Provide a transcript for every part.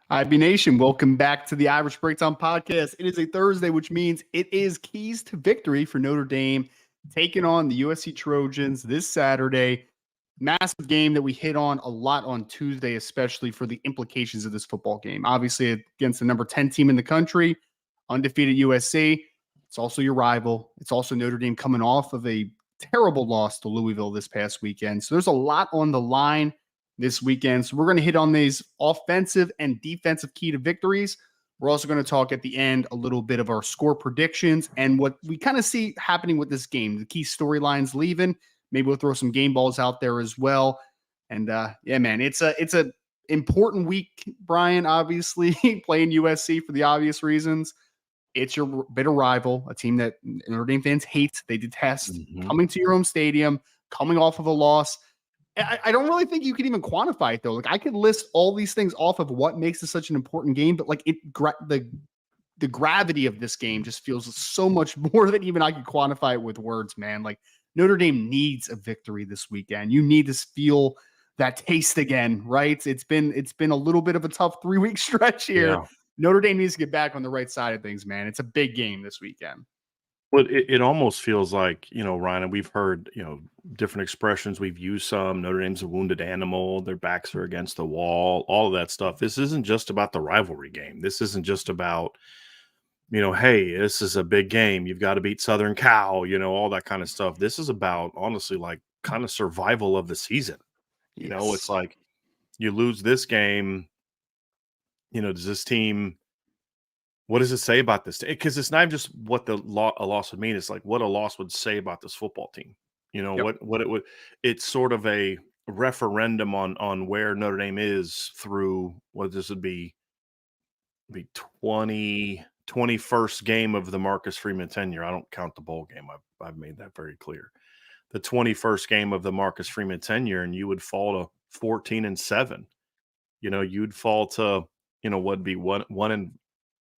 IB Nation, welcome back to the Irish Breakdown Podcast. It is a Thursday, which means it is keys to victory for Notre Dame taking on the USC Trojans this Saturday. Massive game that we hit on a lot on Tuesday, especially for the implications of this football game. Obviously, against the number 10 team in the country, undefeated USC. It's also your rival. It's also Notre Dame coming off of a terrible loss to Louisville this past weekend. So there's a lot on the line this weekend. So we're going to hit on these offensive and defensive key to victories. We're also going to talk at the end a little bit of our score predictions and what we kind of see happening with this game, the key storylines leaving. Maybe we'll throw some game balls out there as well. And yeah, man, it's a important week, Brian, obviously playing USC for the obvious reasons. It's your bitter rival, a team that Notre Dame fans hate. They detest coming to your home stadium, coming off of a loss. I don't really think you can even quantify it, though. Like, I could list all these things off of what makes this such an important game, but like the gravity of this game just feels so much more than even I could quantify it with words, man. Like, Notre Dame needs a victory this weekend. You need to feel that taste again, right? It's been a little bit of a tough 3-week stretch here. Yeah. Notre Dame needs to get back on the right side of things, man. It's a big game this weekend. Well, it almost feels like, Ryan, and we've heard, different expressions. We've used some. Notre Dame's a wounded animal. Their backs are against the wall, all of that stuff. This isn't just about the rivalry game. This isn't just about, hey, this is a big game. You've got to beat Southern Cal, all that kind of stuff. This is about, honestly, like kind of survival of the season. It's like you lose this game, does this team – what does it say about this? Because it's not just what a loss would mean. It's like what a loss would say about this football team. What it would. It's sort of a referendum on where Notre Dame is through what this would be 21st game of the Marcus Freeman tenure. I don't count the bowl game. I've made that very clear. The 21st game of the Marcus Freeman tenure, and you would fall to 14-7. You'd fall to what'd be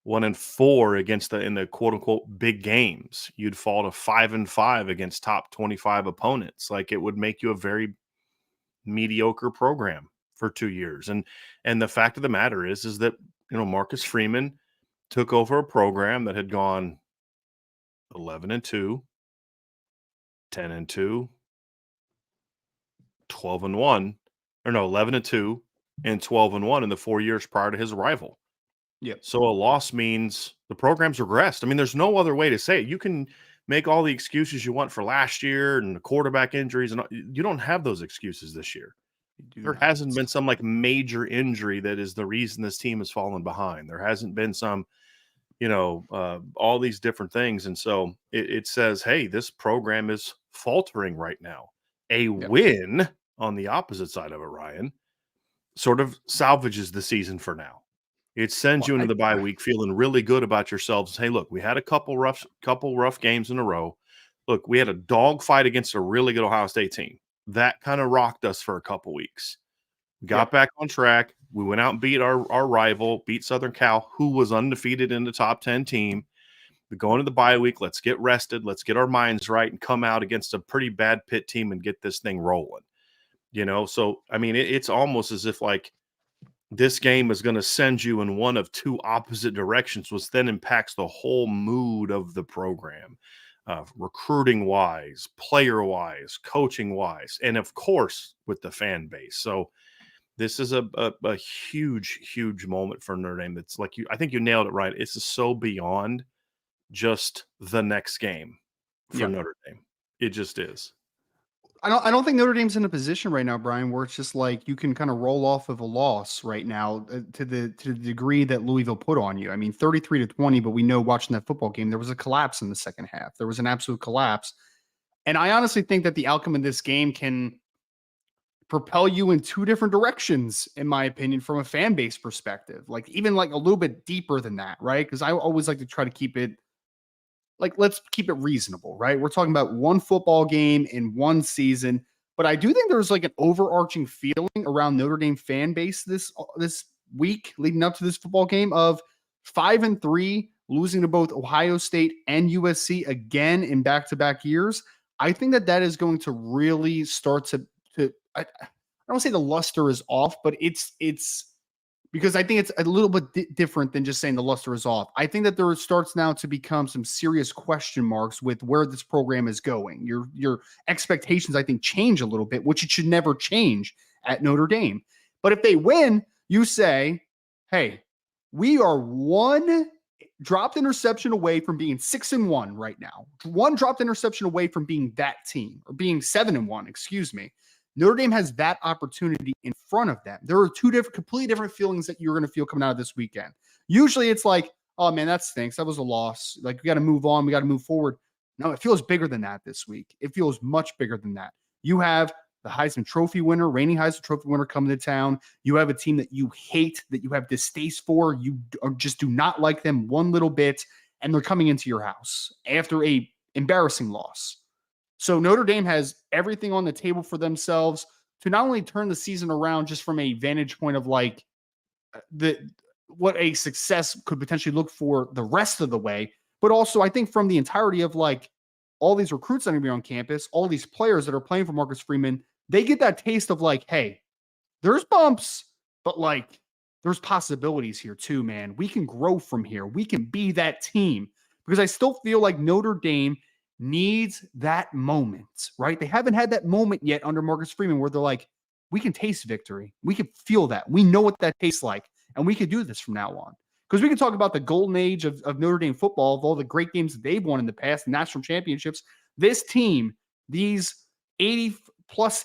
1-4 against in the quote unquote big games. You'd fall to 5-5 against top 25 opponents. Like, it would make you a very mediocre program for 2 years. And the fact of the matter is that, Marcus Freeman took over a program that had gone 11-2, 10-2, 12-1, or no, 11-2 and 12-1 in the 4 years prior to his arrival. Yeah. So a loss means the program's regressed. I mean, there's no other way to say it. You can make all the excuses you want for last year and the quarterback injuries, and you don't have those excuses this year. There hasn't been some like major injury that is the reason this team has fallen behind. There hasn't been some, all these different things. And so it says, hey, this program is faltering right now. A win on the opposite side of it, Ryan, sort of salvages the season for now. It sends you into the bye week feeling really good about yourselves. Hey, look, we had a couple rough games in a row. Look, we had a dogfight against a really good Ohio State team. That kind of rocked us for a couple weeks. We got back on track. We went out and beat our rival, beat Southern Cal, who was undefeated in the top 10 team. We go into the bye week. Let's get rested. Let's get our minds right and come out against a pretty bad Pitt team and get this thing rolling. So, I mean, it's almost as if like, this game is going to send you in one of two opposite directions, which then impacts the whole mood of the program, recruiting-wise, player-wise, coaching-wise, and, of course, with the fan base. So this is a huge, huge moment for Notre Dame. That's like I think you nailed it right. It's so beyond just the next game for Notre Dame. It just is. I don't think Notre Dame's in a position right now, Brian, where it's just like you can kind of roll off of a loss right now to the degree that Louisville put on you. I mean, 33-20, but we know watching that football game, there was a collapse in the second half. There was an absolute collapse. And I honestly think that the outcome of this game can propel you in two different directions, in my opinion, from a fan base perspective, like even like a little bit deeper than that, right? Because I always like to try to keep it like, let's keep it reasonable, right? We're talking about one football game in one season, but I do think there's like an overarching feeling around Notre Dame fan base this week leading up to this football game of 5-3, losing to both Ohio State and USC again in back-to-back years. I think that is going to really start to I don't say the luster is off, but it's because I think it's a little bit different than just saying the luster is off. I think that there starts now to become some serious question marks with where this program is going. Your expectations, I think, change a little bit, which it should never change at Notre Dame. But if they win, you say, hey, we are one dropped interception away from being 6-1 right now. One dropped interception away from being that team, or being 7-1, excuse me. Notre Dame has that opportunity in front of them. There are two completely different feelings that you're going to feel coming out of this weekend. Usually it's like, oh man, that stinks. That was a loss. Like, we got to move on. We got to move forward. No, it feels bigger than that this week. It feels much bigger than that. You have the Heisman Trophy winner, reigning Heisman Trophy winner coming to town. You have a team that you hate, that you have distaste for. You just do not like them one little bit, and they're coming into your house after a embarrassing loss. So Notre Dame has everything on the table for themselves to not only turn the season around just from a vantage point of like what a success could potentially look for the rest of the way, but also I think from the entirety of like all these recruits that are going to be on campus, all these players that are playing for Marcus Freeman, they get that taste of like, hey, there's bumps, but like there's possibilities here too, man. We can grow from here. We can be that team, because I still feel like Notre Dame needs that moment, right? They haven't had that moment yet under Marcus Freeman where they're like, we can taste victory. We can feel that. We know what that tastes like, and we can do this from now on. Because we can talk about the golden age of Notre Dame football, of all the great games that they've won in the past, national championships. This team, these 85 plus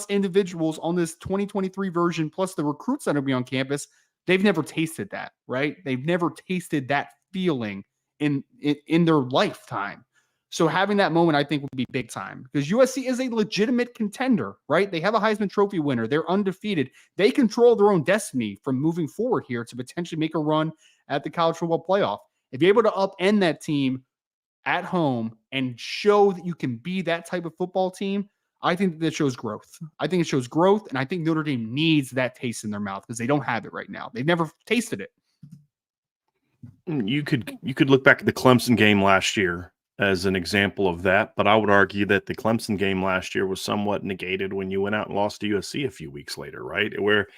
individuals on this 2023 version, plus the recruits that will be on campus, they've never tasted that, right? They've never tasted that feeling in their lifetime. So having that moment, I think, would be big time, because USC is a legitimate contender, right? They have a Heisman Trophy winner. They're undefeated. They control their own destiny from moving forward here to potentially make a run at the college football playoff. If you're able to upend that team at home and show that you can be that type of football team, I think that shows growth. I think it shows growth, and I think Notre Dame needs that taste in their mouth because they don't have it right now. They've never tasted it. You could look back at the Clemson game last year as an example of that, but I would argue that the Clemson game last year was somewhat negated when you went out and lost to USC a few weeks later, right? Where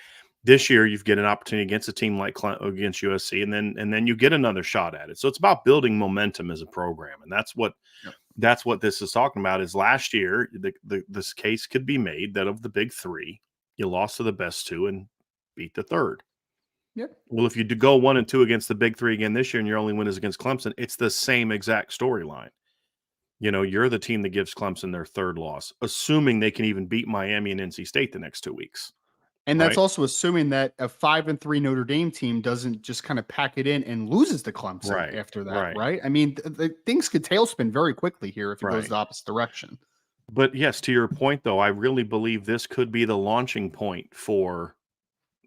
this year you get an opportunity against a team like against USC, and then you get another shot at it. So it's about building momentum as a program, and that's what this is talking about. Is last year this case could be made that of the big three, you lost to the best two and beat the third. Yep. Well, if you go 1-2 against the big three again this year and your only win is against Clemson, it's the same exact storyline. You know, you're the team that gives Clemson their third loss, assuming they can even beat Miami and NC State the next 2 weeks. And that's also assuming that a 5-3 Notre Dame team doesn't just kind of pack it in and loses to Clemson after that, right? I mean, things could tailspin very quickly here if it goes the opposite direction. But yes, to your point, though, I really believe this could be the launching point for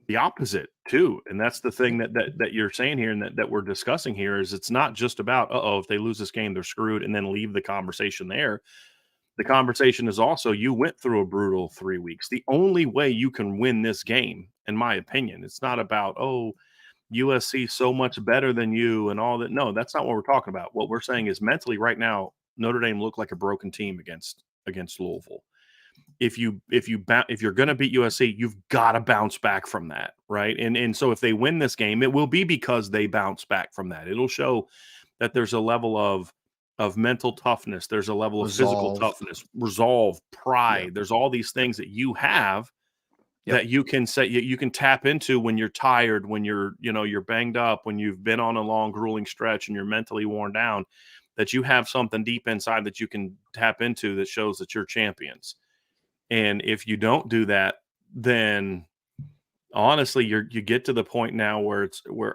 the opposite too. And that's the thing that you're saying here and that we're discussing here is it's not just about, if they lose this game, they're screwed, and then leave the conversation there. The conversation is also, you went through a brutal 3 weeks. The only way you can win this game, in my opinion, it's not about, USC so much better than you and all that. No, that's not what we're talking about. What we're saying is mentally right now, Notre Dame looked like a broken team against Louisville. If you're going to beat USC, you've got to bounce back from that, right? And so if they win this game, it will be because they bounce back from that. It'll show that there's a level of mental toughness, there's a level of physical toughness, resolve, pride. Yep. There's all these things that you have that you can say you can tap into when you're tired, when you're banged up, when you've been on a long, grueling stretch and you're mentally worn down. That you have something deep inside that you can tap into that shows that you're champions. And if you don't do that, then honestly, you get to the point now where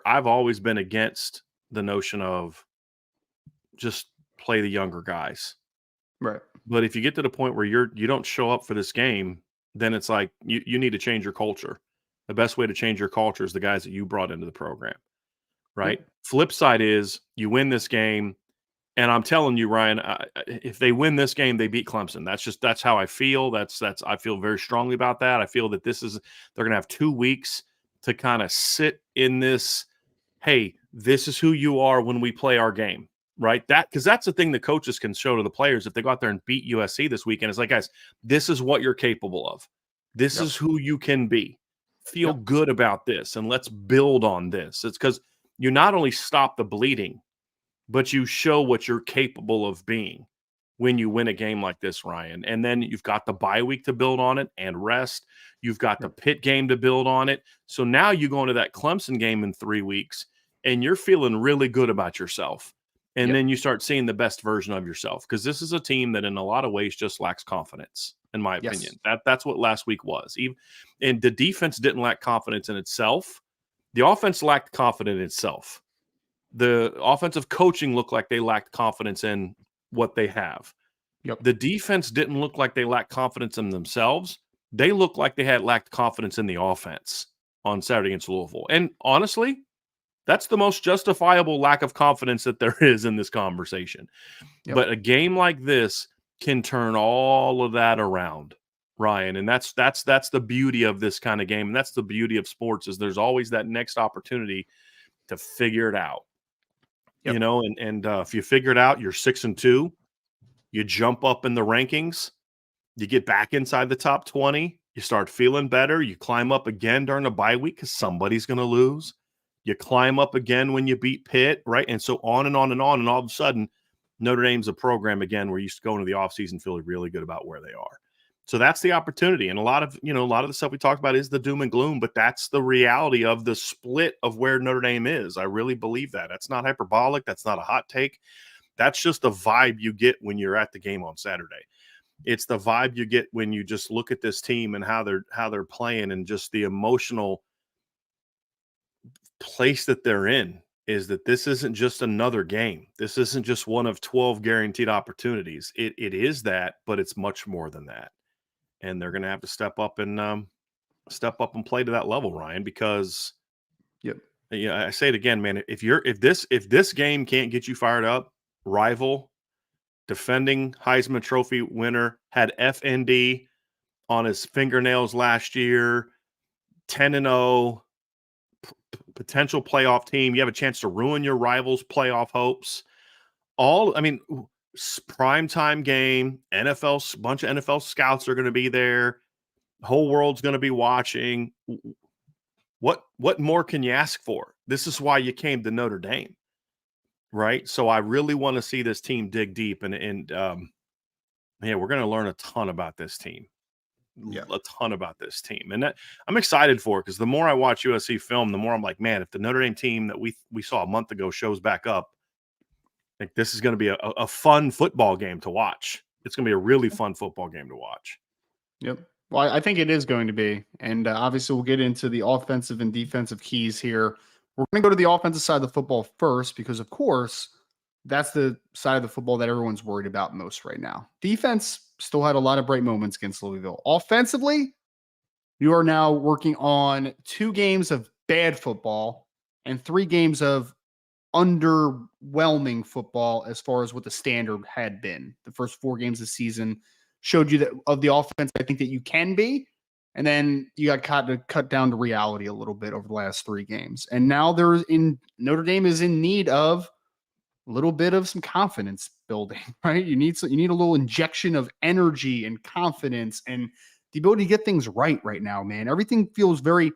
I've always been against the notion of just play the younger guys. Right. But if you get to the point where you don't show up for this game, then it's like you need to change your culture. The best way to change your culture is the guys that you brought into the program. Right. Mm-hmm. Flip side is you win this game. And I'm telling you, Ryan, if they win this game, they beat Clemson. That's how I feel. I feel very strongly about that. I feel that they're going to have 2 weeks to kind of sit in this. Hey, this is who you are when we play our game, right? Because that's the thing that coaches can show to the players if they go out there and beat USC this weekend. It's like, guys, this is what you're capable of. This is who you can be. feel good about this and let's build on this. It's because you not only stop the bleeding, but you show what you're capable of being when you win a game like this, Ryan. And then you've got the bye week to build on it and rest. You've got the Pitt game to build on it. So now you go into that Clemson game in 3 weeks and you're feeling really good about yourself. And then you start seeing the best version of yourself, because this is a team that in a lot of ways just lacks confidence, in my opinion. That's what last week was. And the defense didn't lack confidence in itself. The offense lacked confidence in itself. The offensive coaching looked like they lacked confidence in what they have. The defense didn't look like they lacked confidence in themselves. They looked like they had lacked confidence in the offense on Saturday against Louisville. And honestly, that's the most justifiable lack of confidence that there is in this conversation. But a game like this can turn all of that around, Ryan. And that's the beauty of this kind of game. And that's the beauty of sports, is there's always that next opportunity to figure it out. You know, and if you figure it out, you're 6-2, you jump up in the rankings, you get back inside the top 20, you start feeling better, you climb up again during a bye week because somebody's going to lose. You climb up again when you beat Pitt, right? And so on and on and on. And all of a sudden, Notre Dame's a program again where you used to go into the offseason feeling really good about where they are. So that's the opportunity. And a lot of the stuff we talked about is the doom and gloom, but that's the reality of the split of where Notre Dame is. I really believe that. That's not hyperbolic. That's not a hot take. That's just the vibe you get when you're at the game on Saturday. It's the vibe you get when you just look at this team and how they're playing, and just the emotional place that they're in, is that this isn't just another game. This isn't just one of 12 guaranteed opportunities. It is that, but it's much more than that. And they're going to have to step up and play to that level, Ryan, because I say it again, man, if this game can't get you fired up, rival, defending Heisman Trophy winner, had FND on his fingernails last year, 10-0, potential playoff team. You have a chance to ruin your rivals' playoff hopes. Primetime game, NFL, bunch of NFL scouts are going to be there. The whole world's going to be watching. What more can you ask for? This is why you came to Notre Dame, right? So I really want to see this team dig deep, and we're going to learn a ton about this team. A ton about this team, and that I'm excited for, because the more I watch USC film, the more I'm like, man, if the Notre Dame team that we saw a month ago shows back up, like, this is going to be a fun football game to watch. It's going to be a really fun football game to watch. Well, I think it is going to be, and obviously we'll get into the offensive and defensive keys here. We're going to go to the offensive side of the football first, because of course that's the side of the football that everyone's worried about most right now. Defense still had a lot of bright moments against Louisville. Offensively, you are now working on 2 games of bad football and 3 games of underwhelming football as far as what the standard had been. The first 4 games of the season showed you that of the offense I think that you can be, and then you got cut down to reality a little bit over the last 3 games. And now Notre Dame is in need of a little bit of some confidence building, right? You need a little injection of energy and confidence and the ability to get things right now, man. Everything feels very,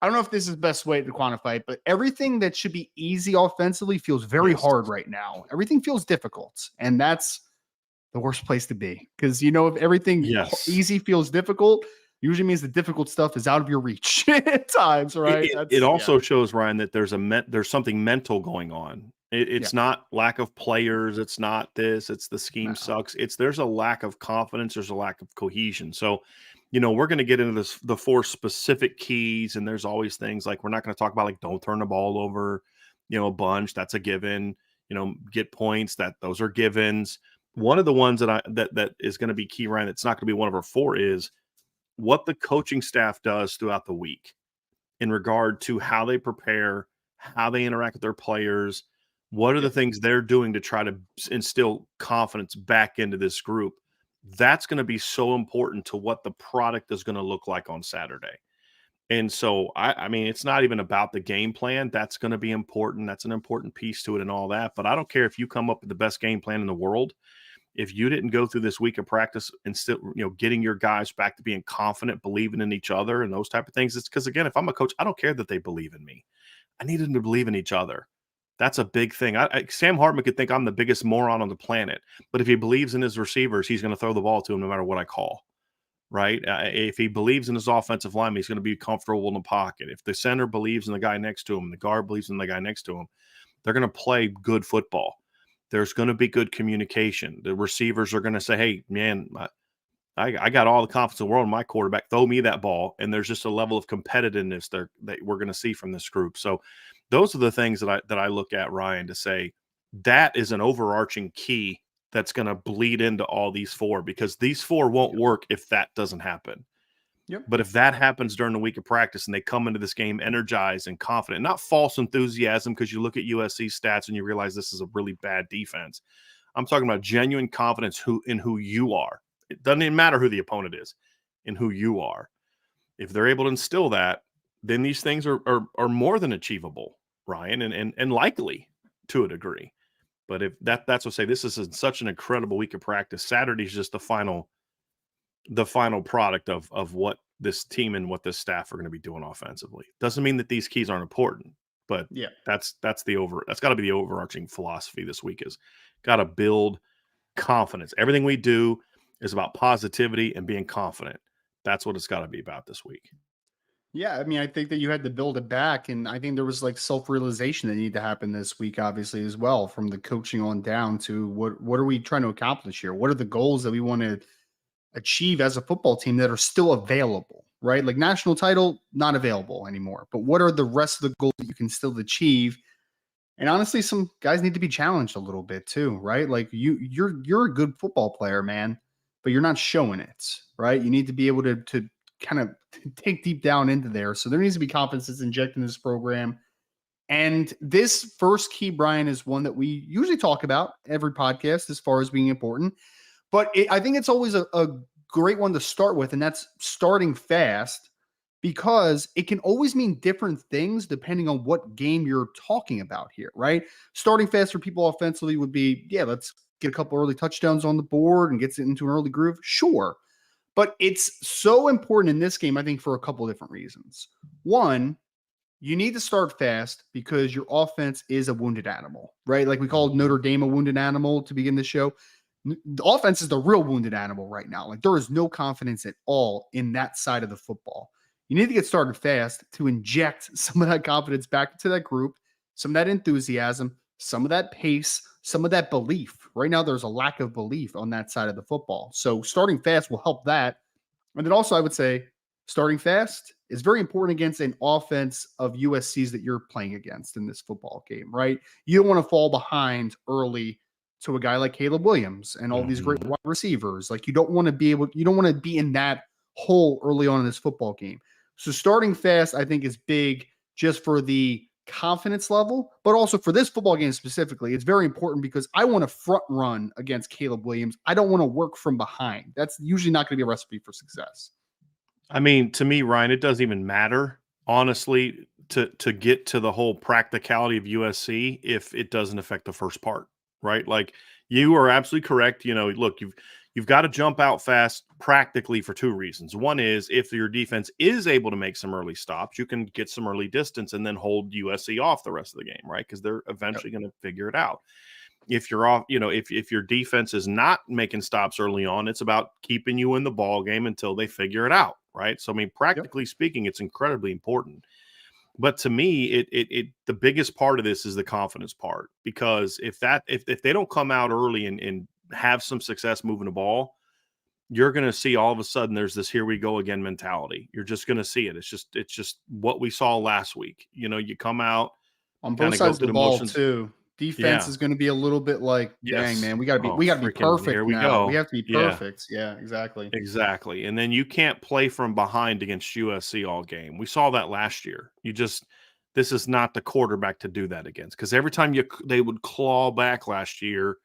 I don't know if this is the best way to quantify it, but everything that should be easy offensively feels very hard right now. Everything feels difficult, and that's the worst place to be, because if everything easy feels difficult, usually means the difficult stuff is out of your reach at times, right? It also shows, Ryan, that there's something mental going on. It's not lack of players. It's not this. It's the scheme sucks. There's a lack of confidence. There's a lack of cohesion. So, we're going to get into the 4 specific keys, and there's always things like, we're not going to talk about like, don't turn the ball over, a bunch. That's a given. Get points. Those are givens. One of the ones that is going to be key, Ryan, that's not going to be one of our 4, is what the coaching staff does throughout the week in regard to how they prepare, how they interact with their players. What are the things they're doing to try to instill confidence back into this group? That's going to be so important to what the product is going to look like on Saturday. And so, I mean, it's not even about the game plan. That's going to be important. That's an important piece to it and all that. But I don't care if you come up with the best game plan in the world. if you didn't go through this week of practice and still, getting your guys back to being confident, believing in each other and those type of things, it's because, again, if I'm a coach, I don't care that they believe in me. I need them to believe in each other. That's a big thing. Sam Hartman could think I'm the biggest moron on the planet, but if he believes in his receivers, he's going to throw the ball to him no matter what I call, right? If he believes in his offensive lineman, he's going to be comfortable in the pocket. If the center believes in the guy next to him, the guard believes in the guy next to him, they're going to play good football. There's going to be good communication. The receivers are going to say, hey, man, I got all the confidence in the world in my quarterback. Throw me that ball. And there's just a level of competitiveness that we're going to see from this group. So those are the things that I look at, Ryan, to say that is an overarching key that's going to bleed into all these four, because these four won't work if that doesn't happen. Yep. But if that happens during the week of practice and they come into this game energized and confident, not false enthusiasm because you look at USC stats and you realize this is a really bad defense. I'm talking about genuine confidence in who you are. It doesn't even matter who the opponent is, in who you are. If they're able to instill that, then these things are more than achievable, Ryan, and likely to a degree. But if that's what I say, this is such an incredible week of practice. Saturday's just the final product of what this team and what this staff are going to be doing offensively. Doesn't mean that these keys aren't important, but Yeah, that's got to be the overarching philosophy this week, is got to build confidence. Everything we do is about positivity and being confident. That's what it's got to be about this week. Yeah, I mean, I think that you had to build it back, and I think there was like self-realization that needed to happen this week, obviously, as well, from the coaching on down to what are we trying to accomplish here? What are the goals that we want to achieve as a football team that are still available, right? Like national title, not available anymore. But what are the rest of the goals that you can still achieve? And honestly, some guys need to be challenged a little bit too, right? Like you're a good football player, man, but you're not showing it, right? You need to be able to kind of take deep down into there. So there needs to be confidence that's injected in this program. And this first key, Brian, is one that we usually talk about every podcast as far as being important. But I think it's always a great one to start with, and that's starting fast, because it can always mean different things depending on what game you're talking about here, right? Starting fast for people offensively would be, yeah, let's get a couple early touchdowns on the board and get it into an early groove. Sure. But it's so important in this game, I think, for a couple of different reasons. One, you need to start fast because your offense is a wounded animal, right? Like we called Notre Dame a wounded animal to begin the show. The offense is the real wounded animal right now. Like there is no confidence at all in that side of the football. You need to get started fast to inject some of that confidence back into that group, some of that enthusiasm, some of that pace, some of that belief. Right now, there's a lack of belief on that side of the football. So starting fast will help that. And then also, I would say starting fast is very important against an offense of USC's that you're playing against in this football game, right? You don't want to fall behind early to a guy like Caleb Williams and all these great wide receivers. Like you don't want to be in that hole early on in this football game. So starting fast, I think, is big just for the confidence level, but also for this football game specifically. It's very important because I want to front run against Caleb Williams. I don't want to work from behind. That's usually not going to be a recipe for success. I mean, to me, Ryan, it doesn't even matter, honestly, to get to the whole practicality of USC if it doesn't affect the first part, right? Like you are absolutely correct. Look, you've got to jump out fast practically for two reasons. One is if your defense is able to make some early stops, you can get some early distance and then hold USC off the rest of the game, right? Because they're eventually going to figure it out. If you're off, if your defense is not making stops early on, it's about keeping you in the ball game until they figure it out, right? So, I mean, practically speaking, it's incredibly important. But to me, it the biggest part of this is the confidence part, because if they don't come out early and have some success moving the ball, you're going to see all of a sudden there's this here we go again mentality. You're just going to see it. It's just what we saw last week. You come out on both sides of the ball too. Defense is going to be a little bit like, dang, man, we got to be perfect now. We have to be perfect. Yeah, exactly. Exactly. And then you can't play from behind against USC all game. We saw that last year. This is not the quarterback to do that against, because every time they would claw back last year,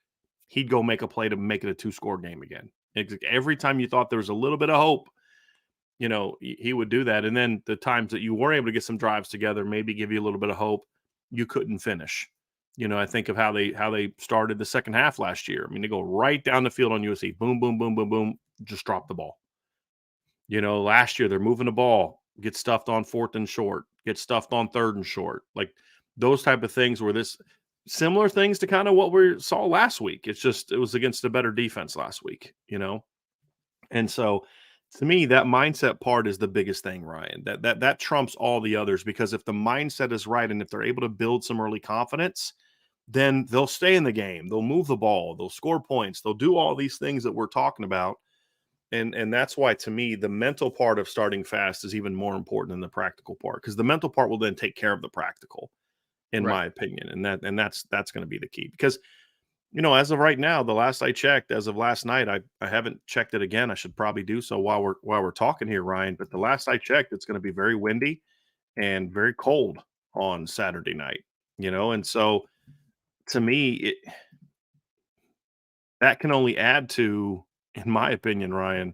he'd go make a play to make it a 2-score game again. Every time you thought there was a little bit of hope, he would do that. And then the times that you were able to get some drives together, maybe give you a little bit of hope, you couldn't finish. I think of how they started the second half last year. I mean, they go right down the field on USC. Boom, boom, boom, boom, boom. Just drop the ball. Last year they're moving the ball, get stuffed on 4th and short, get stuffed on 3rd and short. Like those type of things were similar things to kind of what we saw last week. It's just it was against a better defense last week, And so to me, that mindset part is the biggest thing, Ryan. That trumps all the others, because if the mindset is right and if they're able to build some early confidence, then they'll stay in the game. They'll move the ball, they'll score points, they'll do all these things that we're talking about. And that's why, to me, the mental part of starting fast is even more important than the practical part, because the mental part will then take care of the practical, in my opinion. And that's going to be the key, because as of right now, the last I checked, as of last night, I haven't checked it again. I should probably do so while we're talking here, Ryan. But the last I checked, it's going to be very windy and very cold on Saturday night. And so to me, that can only add to, in my opinion, Ryan,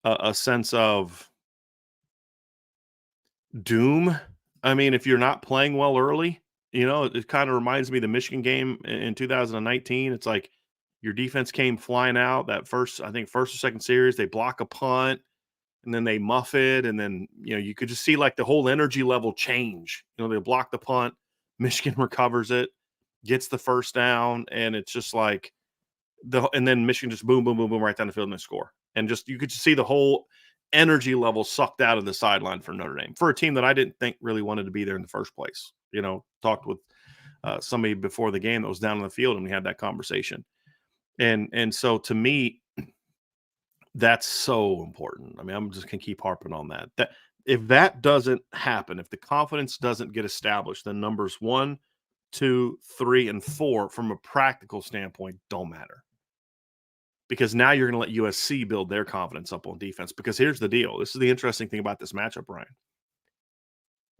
a sense of doom. I mean, if you're not playing well early, it kind of reminds me of the Michigan game in 2019. It's like your defense came flying out that first or second series. They block a punt and then they muff it. And then, you could just see like the whole energy level change. They block the punt, Michigan recovers it, gets the first down. And it's just like and then Michigan just boom, boom, boom, boom, right down the field and they score. And just, you could just see the whole energy level sucked out of the sideline for Notre Dame, for a team that I didn't think really wanted to be there in the first place. Talked with somebody before the game that was down on the field, and we had that conversation. And so to me, that's so important. I mean, I'm just going to keep harping on that. That if that doesn't happen, if the confidence doesn't get established, then numbers 1, 2, 3, and 4, from a practical standpoint, don't matter. Because now you're going to let USC build their confidence up on defense. Because here's the deal. This is the interesting thing about this matchup, Ryan.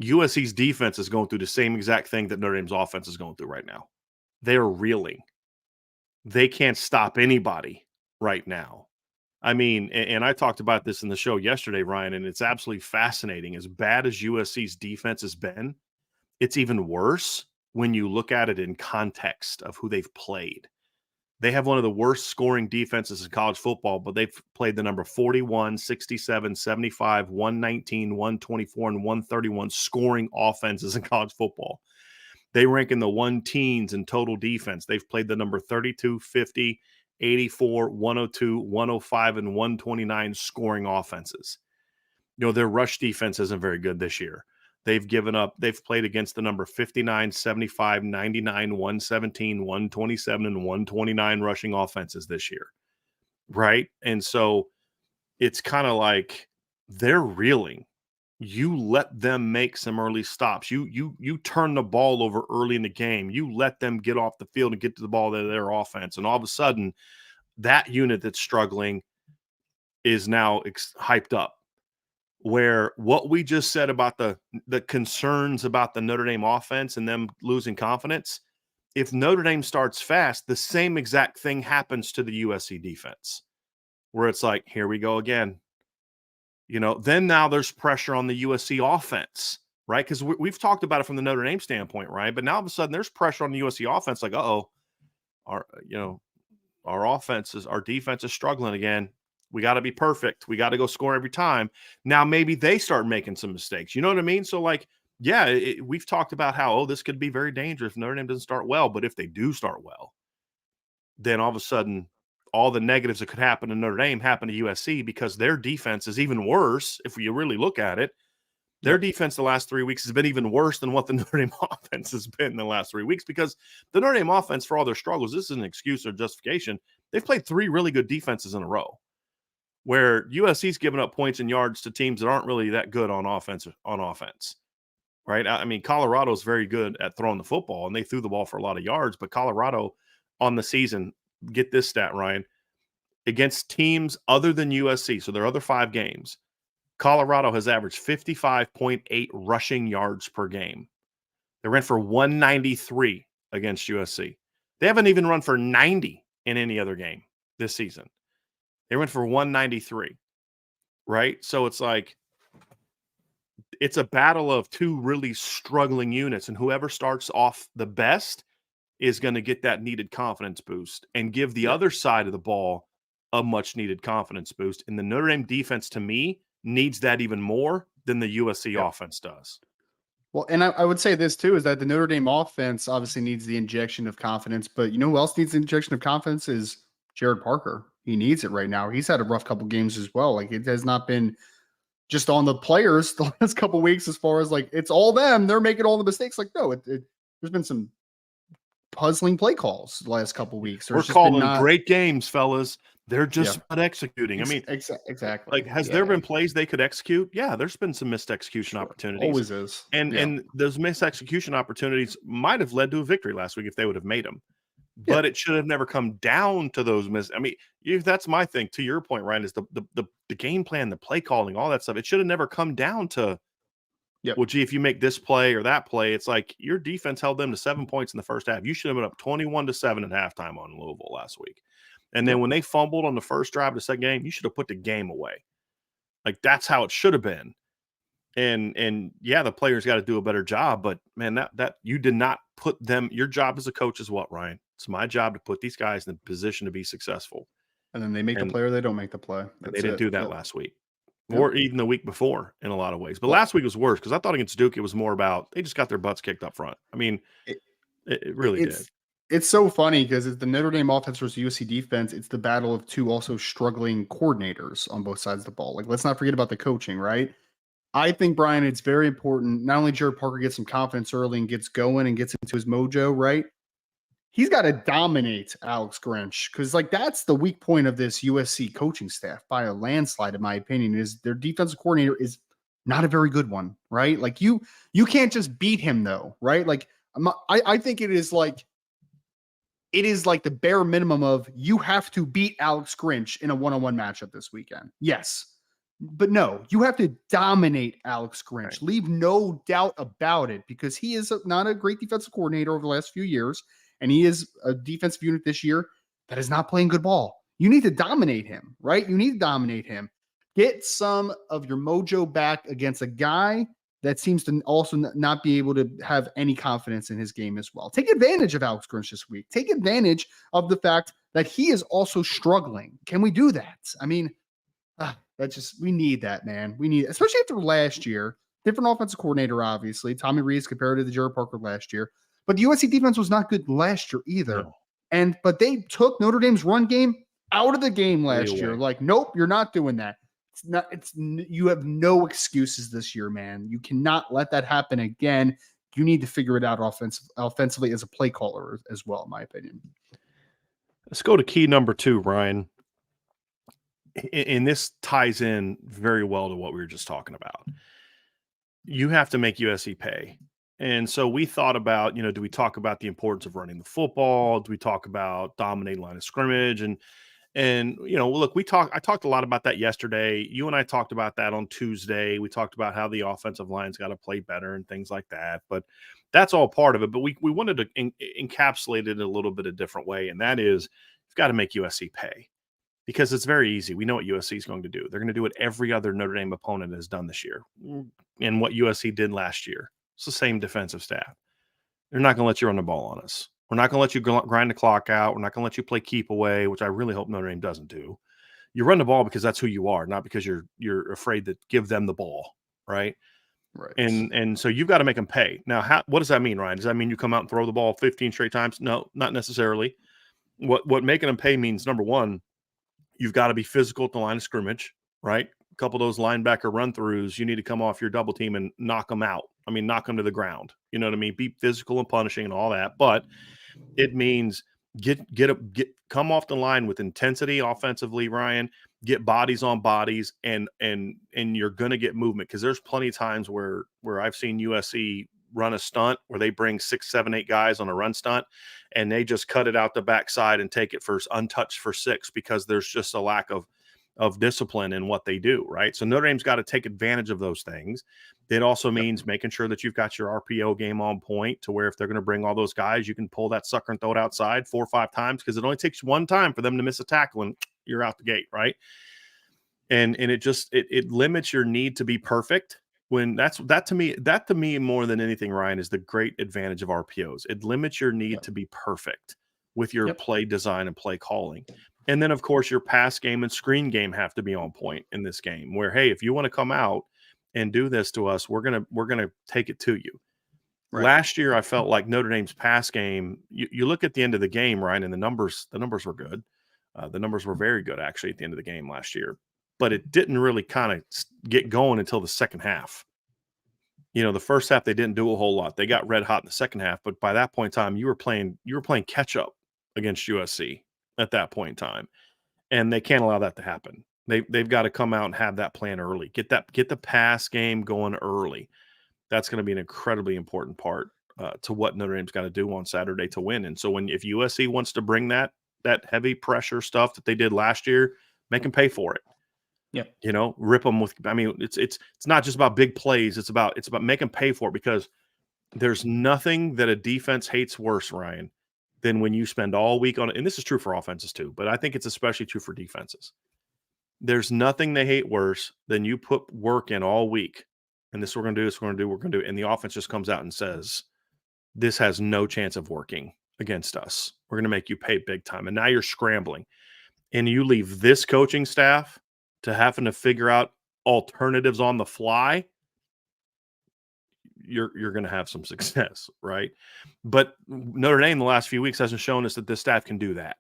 USC's defense is going through the same exact thing that Notre Dame's offense is going through right now. They're reeling. They can't stop anybody right now. I mean, and I talked about this in the show yesterday, Ryan, and it's absolutely fascinating. As bad as USC's defense has been, it's even worse when you look at it in context of who they've played. They have one of the worst scoring defenses in college football, but they've played the number 41, 67, 75, 119, 124, and 131 scoring offenses in college football. They rank in the 1 teens in total defense. They've played the number 32, 50, 84, 102, 105, and 129 scoring offenses. Their rush defense isn't very good this year. They've played against the number 59, 75, 99, 117, 127, and 129 rushing offenses this year. Right? And so it's kind of like they're reeling. You let them make some early stops. You turn the ball over early in the game. You let them get off the field and get to the ball to their offense. And all of a sudden, that unit that's struggling is now hyped up. Where what we just said about the concerns about the Notre Dame offense and them losing confidence, if Notre Dame starts fast, the same exact thing happens to the USC defense, where it's like, here we go again. Then now there's pressure on the USC offense, right? Because we've talked about it from the Notre Dame standpoint, right? But now all of a sudden there's pressure on the USC offense, like, our defense is struggling again. We got to be perfect. We got to go score every time. Now maybe they start making some mistakes. You know what I mean? So like, yeah, we've talked about how, this could be very dangerous if Notre Dame doesn't start well. But if they do start well, then all of a sudden, all the negatives that could happen to Notre Dame happen to USC, because their defense is even worse. If you really look at it, their defense the last 3 weeks has been even worse than what the Notre Dame offense has been in the last 3 weeks, because the Notre Dame offense, for all their struggles, this is an excuse or justification. They've played 3 really good defenses in a row, where USC's given up points and yards to teams that aren't really that good on offense, right? I mean, Colorado's very good at throwing the football, and they threw the ball for a lot of yards, but Colorado on the season, get this stat, Ryan, against teams other than USC, so their other 5 games, Colorado has averaged 55.8 rushing yards per game. They ran for 193 against USC. They haven't even run for 90 in any other game this season. They went for 193, right? So it's like, it's a battle of 2 really struggling units, and whoever starts off the best is going to get that needed confidence boost and give the other side of the ball a much needed confidence boost. And the Notre Dame defense, to me, needs that even more than the USC offense does. Well, and I would say this too, is that the Notre Dame offense obviously needs the injection of confidence, but you know who else needs the injection of confidence is Jared Parker. He needs it right now. He's had a rough couple games as well. Like, it has not been just on the players the last couple weeks as far as like, it's all them. They're making all the mistakes. Like, no, there's been some puzzling play calls the last couple weeks. We're calling great games, fellas. They're just not executing. I mean, exactly. Like, has there been plays they could execute? Yeah, there's been some missed execution opportunities. Always is. And those missed execution opportunities might have led to a victory last week if they would have made them. But it should have never come down to those missed. I mean, that's my thing. To your point, Ryan, is the game plan, the play calling, all that stuff. It should have never come down to, well, gee, if you make this play or that play, it's like your defense held them to 7 points in the first half. You should have been up 21-7 at halftime on Louisville last week. And then when they fumbled on the first drive of the second game, you should have put the game away. Like, that's how it should have been. And yeah, the players got to do a better job, but man, that you did not put them. Your job as a coach is what, Ryan? It's my job to put these guys in the position to be successful. And then they make the play or they don't make the play. They didn't do that last week, or even the week before in a lot of ways. But last week was worse because I thought against Duke it was more about they just got their butts kicked up front. I mean, it really did. It's so funny because it's the Notre Dame offense versus USC defense. It's the battle of two also struggling coordinators on both sides of the ball. Like, let's not forget about the coaching, right? I think, Brian, it's very important. Not only Jared Parker gets some confidence early and gets going and gets into his mojo, right? He's got to dominate Alex Grinch because, like, that's the weak point of this USC coaching staff by a landslide, in my opinion, is their defensive coordinator is not a very good one, right? Like, you can't just beat him, though, right? Like, I think it is like the bare minimum of you have to beat Alex Grinch in a one-on-one matchup this weekend. Yes. But no, you have to dominate Alex Grinch. Right. Leave no doubt about it because he is not a great defensive coordinator over the last few years, and he is a defensive unit this year that is not playing good ball. You need to dominate him, right? You need to dominate him. Get some of your mojo back against a guy that seems to also not be able to have any confidence in his game as well. Take advantage of Alex Grinch this week. Take advantage of the fact that he is also struggling. Can we do that? I mean, we need that, man. We need, especially after last year, different offensive coordinator, obviously. Tommy Rees compared to the Jared Parker last year, but the USC defense was not good last year either. No. But they took Notre Dame's run game out of the game last year. Like, nope, you're not doing that. You have no excuses this year, man. You cannot let that happen again. You need to figure it out offensively as a play caller as well, in my opinion. Let's go to key number 2, Ryan. And this ties in very well to what we were just talking about. You have to make USC pay. And so we thought about, do we talk about the importance of running the football? Do we talk about dominating line of scrimmage? And look, I talked a lot about that yesterday. You and I talked about that on Tuesday. We talked about how the offensive line's got to play better and things like that. But that's all part of it. But we wanted to encapsulate it in a little bit of a different way. And that is, you've got to make USC pay. Because it's very easy. We know what USC is going to do. They're going to do what every other Notre Dame opponent has done this year and what USC did last year. It's the same defensive staff. They're not going to let you run the ball on us. We're not going to let you grind the clock out. We're not going to let you play keep away, which I really hope Notre Dame doesn't do. You run the ball because that's who you are, not because you're afraid to give them the ball, right? Right. And so you've got to make them pay. Now, what does that mean, Ryan? Does that mean you come out and throw the ball 15 straight times? No, not necessarily. What making them pay means, number one, you've got to be physical at the line of scrimmage, right? A couple of those linebacker run-throughs, you need to come off your double team and knock them out. I mean, knock them to the ground. You know what I mean? Be physical and punishing and all that. But it means come off the line with intensity offensively, Ryan. Get bodies on bodies, and you're going to get movement because there's plenty of times where I've seen USC run a stunt where they bring 6, 7, 8 guys on a run stunt and they just cut it out the backside and take it for untouched for 6 because there's just a lack of discipline in what they do, right? So Notre Dame's got to take advantage of those things. It also means making sure that you've got your RPO game on point to where if they're going to bring all those guys, you can pull that sucker and throw it outside 4 or 5 times because it only takes one time for them to miss a tackle and you're out the gate, right? And it limits your need to be perfect, when that to me more than anything, Ryan, is the great advantage of RPOs. It limits your need to be perfect with your play design and play calling. And then, of course, your pass game and screen game have to be on point in this game where, hey, if you want to come out and do this to us, we're gonna take it to you. Right. Last year, I felt like Notre Dame's pass game, you look at the end of the game, Ryan, and the numbers were good. The numbers were very good, actually, at the end of the game last year. But it didn't really kind of get going until the second half. The first half, they didn't do a whole lot. They got red hot in the second half. But by that point in time, you were playing catch up against USC at that point in time. And they can't allow that to happen. They've got to come out and have that plan early. Get the pass game going early. That's going to be an incredibly important part to what Notre Dame's got to do on Saturday to win. And so if USC wants to bring that heavy pressure stuff that they did last year, make them pay for it. Yeah. Rip them with, it's not just about big plays. It's about make them pay for it, because there's nothing that a defense hates worse, Ryan, than when you spend all week on it. And this is true for offenses too, but I think it's especially true for defenses. There's nothing they hate worse than you put work in all week. And this we're going to do, this we're going to do. And the offense just comes out and says, this has no chance of working against us. We're going to make you pay big time. And now you're scrambling. And you leave this coaching staff to having to figure out alternatives on the fly, you're going to have some success, right? But Notre Dame the last few weeks hasn't shown us that this staff can do that,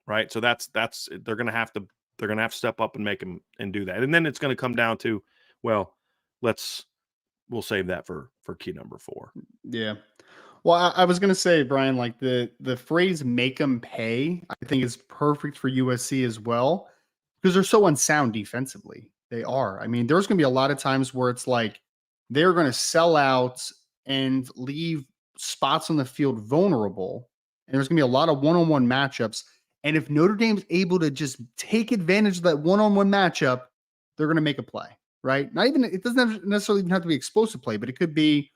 right? So that's they're going to have to step up and make them and do that. And then it's going to come down to, well, we'll save that for key number 4. Yeah. Well, I was going to say, Brian, like the phrase "make them pay," I think is perfect for USC as well, because they're so unsound defensively. They are. I mean, there's going to be a lot of times where it's like they're going to sell out and leave spots on the field vulnerable. And there's going to be a lot of one-on-one matchups. And if Notre Dame's able to just take advantage of that one-on-one matchup, they're going to make a play, right? It doesn't necessarily even have to be explosive play, but it could be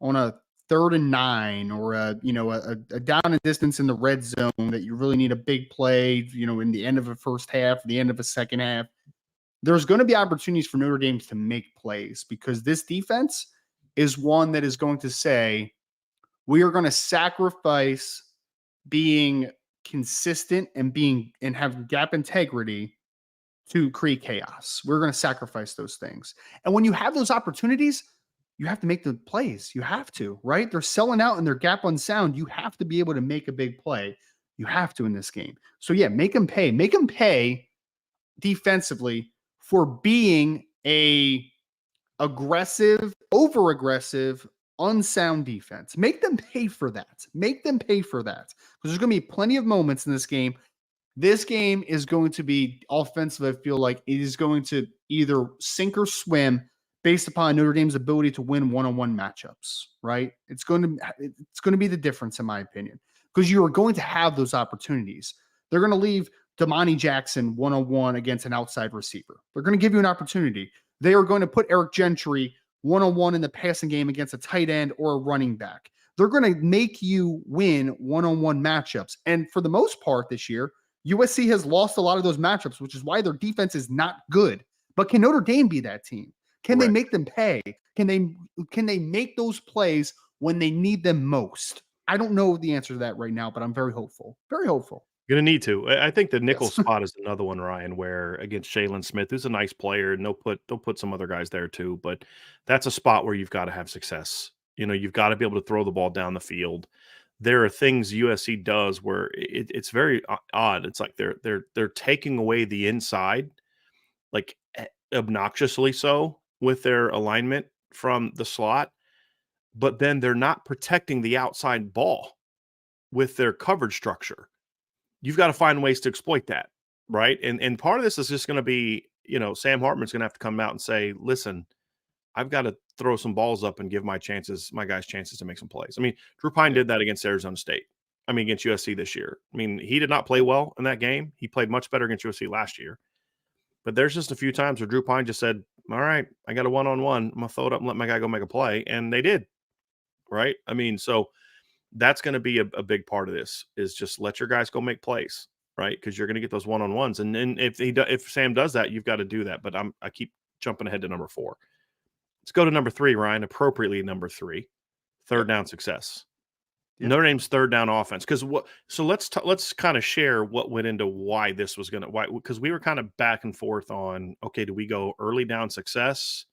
on a 3rd and 9 or a down and distance in the red zone that you really need a big play, in the end of a first half, the end of a second half. There's going to be opportunities for Notre Dame to make plays, because this defense is one that is going to say, we are going to sacrifice being consistent and have gap integrity to create chaos. We're going to sacrifice those things. And when you have those opportunities, you have to make the plays. You have to, right? They're selling out and they're gap unsound. You have to be able to make a big play. You have to in this game. So yeah, make them pay. Make them pay defensively for being a aggressive, over-aggressive, unsound defense. Make them pay for that. Make them pay for that. Because there's going to be plenty of moments in this game. This game is going to be offensive. I feel like it is going to either sink or swim based upon Notre Dame's ability to win one-on-one matchups, right? It's going to be the difference, in my opinion, because you are going to have those opportunities. They're going to leave Damani Jackson one-on-one against an outside receiver. They're going to give you an opportunity. They are going to put Eric Gentry one-on-one in the passing game against a tight end or a running back. They're going to make you win one-on-one matchups. And for the most part this year, USC has lost a lot of those matchups, which is why their defense is not good. But can Notre Dame be that team? Can they make them pay? Can they make those plays when they need them most? I don't know the answer to that right now, but I'm very hopeful. Very hopeful. Going to need to. I think the nickel spot is another one, Ryan, where against Jalen Smith, who's a nice player, and they'll put some other guys there too. But that's a spot where you've got to have success. You've got to be able to throw the ball down the field. There are things USC does where it's very odd. It's like they're taking away the inside, like obnoxiously so, with their alignment from the slot, but then they're not protecting the outside ball with their coverage structure. You've got to find ways to exploit that, right? And part of this is just going to be, Sam Hartman's going to have to come out and say, listen, I've got to throw some balls up and give my guys chances to make some plays. I mean, Drew Pine did that against Arizona State. Against USC this year. He did not play well in that game. He played much better against USC last year. But there's just a few times where Drew Pine just said, all right, I got a one-on-one. I'm going to throw it up and let my guy go make a play. And they did, right? So that's going to be a big part of this, is just let your guys go make plays, right? Because you're going to get those one-on-ones. And then if Sam does that, you've got to do that. But I keep jumping ahead to number 4. Let's go to number 3, Ryan, appropriately number 3, third down success. Yep. Notre Dame's third down offense. So let's kind of share what went into why this was going to, why, because we were kind of back and forth on, okay, do we go early down success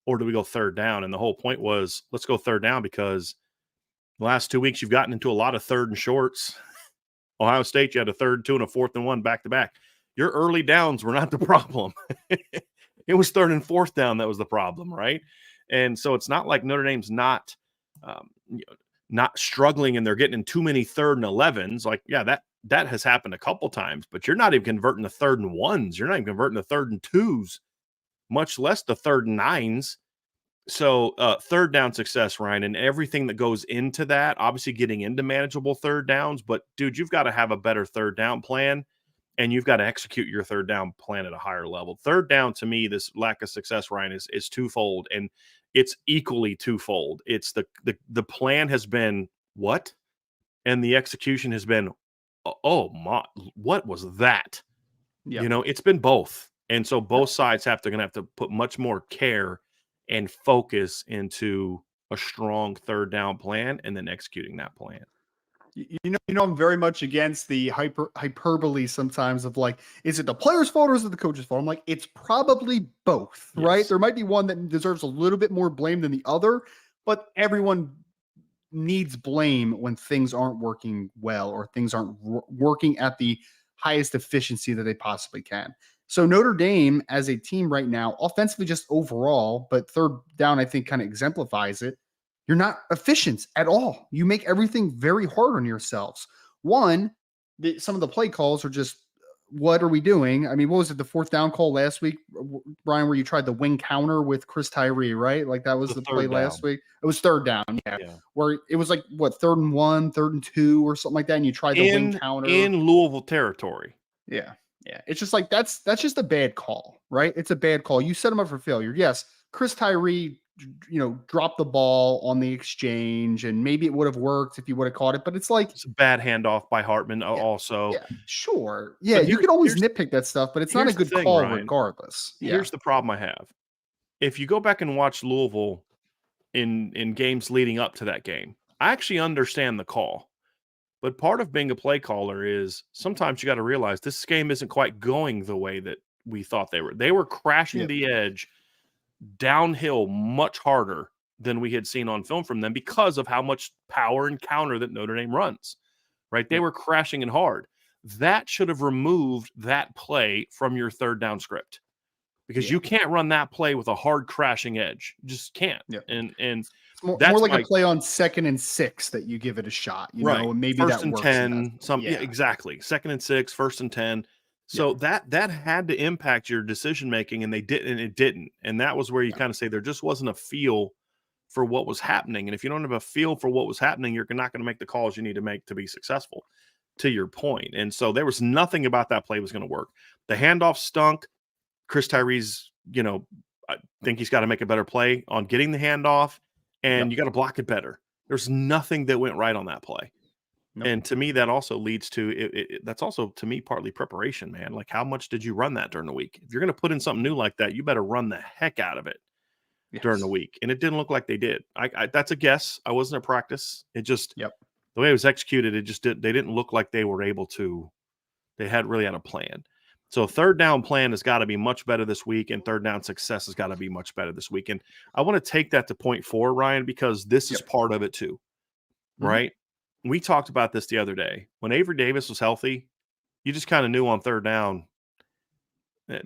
or do we go third down? And the whole point was, let's go third down because the last 2 weeks you've gotten into a lot of third and shorts. Ohio State, you had a 3rd, 2, and a 4th and 1 back to back. Your early downs were not the problem. It was 3rd and 4th down that was the problem, right? And so it's not like Notre Dame's not not struggling and they're getting in too many 3rd and 11s. Like, yeah, that has happened a couple times, but you're not even converting the 3rd and 1s. You're not even converting the 3rd and 2s, much less the 3rd and 9s. So third down success, Ryan, and everything that goes into that, obviously getting into manageable third downs, but dude, you've got to have a better third down plan and you've got to execute your third down plan at a higher level. Third down, to me, this lack of success, Ryan, is twofold, and it's equally twofold. It's the plan has been what? And the execution has been, oh my, what was that? Yep. You know, it's been both. And so both sides going to have to put much more care and focus into a strong third down plan and then executing that plan. You know, I'm very much against the hyperbole sometimes of like, is it the player's fault or is it the coach's fault? I'm like, it's probably both, Yes. right? There might be one that deserves a little bit more blame than the other, but everyone needs blame when things aren't working well or things aren't working at the highest efficiency that they possibly can. So Notre Dame as a team right now, offensively just overall, but third down, I think kind of exemplifies it. You're not efficient at all. You make everything very hard on yourselves. One, some of the play calls are just, what are we doing? I mean, what was it, the 4th down call last week, Brian, where you tried the wing counter with Chris Tyree, right? Like that was the play last week. It was third down, yeah. Where it was like, what, 3rd and 1, 3rd and 2 or something like that, and you tried the wing counter. In Louisville territory. Yeah. Yeah. It's just like, that's just a bad call, right? It's a bad call. You set him up for failure. Yes, Chris Tyree, dropped the ball on the exchange, and maybe it would have worked if he would have caught it, but it's like, it's a bad handoff by Hartman also. Yeah, sure. Yeah, you can always nitpick that stuff, but it's not a good call, Ryan, regardless. Here's the problem I have. If you go back and watch Louisville in games leading up to that game, I actually understand the call. But part of being a play caller is sometimes you got to realize this game isn't quite going the way that we thought they were. They were crashing the edge downhill much harder than we had seen on film from them because of how much power and counter that Notre Dame runs, right? They were crashing in hard. That should have removed that play from your third down script because you can't run that play with a hard crashing edge. You just can't. And it's more like a play on 2nd and 6 that you give it a shot, you know, and maybe first that and works. 10, exactly. 2nd and 6, 1st and 10. So that had to impact your decision making, and it didn't. And that was where you kind of say there just wasn't a feel for what was happening. And if you don't have a feel for what was happening, you're not going to make the calls you need to make to be successful, to your point. And so there was nothing about that play was going to work. The handoff stunk. Chris Tyree's, I think he's got to make a better play on getting the handoff, and you got to block it better. There's nothing that went right on that play. And to me, that also leads to that's also, to me, partly preparation, man. Like, how much did you run that during the week? If you're going to put in something new like that, you better run the heck out of it during the week. And it didn't look like they did. That's a guess. I wasn't at practice. It just, the way it was executed, they didn't look like they were able to, they had really had a plan. So third down plan has got to be much better this week, and third down success has got to be much better this week. And I want to take that to point 4, Ryan, because this is part of it too, right? We talked about this the other day. When Avery Davis was healthy, you just kind of knew on third down,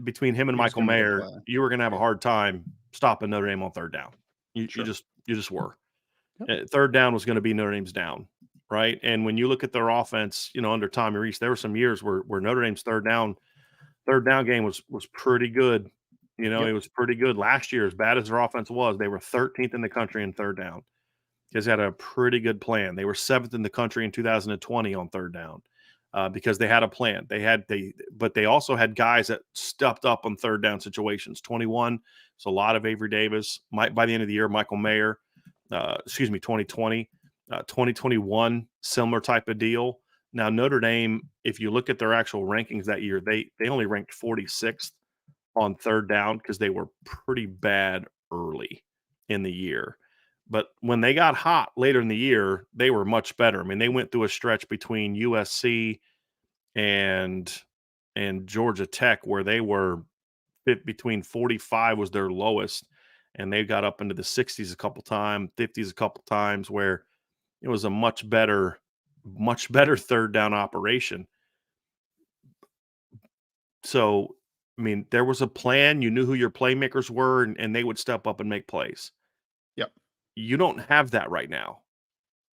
between him and Michael Mayer, you were going to have a hard time stopping Notre Dame on third down. You just were. Third down was going to be Notre Dame's down, right? And when you look at their offense, under Tommy Rees, there were some years where Notre Dame's third down game was pretty good. It was pretty good last year. As bad as their offense was, they were 13th in the country in third down. Because they had a pretty good plan. They were 7th in the country in 2020 on third down because they had a plan. But they also had guys that stepped up on third down situations. 21, so a lot of Avery Davis. By the end of the year, Michael Mayer. 2020, 2021, similar type of deal. Now Notre Dame, if you look at their actual rankings that year, they only ranked 46th on third down because they were pretty bad early. in the year. But when they got hot later in the year, they were much better. I mean, they went through a stretch between USC and Georgia Tech where they were between 45 was their lowest, and they got up into the 60s a couple times, 50s a couple times, where it was a much better third down operation. So, I mean, there was a plan. You knew who your playmakers were, and they would step up and make plays. Yep. You don't have that right now.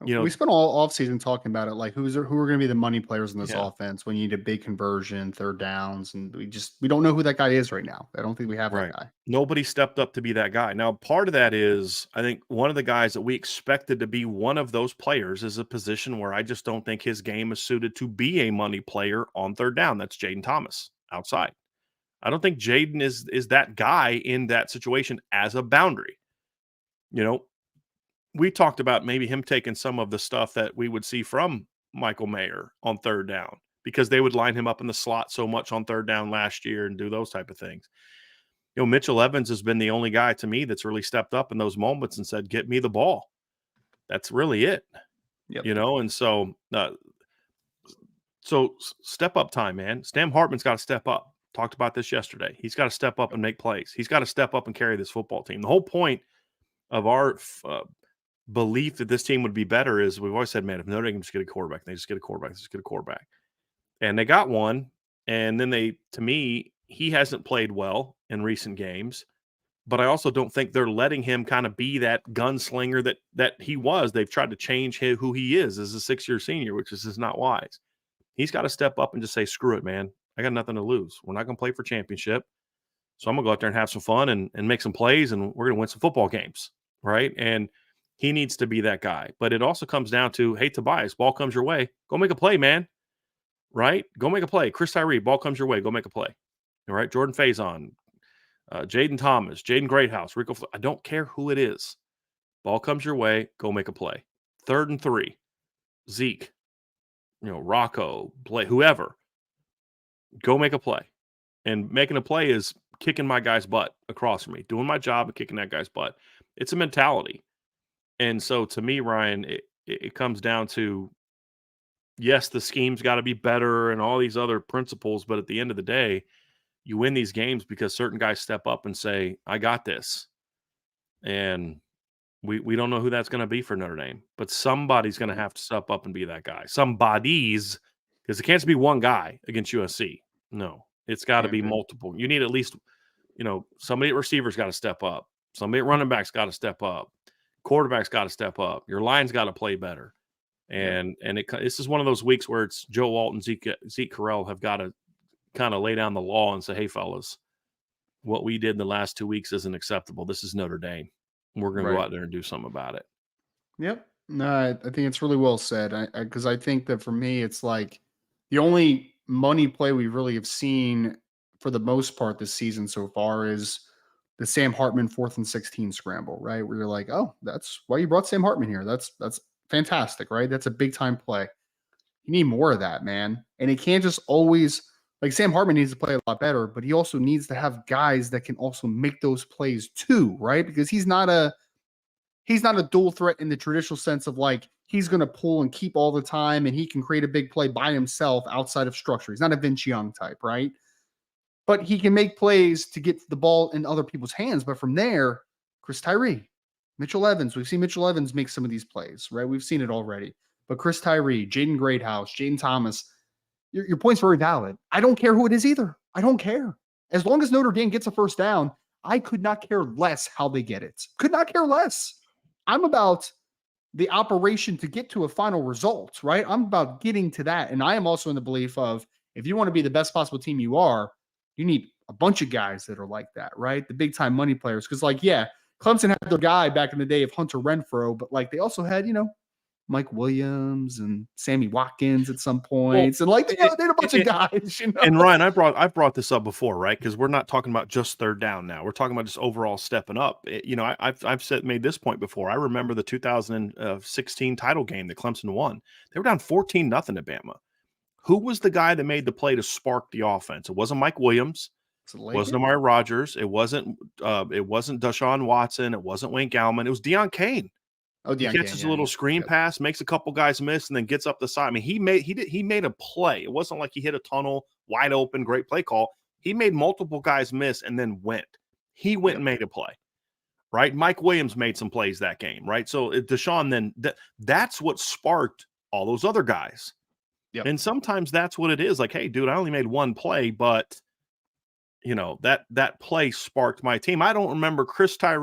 You know, we spent all offseason talking about it, like who are going to be the money players in this Yeah. offense when you need a big conversion, third downs, and we don't know who that guy is right now. I don't think we have right. that guy. Nobody stepped up to be that guy. Now, part of that is, I think one of the guys that we expected to be one of those players is a position where I just don't think his game is suited to be a money player on third down. That's Jaden Thomas outside. I don't think Jaden is that guy in that situation as a boundary. You know, we talked about maybe him taking some of the stuff that we would see from Michael Mayer on third down because they would line him up in the slot so much on third down last year and do those type of things. You know, Mitchell Evans has been the only guy to me that's really stepped up in those moments and said, "Get me the ball." That's really it. Yep. You know, and so step up time, man. Sam Hartman's got to step up. Talked about this yesterday. He's got to step up and make plays. He's got to step up and carry this football team. The whole point of our belief that this team would be better is we've always said, man, if Notre Dame can just get a quarterback, they just get a quarterback, just get a quarterback. And they got one. And then to me, he hasn't played well in recent games, but I also don't think they're letting him kind of be that gunslinger that he was. They've tried to change who he is as a 6-year senior, which is just not wise. He's got to step up and just say, screw it, man. I got nothing to lose. We're not going to play for championship. So I'm going to go out there and have some fun and make some plays, and we're going to win some football games, right? And he needs to be that guy. But it also comes down to, hey, Tobias, ball comes your way. Go make a play, man, right? Go make a play. Chris Tyree, ball comes your way. Go make a play, all right? Jordan Faison, Jaden Thomas, Jaden Greathouse, Rico. I don't care who it is. Ball comes your way. Go make a play. 3rd and 3. Zeke, Rocco, play whoever. Go make a play. And making a play is kicking my guy's butt across from me, doing my job and kicking that guy's butt. It's a mentality. And so to me, Ryan, it comes down to, yes, the scheme's got to be better and all these other principles, but at the end of the day, you win these games because certain guys step up and say, I got this. And we don't know who that's going to be for Notre Dame, but somebody's going to have to step up and be that guy. Somebody's, because it can't be one guy against USC. No, it's got to be multiple. You need at least, somebody at receivers got to step up. Somebody at running backs got to step up. Quarterback's got to step up. Your line's got to play better. And this is one of those weeks where it's Joe Walton, Zeke Correll have got to kind of lay down the law and say, hey, fellas, what we did in the last 2 weeks isn't acceptable. This is Notre Dame. We're going to go out there and do something about it. Yep. No, I think it's really well said. Because I think that for me, it's like the only money play we really have seen for the most part this season so far is the Sam Hartman 4th and 16 scramble, right? Where you're like, oh, that's why you brought Sam Hartman here. That's fantastic, right? That's a big time play. You need more of that, man. And it can't just always, like, Sam Hartman needs to play a lot better, but he also needs to have guys that can also make those plays too, right? Because he's not a dual threat in the traditional sense of like he's going to pull and keep all the time and he can create a big play by himself outside of structure. He's not a Vince Young type, right? But he can make plays to get the ball in other people's hands. But from there, Chris Tyree, Mitchell Evans, we've seen Mitchell Evans make some of these plays, right? We've seen it already. But Chris Tyree, Jaden Greathouse, Jaden Thomas, your point's very valid. I don't care who it is either. I don't care. As long as Notre Dame gets a first down, I could not care less how they get it. Could not care less. I'm about the operation to get to a final result, right? I'm about getting to that. And I am also in the belief of if you want to be the best possible team you are, you need a bunch of guys that are like that, right? The big time money players. Because Clemson had their guy back in the day of Hunter Renfrow, but like they also had, Mike Williams and Sammy Watkins at some points. Well, and they had a bunch of guys, And Ryan, I've brought this up before, right? Because we're not talking about just third down now. We're talking about just overall stepping up. I've made this point before. I remember the 2016 title game that Clemson won. They were down 14-0 at Bama. Who was the guy that made the play to spark the offense? It wasn't Mike Williams. wasn't Amari Rogers. It wasn't Deshaun Watson. It wasn't Wayne Gallman. It was Deion Kane. Oh, He catches a little screen pass, makes a couple guys miss, and then gets up the side. I mean, he made a play. It wasn't like he hit a tunnel wide open, great play call. He made multiple guys miss and then went. He went and made a play, right? Mike Williams made some plays that game, right? So Deshaun then that's what sparked all those other guys. Yep. And sometimes that's what it is. Like, hey, dude, I only made one play, but that play sparked my team. I don't remember Chris Fink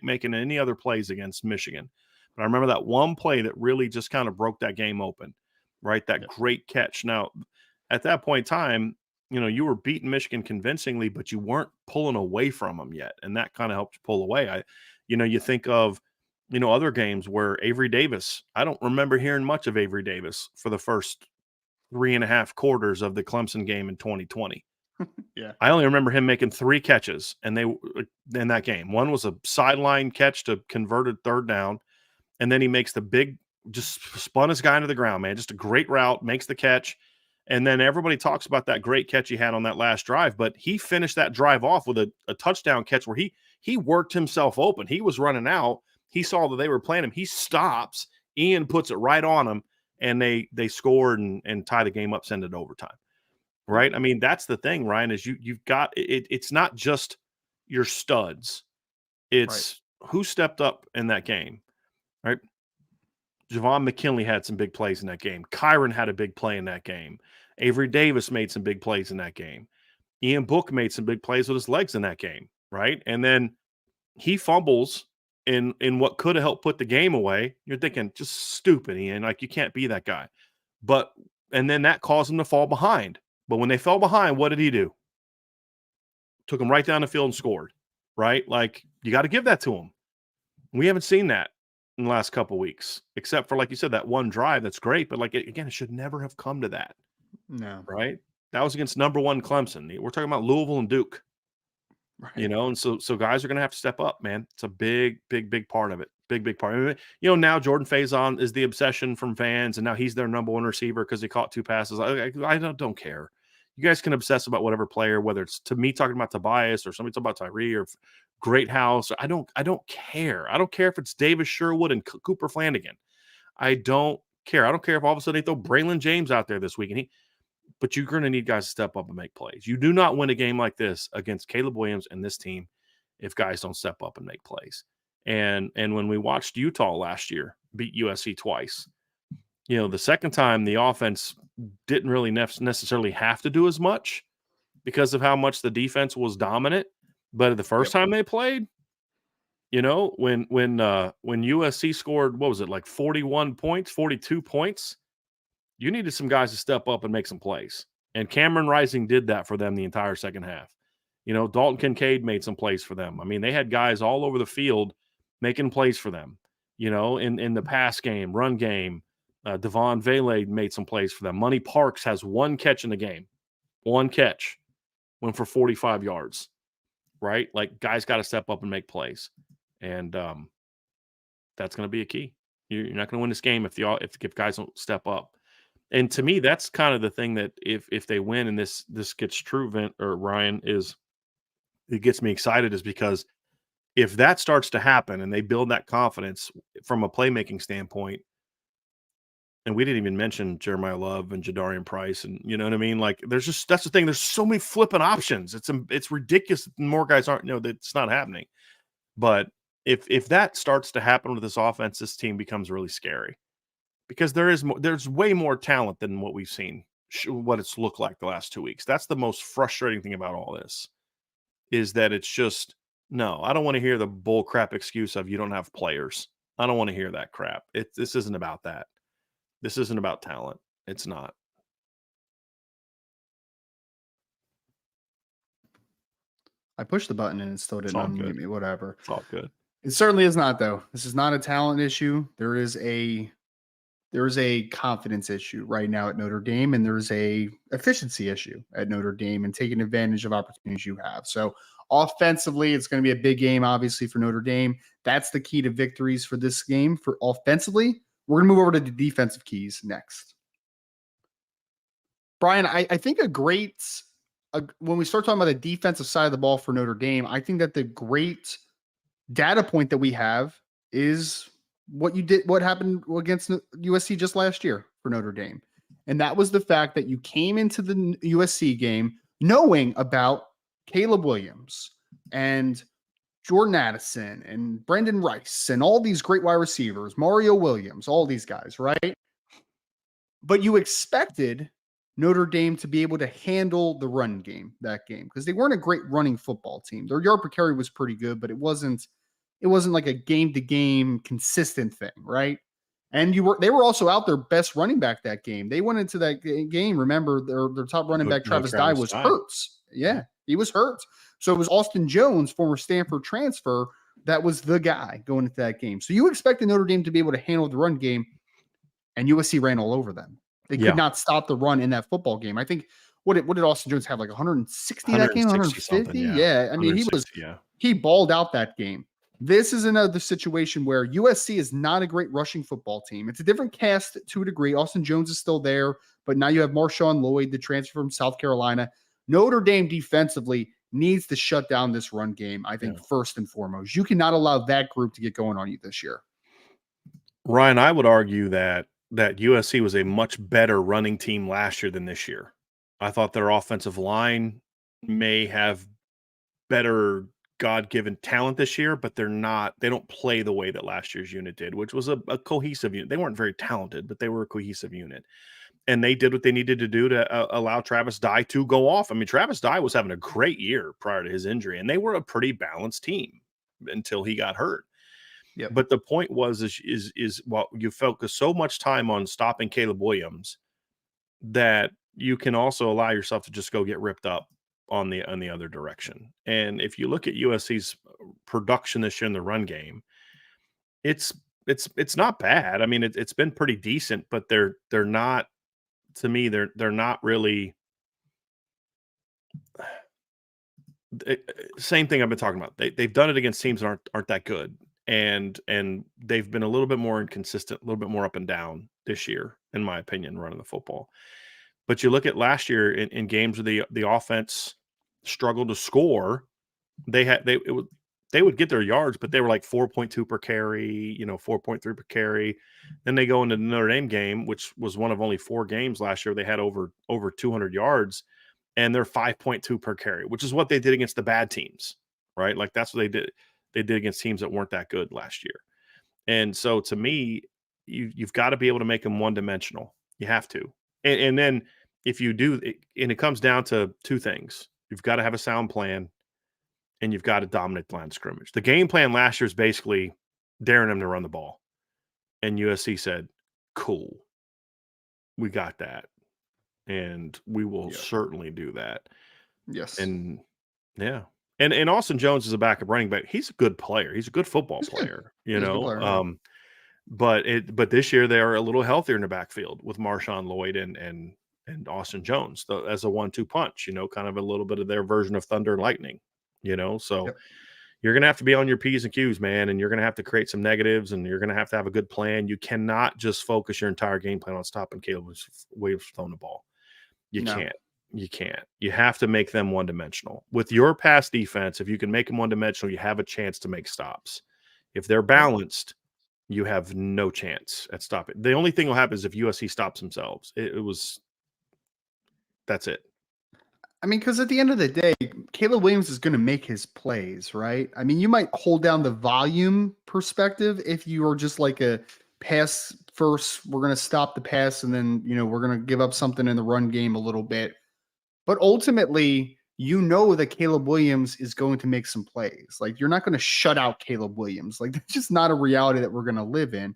making any other plays against Michigan. But I remember that one play that really just kind of broke that game open, right? That great catch. Now, at that point in time, you were beating Michigan convincingly, but you weren't pulling away from them yet. And that kind of helped you pull away. You think of, other games where Avery Davis, I don't remember hearing much of Avery Davis for the first 3.5 quarters of the Clemson game in 2020. Yeah. I only remember him making 3 catches in that game. One was a sideline catch to converted third down. And then he makes the big, just spun his guy into the ground, man. Just a great route, makes the catch. And then everybody talks about that great catch he had on that last drive, but he finished that drive off with a touchdown catch where he worked himself open. He was running out. He saw that they were playing him. He stops. Ian puts it right on him, and they scored and tie the game up, send it overtime. Right? I mean, that's the thing, Ryan, is you've got it. It's not just your studs. It's who stepped up in that game, right? Javon McKinley had some big plays in that game. Kyron had a big play in that game. Avery Davis made some big plays in that game. Ian Book made some big plays with his legs in that game, right? And then he fumbles in what could have helped put the game away. You're thinking, just stupid, Ian. Like, you can't be that guy. And then that caused him to fall behind. But when they fell behind, what did he do? Took him right down the field and scored, right? Like, you got to give that to him. We haven't seen that in the last couple of weeks, except for, like you said, that one drive. That's great. But, it should never have come to that. No. Right? That was against number 1 Clemson. We're talking about Louisville and Duke. Right. And so guys are going to have to step up, man. It's a big, big, big part of it. Big part. I mean, now Jordan Faison is the obsession from fans, and now he's their number 1 receiver because he caught 2 passes. I don't care. You guys can obsess about whatever player, whether it's to me talking about Tobias or somebody talking about Tyree or Great House. I don't care. I don't care if it's Davis Sherwood and Cooper Flanagan. I don't care. I don't care if all of a sudden they throw Braylon James out there this week but you're going to need guys to step up and make plays. You do not win a game like this against Caleb Williams and this team if guys don't step up and make plays. And when we watched Utah last year beat USC twice, the second time the offense didn't really necessarily have to do as much because of how much the defense was dominant. But the first time they played, when USC scored, what was it, like 41 points, 42 points, you needed some guys to step up and make some plays. And Cameron Rising did that for them the entire second half. Dalton Kincaid made some plays for them. I mean, they had guys all over the field making plays for them, in the pass game, run game. Devon Vele made some plays for them. Money Parks has 1 catch in the game. 1 catch. Went for 45 yards, right? Like, guys got to step up and make plays. And that's going to be a key. You're not going to win this game if guys don't step up. And to me, that's kind of the thing that if they win and this gets true, Ryan, is it gets me excited is because if that starts to happen and they build that confidence from a playmaking standpoint, and we didn't even mention Jeremiah Love and Jadarian Price, and you know what I mean? Like, that's the thing. There's so many flipping options. It's ridiculous that more guys aren't, that it's not happening. But if that starts to happen with this offense, this team becomes really scary. Because there's way more talent than what we've seen, what it's looked like the last 2 weeks. That's the most frustrating thing about all this, is that it's just, no, I don't want to hear the bull crap excuse of you don't have players. I don't want to hear that crap. This isn't about that. This isn't about talent. It's not. I pushed the button and it still didn't unmute me. Whatever. It's all good. It certainly is not, though. This is not a talent issue. There is a confidence issue right now at Notre Dame, and there's a efficiency issue at Notre Dame and taking advantage of opportunities you have. So offensively, it's going to be a big game, obviously, for Notre Dame. That's the key to victories for this game. For offensively, we're going to move over to the defensive keys next. Brian, I think when we start talking about the defensive side of the ball for Notre Dame, I think that the great data point that we have is what happened against USC just last year for Notre Dame. And that was the fact that you came into the USC game knowing about Caleb Williams and Jordan Addison and Brendan Rice and all these great wide receivers, Mario Williams, all these guys, right? But you expected Notre Dame to be able to handle the run game that game because they weren't a great running football team. Their yard per carry was pretty good, but it wasn't like a game to game consistent thing, right? And they were also out their best running back that game. They went into that game. Remember, their top running back, Travis Dye, was hurt. Yeah, he was hurt. So it was Austin Jones, former Stanford transfer, that was the guy going into that game. So you expected Notre Dame to be able to handle the run game, and USC ran all over them. They could not stop the run in that football game. I think what did Austin Jones have, like 160 that game, 150? Yeah. I mean, he balled out that game. This is another situation where USC is not a great rushing football team. It's a different cast to a degree. Austin Jones is still there, but now you have Marshawn Lloyd, the transfer from South Carolina. Notre Dame defensively needs to shut down this run game, I think, first and foremost. You cannot allow that group to get going on you this year. Ryan, I would argue that USC was a much better running team last year than this year. I thought their offensive line may have better God-given talent this year, but they don't play the way that last year's unit did, which was a cohesive unit. They weren't very talented, but they were a cohesive unit. And they did what they needed to do to allow Travis Dye to go off. I mean, Travis Dye was having a great year prior to his injury, and they were a pretty balanced team until he got hurt. Yep. But the point was, while you focus so much time on stopping Caleb Williams, that you can also allow yourself to just go get ripped up on the other direction. And if you look at USC's production this year in the run game, it's not bad. I mean, it's been pretty decent, but they're not. To me, they're not really. Same thing I've been talking about. They've done it against teams that aren't that good. And they've been a little bit more inconsistent, a little bit more up and down this year, in my opinion, running the football. But you look at last year in games where the offense struggled to score, they would get their yards, but they were like 4.2 per carry, 4.3 per carry. Then they go into the Notre Dame game, which was one of only 4 games last year. They had over 200 yards, and they're 5.2 per carry, which is what they did against the bad teams, right? Like that's what they did. They did against teams that weren't that good last year. And so to me, you've got to be able to make them one-dimensional. You have to. And then if you do, and it comes down to 2 things. You've got to have a sound plan, and you've got to dominate the line of scrimmage. The game plan last year is basically daring them to run the ball. And USC said, cool, we got that. And we will certainly do that. Yes. And yeah. And Austin Jones is a backup running back. He's a good player. He's a good football player, But this year they are a little healthier in the backfield with Marshawn Lloyd and Austin Jones as a 1-2 punch, kind of a little bit of their version of thunder and lightning, So you're going to have to be on your P's and Q's, man, and you're going to have to create some negatives, and you're going to have a good plan. You cannot just focus your entire game plan on stopping Caleb Williams throwing the ball. You can't. You have to make them one-dimensional. With your pass defense, if you can make them one-dimensional, you have a chance to make stops. If they're balanced, you have no chance at stopping. The only thing will happen is if USC stops themselves. That's it. I mean, because at the end of the day, Caleb Williams is going to make his plays, right? I mean, you might hold down the volume perspective if you are just like a pass first. We're going to stop the pass, and then, we're going to give up something in the run game a little bit. But ultimately, that Caleb Williams is going to make some plays. Like, you're not going to shut out Caleb Williams. Like, that's just not a reality that we're going to live in.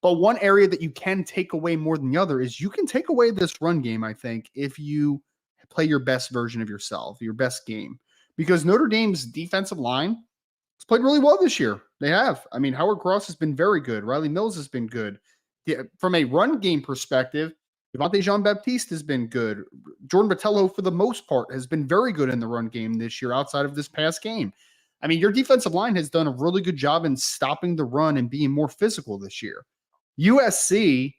But one area that you can take away more than the other is you can take away this run game, I think, if you play your best version of yourself, your best game. Because Notre Dame's defensive line has played really well this year. They have. I mean, Howard Cross has been very good. Riley Mills has been good. From a run game perspective, Devontae Jean-Baptiste has been good. Jordan Botelho, for the most part, has been very good in the run game this year outside of this past game. I mean, your defensive line has done a really good job in stopping the run and being more physical this year. USC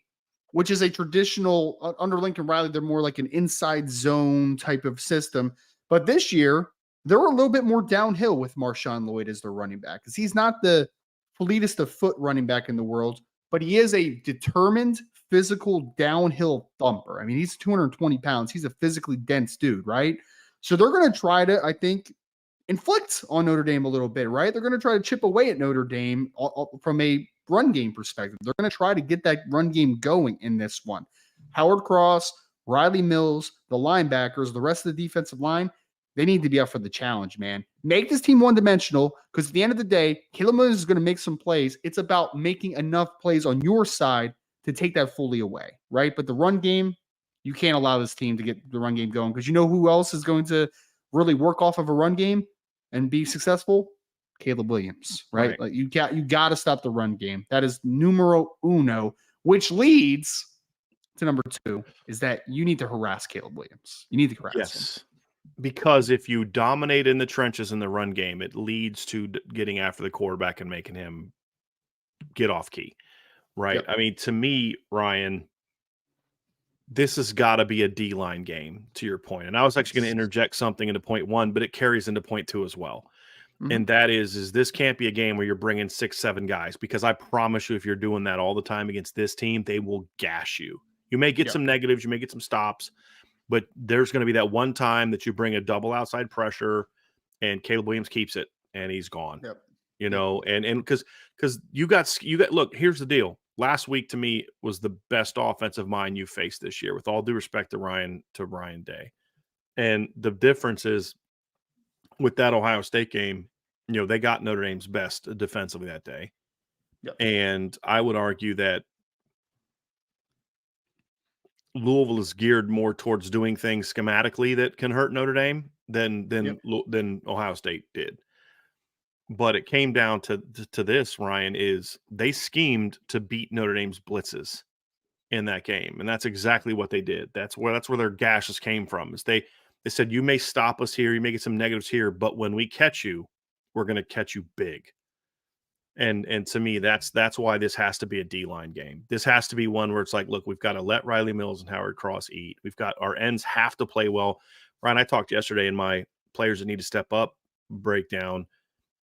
which is a traditional under Lincoln Riley. They're more like an inside zone type of system. But this year, they're a little bit more downhill with Marshawn Lloyd as their running back, because he's not the fleetest of foot running back in the world, but he is a determined, physical downhill thumper. I mean, he's 220 pounds. He's a physically dense dude, right? So they're going to try to, I think, inflict on Notre Dame a little bit, right? They're going to try to chip away at Notre Dame from a run game perspective. They're going to try to get that run game going in this one. Howard Cross, Riley Mills, the linebackers, the rest of the defensive line, they need to be up for the challenge, man. Make this team one-dimensional, because at the end of the day, Caleb Williams is going to make some plays. It's about making enough plays on your side to take that fully away, right? But the run game, you can't allow this team to get the run game going, because you know who else is going to really work off of a run game and be successful? Caleb Williams, right? Like you got to stop the run game. That is numero uno, which leads to number 2, is that you need to harass Caleb Williams. You need to harass him. Because if you dominate in the trenches in the run game, it leads to getting after the quarterback and making him get off key, right? Yep. I mean, to me, Ryan, this has got to be a D-line game, to your point. And I was actually going to interject something into point 1, but it carries into point 2 as well. Mm-hmm. And that is this can't be a game where you're bringing 6, 7 guys, because I promise you, if you're doing that all the time against this team, they will gash you. You may get some negatives, you may get some stops, but there's going to be that one time that you bring a double outside pressure and Caleb Williams keeps it and he's gone. Yep. You know, and because you got look, here's the deal. Last week to me was the best offensive mind you faced this year, with all due respect to Ryan Day. And the difference is with that Ohio State game, you know, they got Notre Dame's best defensively that day. Yep. And I would argue that Louisville is geared more towards doing things schematically that can hurt Notre Dame than Ohio State did. But it came down to this, Ryan, is they schemed to beat Notre Dame's blitzes in that game, and that's exactly what they did. That's where their gashes came from. Is they said, you may stop us here, you may get some negatives here, but when we catch you, we're going to catch you big. And to me, that's why this has to be a D-line game. This has to be one where it's like, look, we've got to let Riley Mills and Howard Cross eat. We've got our ends have to play well. Ryan, I talked yesterday in my players that need to step up breakdown.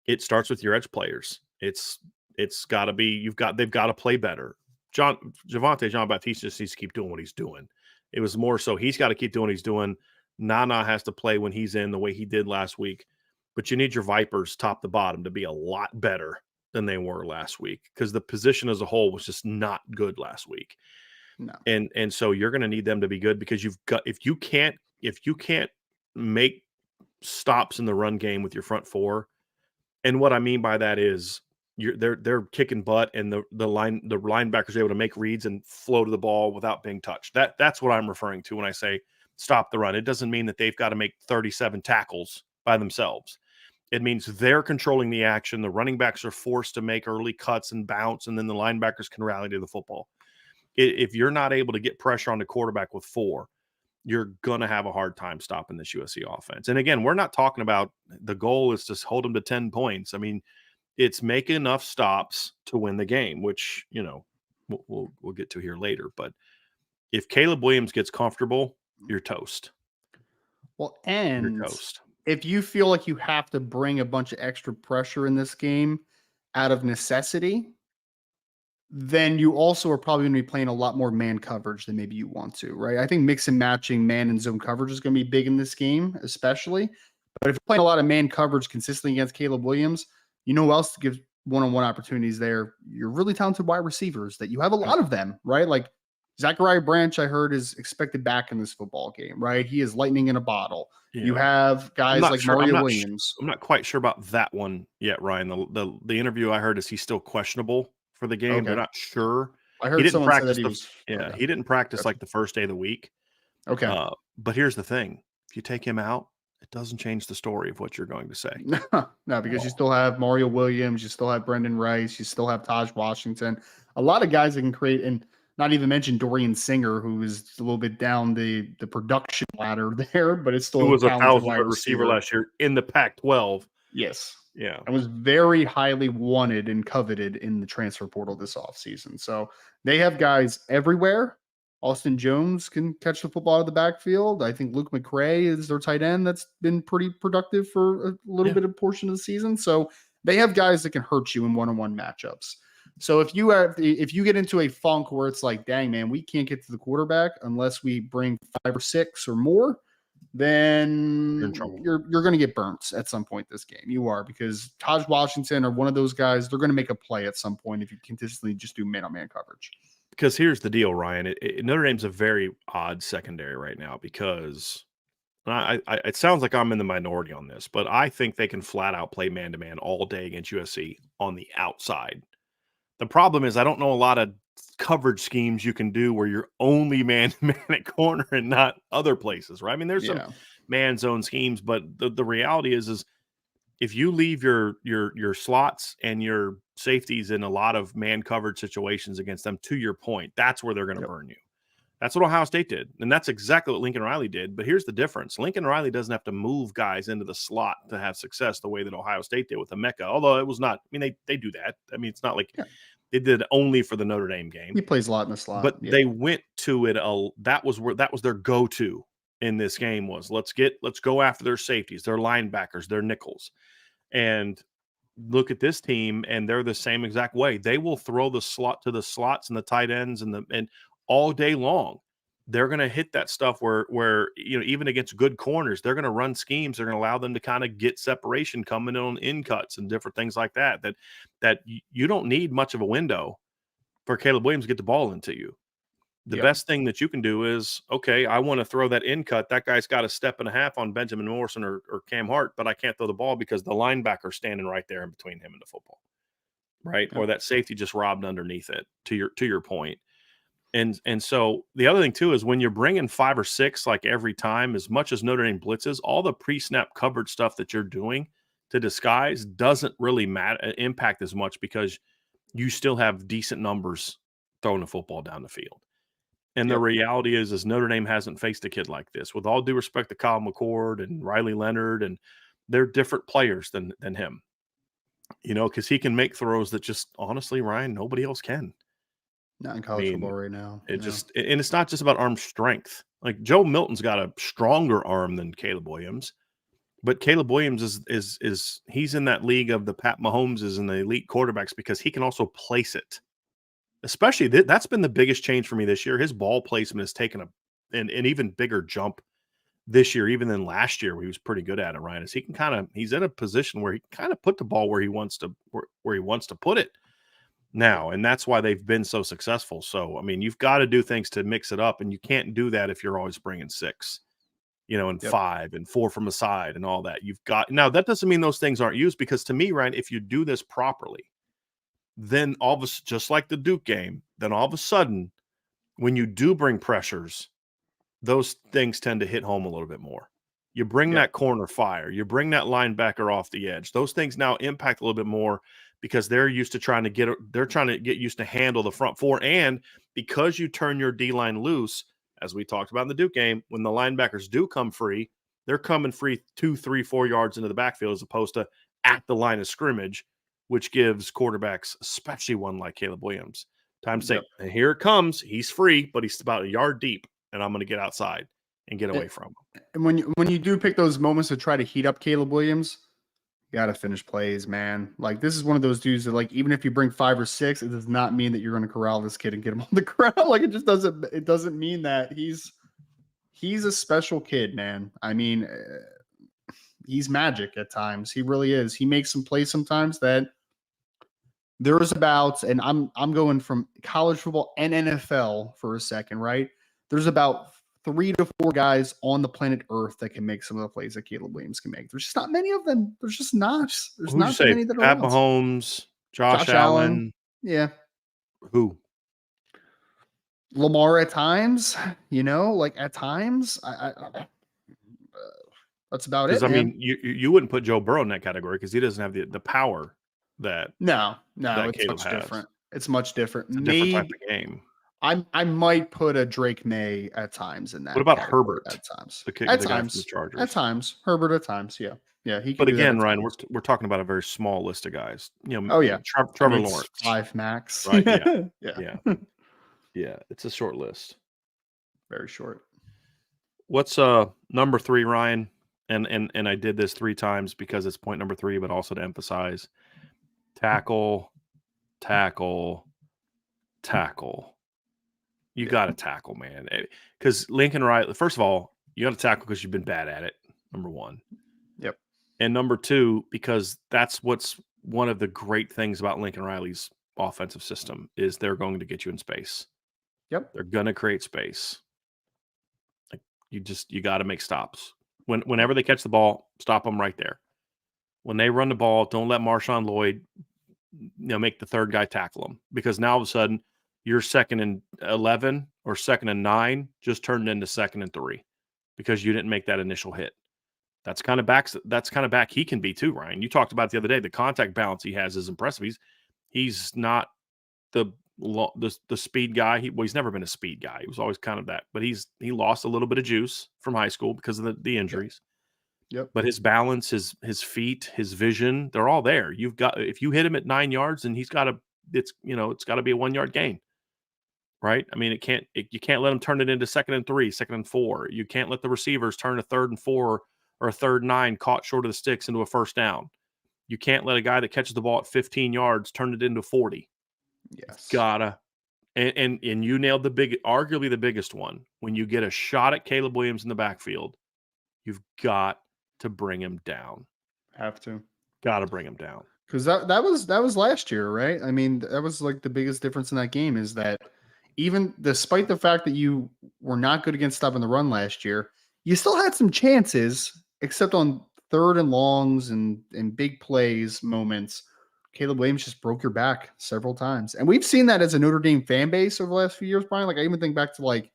It starts with your edge players. It's got to be they've got to play better. Javonte Jean-Baptiste just needs to keep doing what he's doing. It was more so he's got to keep doing what he's doing. Nana has to play when he's in the way he did last week. But you need your Vipers top to bottom to be a lot better than they were last week, because the position as a whole was just not good last week. No. And so you're going to need them to be good, because if you can't make stops in the run game with your front four, and what I mean by that is they're kicking butt, and the linebackers are able to make reads and flow to the ball without being touched. That's what I'm referring to when I say stop the run. It doesn't mean that they've got to make 37 tackles by themselves. It means they're controlling the action. The running backs are forced to make early cuts and bounce, and then the linebackers can rally to the football. If you're not able to get pressure on the quarterback with 4, you're going to have a hard time stopping this USC offense. And again, we're not talking about the goal is to hold them to 10 points. I mean, it's make enough stops to win the game, which, you know, we'll get to here later. But if Caleb Williams gets comfortable, you're toast. Well, and you're toast. If you feel like you have to bring a bunch of extra pressure in this game out of necessity, then you also are probably going to be playing a lot more man coverage than maybe you want to, right? I think mix and matching man and zone coverage is going to be big in this game, especially. But if you're playing a lot of man coverage consistently against Caleb Williams, you know who else gives one-on-one opportunities there? You're really talented wide receivers that you have a lot of them, right? Like Zachariah Branch, I heard, is expected back in this football game, right? He is lightning in a bottle. Yeah. You have guys like Mario Williams. I'm not quite sure about that one yet, Ryan. The interview I heard is he's still questionable for the game. Okay. They're not sure. I heard someone say that he was. He didn't practice like the first day of the week. Okay. But here's the thing. If you take him out, it doesn't change the story of what you're going to say. No, because you still have Mario Williams, you still have Brendan Rice, you still have Taj Washington. A lot of guys that can create, and not even mention Dorian Singer, who is a little bit down the production ladder there, but it's still who was a 1,000-foot receiver last year in the Pac-12. Yes. Yeah. And was very highly wanted and coveted in the transfer portal this offseason. So they have guys everywhere. Austin Jones can catch the football out of the backfield. I think Luke McRae is their tight end that's been pretty productive for a little bit of portion of the season. So they have guys that can hurt you in one-on-one matchups. So if you get into a funk where it's like, dang man, we can't get to the quarterback unless we bring 5 or 6 or more, then you're going to get burnt at some point this game. You are, because Taj Washington or one of those guys, they're going to make a play at some point if you consistently just do man-on-man coverage. Because here's the deal, Ryan. Notre Dame's a very odd secondary right now because it sounds like I'm in the minority on this, but I think they can flat out play man-to-man all day against USC on the outside. The problem is I don't know a lot of coverage schemes you can do where you're only man-to-man at corner and not other places, right? I mean, there's some man zone schemes, but the reality is if you leave your slots and your safeties in a lot of man coverage situations against them, to your point, that's where they're going to burn you. That's what Ohio State did, and that's exactly what Lincoln Riley did. But here's the difference. Lincoln Riley doesn't have to move guys into the slot to have success the way that Ohio State did with Emeka, although it was not – I mean, they do that. I mean, it's not like they did it only for the Notre Dame game. He plays a lot in the slot. But they went to it that was their go-to in this game was let's go after their safeties, their linebackers, their nickels. And look at this team, and they're the same exact way. They will throw the slot to the slots and the tight ends and all day long. They're going to hit that stuff where even against good corners, they're going to run schemes. They're going to allow them to kind of get separation coming in on in cuts and different things like that. That you don't need much of a window for Caleb Williams to get the ball into you. The best thing that you can do is, okay, I want to throw that in cut. That guy's got a step and a half on Benjamin Morrison or Cam Hart, but I can't throw the ball because the linebacker's standing right there in between him and the football, right? Or that safety just robbed underneath it. To your point, and so the other thing too is when you're bringing 5 or 6 like every time, as much as Notre Dame blitzes, all the pre-snap coverage stuff that you're doing to disguise doesn't really impact as much because you still have decent numbers throwing the football down the field. And the reality is Notre Dame hasn't faced a kid like this. With all due respect to Kyle McCord and Riley Leonard, and they're different players than him, because he can make throws that just honestly, Ryan, nobody else can. Not in college football right now. And it's not just about arm strength. Like Joe Milton's got a stronger arm than Caleb Williams, but Caleb Williams is he's in that league of the Pat Mahomeses and the elite quarterbacks because he can also place it. Especially that's been the biggest change for me this year. His ball placement has taken an even bigger jump this year, even than last year, where he was pretty good at it. Ryan, is he's in a position where he kind of put the ball where he wants to put it now, and that's why they've been so successful. So, I mean, you've got to do things to mix it up, and you can't do that if you're always bringing 6, and 5 and 4 from the side and all that. Now that doesn't mean those things aren't used, because to me, Ryan, if you do this properly, then all of a sudden, just like the Duke game, then all of a sudden, when you do bring pressures, those things tend to hit home a little bit more. You bring that corner fire, you bring that linebacker off the edge. Those things now impact a little bit more because they're trying to get used to handle the front four. And because you turn your D-line loose, as we talked about in the Duke game, when the linebackers do come free, they're coming free 2, 3, 4 yards into the backfield as opposed to at the line of scrimmage, which gives quarterbacks, especially one like Caleb Williams, time to say, and here it comes. He's free, but he's about a yard deep, and I'm going to get outside and get away from him. And when you do pick those moments to try to heat up Caleb Williams, you got to finish plays, man. Like, this is one of those dudes that, like, even if you bring 5 or 6, it does not mean that you're going to corral this kid and get him on the ground. Like, it just doesn't. It doesn't mean that he's a special kid, man. I mean, he's magic at times. He really is. He makes some plays sometimes that. There's about, and I'm going from college football and NFL for a second, right? There's about 3 to 4 guys on the planet Earth that can make some of the plays that Caleb Williams can make. There's just not many of them. There's just not. There's not that many that are Pat Mahomes, Josh Allen. Yeah. Who? Lamar at times, like at times. That's about it. I mean, you wouldn't put Joe Burrow in that category because he doesn't have the power. No, it's Caleb much has. different. It's much different. It's a different type of game. I might put a Drake May at times in that. What about Herbert? At times, the guy from the Chargers. At times, Herbert at times, yeah. He. But again, Ryan, we're talking about a very small list of guys. Trevor Lawrence, 5 max. Right? Yeah. Yeah. It's a short list. Very short. What's number 3, Ryan? And I did this 3 times because it's point number 3, but also to emphasize tackle, tackle, tackle. You got to tackle, man. Because Lincoln Riley, first of all, you got to tackle because you've been bad at it, number 1. Yep. And number 2, because that's what's one of the great things about Lincoln Riley's offensive system is they're going to get you in space. Yep. They're going to create space. Like you got to make stops. Whenever they catch the ball, stop them right there. When they run the ball, don't let Marshawn Lloyd, make the third guy tackle him, because now all of a sudden your 2nd and 11 or 2nd and 9 just turned into 2nd and 3 because you didn't make that initial hit. That's kind of back he can be too, Ryan. You talked about it the other day. The contact balance he has is impressive. He's not the speed guy. He's never been a speed guy. He was always kind of that. But he lost a little bit of juice from high school because of the injuries. Yep. But his balance, his feet, his vision, they're all there. If you hit him at 9 yards, and it's got to be a 1-yard gain. Right? I mean, you can't let him turn it into 2nd and 3, 2nd and 4. You can't let the receivers turn a 3rd and 4 or a 3rd and 9 caught short of the sticks into a first down. You can't let a guy that catches the ball at 15 yards turn it into 40. Yes. Gotta. And you nailed arguably the biggest one. When you get a shot at Caleb Williams in the backfield, you've got to bring him down. Have to. Got to bring him down. Because that was last year, right? I mean, that was like the biggest difference in that game is that even despite the fact that you were not good against stopping the run last year, you still had some chances, except on 3rd and longs and big plays moments. Caleb Williams just broke your back several times. And we've seen that as a Notre Dame fan base over the last few years, Brian. Like I even think back to like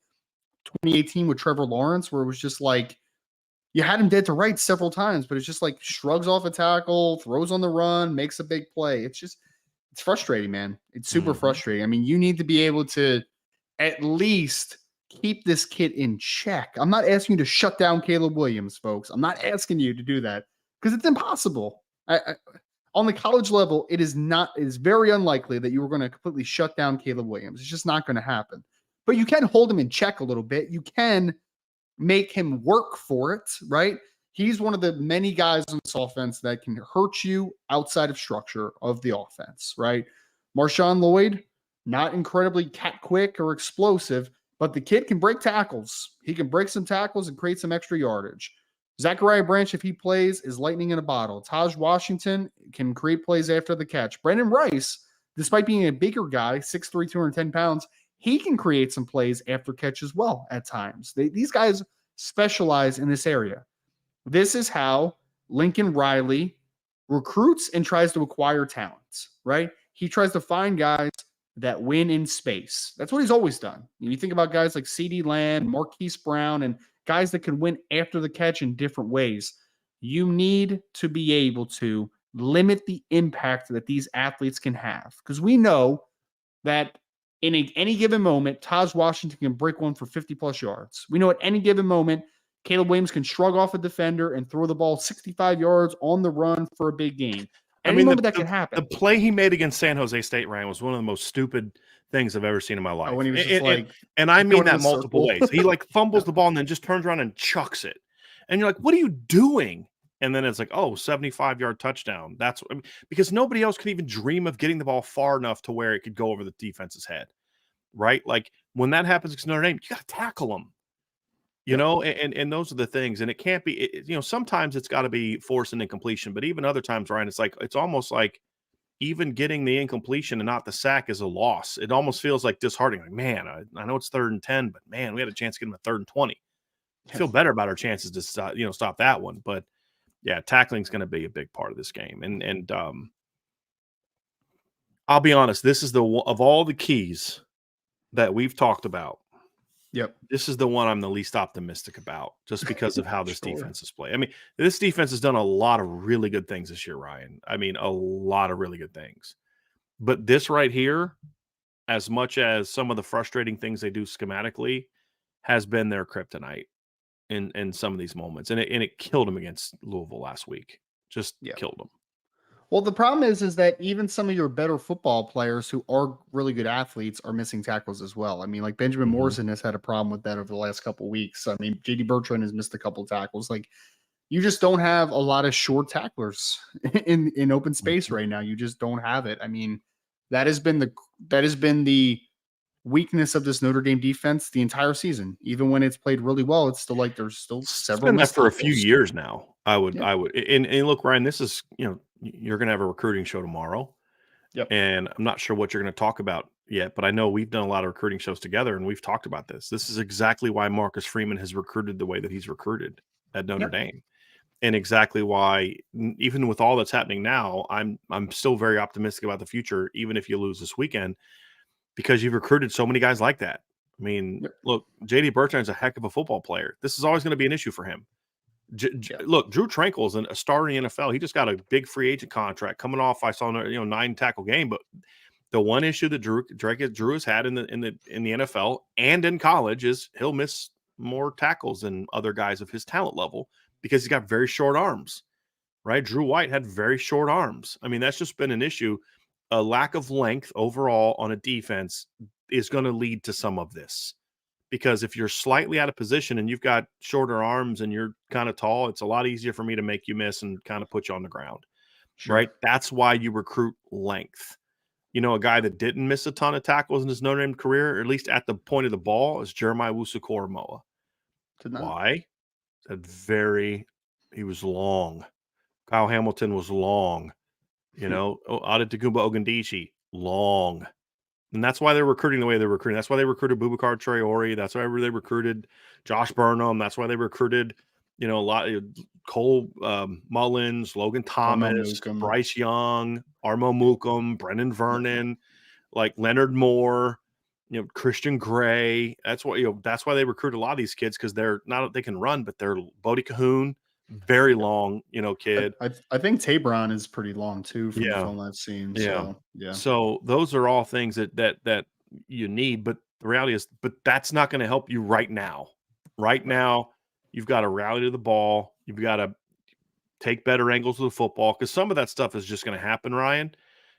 2018 with Trevor Lawrence, where it was just like you had him dead to rights several times, but it's just like shrugs off a tackle, throws on the run, makes a big play. It's frustrating, man. It's super frustrating. I mean, you need to be able to at least keep this kid in check. I'm not asking you to shut down Caleb Williams, folks. I'm not asking you to do that because it's impossible. On the college level, it is very unlikely that you are going to completely shut down Caleb Williams. It's just not going to happen. But you can hold him in check a little bit. You can make him work for it, right? He's one of the many guys on this offense that can hurt you outside of structure of the offense, right? Marshawn Lloyd, not incredibly cat quick or explosive, but the kid can break tackles. He can break some tackles and create some extra yardage. Zachariah Branch, if he plays, is lightning in a bottle. Taj Washington can create plays after the catch. Brendan Rice, despite being a bigger guy, 6'3", 210 pounds, he can create some plays after catch as well at times. These guys specialize in this area. This is how Lincoln Riley recruits and tries to acquire talent, right? He tries to find guys that win in space. That's what he's always done. You think about guys like CeeDee Lamb, Marquise Brown, and guys that can win after the catch in different ways. You need to be able to limit the impact that these athletes can have, because we know that in any given moment, Taj Washington can break one for 50-plus yards. We know at any given moment, Caleb Williams can shrug off a defender and throw the ball 65 yards on the run for a big gain. Any moment that can happen. The play he made against San Jose State, Ryan, was one of the most stupid things I've ever seen in my life. When he was just and I mean that multiple ways. He fumbles the ball and then just turns around and chucks it. And you're like, what are you doing? And then it's like, 75-yard touchdown. Because nobody else could even dream of getting the ball far enough to where it could go over the defense's head, right? Like when that happens against Notre Dame, you got to tackle them, and those are the things. And it can't be, sometimes it's got to be force and incompletion, but even other times, Ryan, it's almost like even getting the incompletion and not the sack is a loss. It almost feels like disheartening. Like, man, I know it's 3rd and 10, but man, we had a chance to get them a 3rd and 20. I feel better about our chances to stop that one. But yeah, tackling is going to be a big part of this game. And I'll be honest, this is of all the keys that we've talked about. Yep. This is the one I'm the least optimistic about, just because of how this defense is played. I mean, this defense has done a lot of really good things this year, Ryan. I mean, a lot of really good things. But this right here, as much as some of the frustrating things they do schematically, has been their kryptonite in some of these moments. And it killed them against Louisville last week. Just killed them. Well, the problem is that even some of your better football players who are really good athletes are missing tackles as well. I mean, like Benjamin Mhm. Morrison has had a problem with that over the last couple of weeks. I mean, JD Bertrand has missed a couple of tackles. Like you just don't have a lot of short tacklers in open space Mhm. right now. You just don't have it. I mean, that has been the weakness of this Notre Dame defense the entire season. Even when it's played really well, it's still like there's still It's several been that missed for a few tackles. years now. Yeah. And look, Ryan, this is, you're going to have a recruiting show tomorrow, Yep. and I'm not sure what you're going to talk about yet, but I know we've done a lot of recruiting shows together, and we've talked about this. This is exactly why Marcus Freeman has recruited the way that he's recruited at Notre Yep. Dame, and exactly why, even with all that's happening now, I'm still very optimistic about the future, even if you lose this weekend, because you've recruited so many guys like that. I mean, Yep. look, JD Bertrand's a heck of a football player. This is always going to be an issue for him. Yep. Look, Drew Tranquil's a star in the NFL. He just got a big free agent contract coming off. I saw 9 tackle game, but the one issue that Drew has had in the NFL and in college is he'll miss more tackles than other guys of his talent level because he's got very short arms. Right? Drew White had very short arms. I mean, that's just been an issue. A lack of length overall on a defense is going to lead to some of this. Because if you're slightly out of position and you've got shorter arms and you're kind of tall, it's a lot easier for me to make you miss and kind of put you on the ground, Sure. right? That's why you recruit length. A guy that didn't miss a ton of tackles in his Notre Dame career, or at least at the point of the ball, is Jeremiah Wusu-Koramoah. Did not. Why? He was long. Kyle Hamilton was long. Adetokunbo Ogundichi, long. And that's why they're recruiting the way they're recruiting. That's why they recruited Boubacar Traore. That's why they recruited Josh Burnham. That's why they recruited, a lot of Cole Mullins, Logan Armo Thomas, Newcomb. Bryce Young, Armo Mukum, Brendan Vernon, like Leonard Moore, Christian Gray. That's why they recruit a lot of these kids, because they're not they can run, but they're Bodie Cahoon, very Yep. long, kid. I think Tabron is pretty long too from the Yeah. film I've seen. Yeah. So yeah. So those are all things that you need, but the reality is, but that's not going to help you right now. Right Right. now, you've got to rally to the ball. You've got to take better angles of the football, because some of that stuff is just going to happen, Ryan.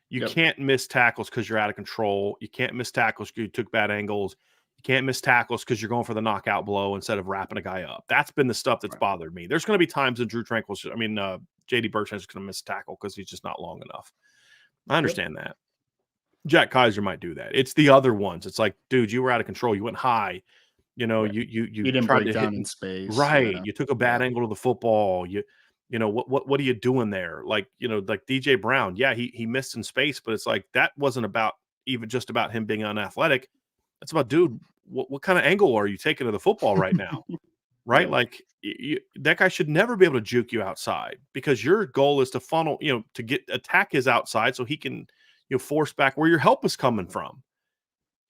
You Yep. can't miss tackles because you're out of control. You can't miss tackles because you took bad angles. You can't miss tackles because you're going for the knockout blow instead of wrapping a guy up. That's been the stuff that's Right. bothered me. There's going to be times in JD Bertrand's going to miss a tackle because he's just not long enough. I Yep. understand that. Jack Kaiser might do that. It's the other ones. It's like, dude, you were out of control. You went high. Right. You He didn't tried break to hit down in space. right. Yeah. You took a bad Yeah. angle to the football. What are you doing there? Like, like DJ Brown. Yeah, he missed in space, but it's like that wasn't about even just about him being unathletic. That's about, dude, what kind of angle are you taking to the football right now? Right? Yep. Like that guy should never be able to juke you outside, because your goal is to funnel, to attack his outside so he can, force back where your help is coming from.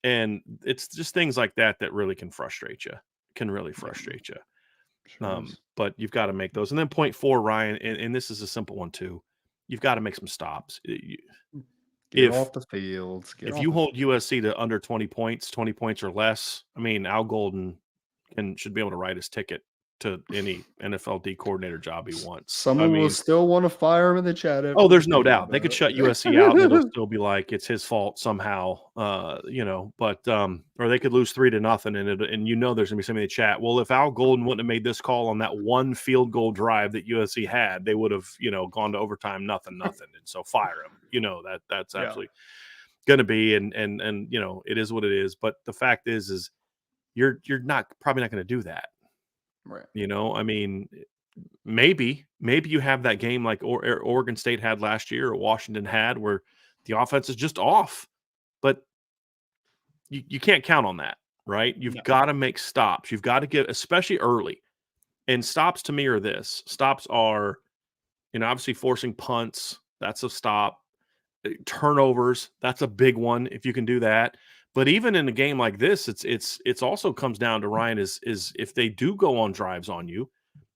And it's just things like that that really can frustrate you, Yeah. Sure is. But you've got to make those. And then point 4, Ryan, and this is a simple one too. You've got to make some stops. Get If off the fields. Get if off you the hold field. USC to under 20 points or less, I mean, Al Golden should be able to write his ticket to any NFL D coordinator job he wants. I Someone will mean, still want to fire him in the chat after oh, the there's no game. doubt. They could shut USC out and it'll still be like it's his fault somehow. But or they could lose 3-0 and there's gonna be somebody in the chat. Well, if Al Golden wouldn't have made this call on that one field goal drive that USC had, they would have, gone to overtime, nothing. And so fire him. That's Yeah. absolutely gonna be, and it is what it is. But the fact is you're probably not gonna do that. Right. I mean, maybe you have that game like Oregon State had last year, or Washington had, where the offense is just off, but you can't count on that, right? You've No. got to make stops. You've got to get, especially early. And stops to me are this. Stops are, obviously forcing punts. That's a stop. Turnovers. That's a big one if you can do that. But even in a game like this, it's also comes down to, Ryan, is if they do go on drives on you,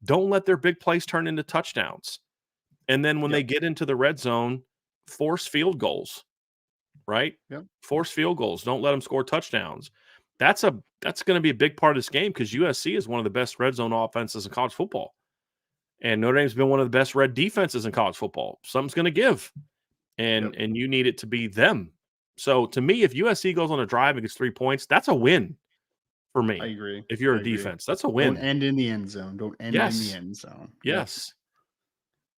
don't let their big plays turn into touchdowns. And then when they Yep. get into the red zone, force field goals, right? Yep. Force field goals. Don't let them score touchdowns. That's going to be a big part of this game, because USC is one of the best red zone offenses in college football. And Notre Dame's been one of the best red defenses in college football. Something's going to give, and you need it to be them. So to me, if USC goes on a drive and gets 3 points, that's a win for me. I agree. If you're a defense, that's a win. Don't end in the end zone. Don't end in the end zone. Yes.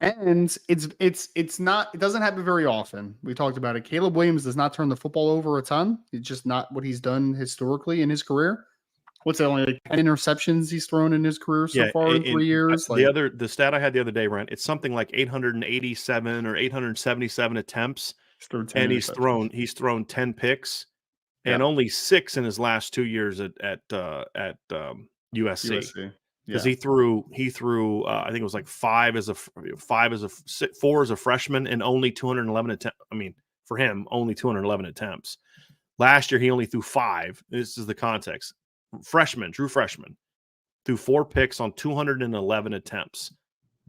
And it's not, it doesn't happen very often. We talked about it. Caleb Williams does not turn the football over a ton. It's just not what he's done historically in his career. What's that, only like 10 interceptions he's thrown in his career so far in 3 years? The stat I had the other day, Ryan, it's something like 887 or 877 attempts, and he's thrown 10 picks, and only 6 in his last 2 years at USC. Because he threw I think it was like 4 as a freshman and only 211 attempts. I mean, for him, only 211 attempts. Last year he only threw 5. This is the context. True freshman, threw 4 picks on 211 attempts.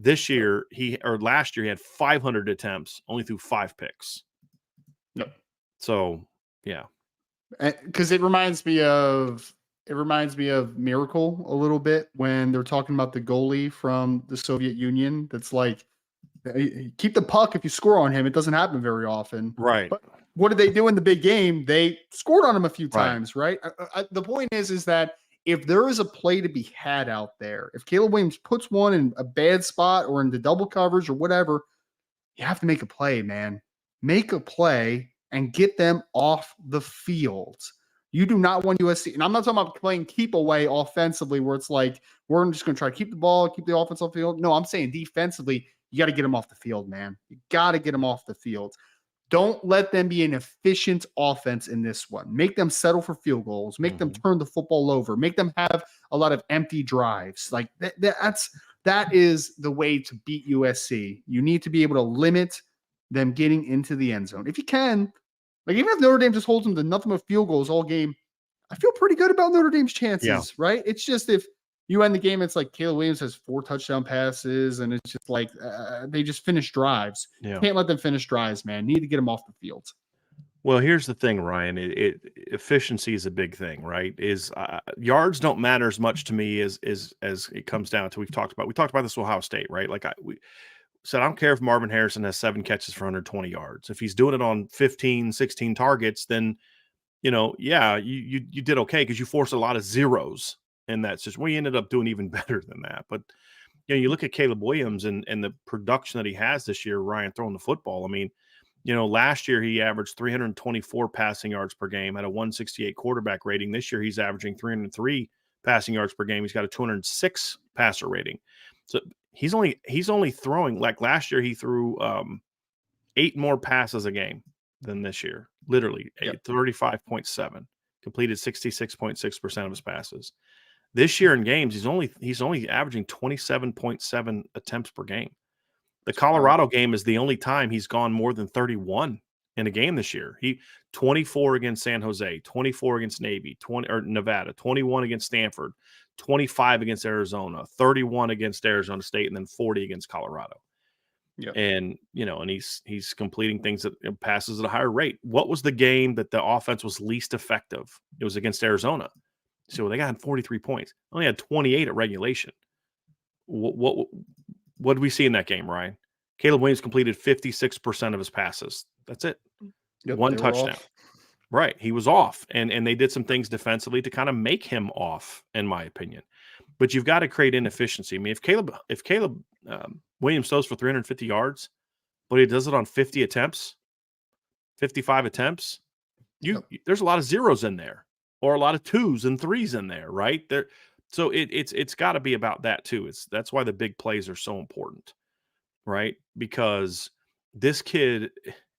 Last year he had 500 attempts, only threw 5 picks. Yep. So yeah, because it reminds me of Miracle a little bit when they're talking about the goalie from the Soviet Union. That's like, keep the puck. If you score on him, it doesn't happen very often. Right. But what did they do in the big game? They scored on him a few times, right? The point is that if there is a play to be had out there, if Caleb Williams puts one in a bad spot or in the double coverage or whatever, you have to make a play, man. Make a play and get them off the field. You do not want USC, and I'm not talking about playing keep away offensively where it's like, we're just going to try to keep the ball, keep the offense off the field. No, I'm saying defensively, you got to get them off the field, man. You got to get them off the field. Don't let them be an efficient offense in this one. Make them settle for field goals. Make them turn the football over. Make them have a lot of empty drives. Like that is the way to beat USC. You need to be able to limit them getting into the end zone. If you can, like even if Notre Dame just holds them to nothing but field goals all game, I feel pretty good about Notre Dame's chances, right? It's just if you end the game, it's like Caleb Williams has 4 touchdown passes, and it's just like they just finish drives. Yeah. Can't let them finish drives, man. Need to get them off the field. Well, here's the thing, Ryan. Efficiency is a big thing, right? Yards don't matter as much to me as it comes down to. We talked about this with Ohio State, right? Like we said, I don't care if Marvin Harrison has 7 catches for 120 yards. If he's doing it on 15, 16 targets, then you did okay because you forced a lot of zeros. And that's just, we ended up doing even better than that. But, you look at Caleb Williams and the production that he has this year, Ryan, throwing the football. I mean, last year he averaged 324 passing yards per game, had a 168 quarterback rating. This year he's averaging 303 passing yards per game. He's got a 206 passer rating. So he's only throwing, like last year he threw 8 more passes a game than this year, literally 35.7, completed 66.6% of his passes. This year in games, he's only averaging 27.7 attempts per game. The Colorado game is the only time he's gone more than 31 in a game this year. He 24 against San Jose, 24 against Nevada, 21 against Stanford, 25 against Arizona, 31 against Arizona State, and then 40 against Colorado. Yeah. And and he's completing things that passes at a higher rate. What was the game that the offense was least effective? It was against Arizona. So they got 43 points. Only had 28 at regulation. What did we see in that game, Ryan? Caleb Williams completed 56% of his passes. That's it. Yep, 1 touchdown. Right. He was off. And they did some things defensively to kind of make him off, in my opinion. But you've got to create inefficiency. I mean, if Caleb Williams throws for 350 yards, but he does it on 50 attempts, 55 attempts, there's a lot of zeros in there. Or a lot of 2s and 3s in there, right? So it's got to be about that too. That's why the big plays are so important, right? Because this kid,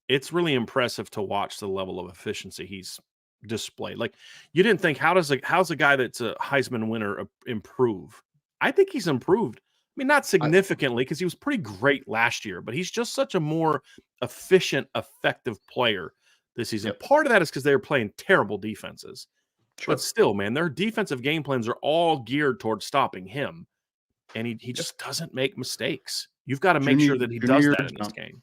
it's really impressive to watch the level of efficiency he's displayed. Like you didn't think, how's a guy that's a Heisman winner improve? I think he's improved. I mean, not significantly because he was pretty great last year, but he's just such a more efficient, effective player this season. Yep. Part of that is because they were playing terrible defenses. Sure. But still, man, their defensive game plans are all geared towards stopping him. And he just doesn't make mistakes. You've got to make sure that he does that in this game.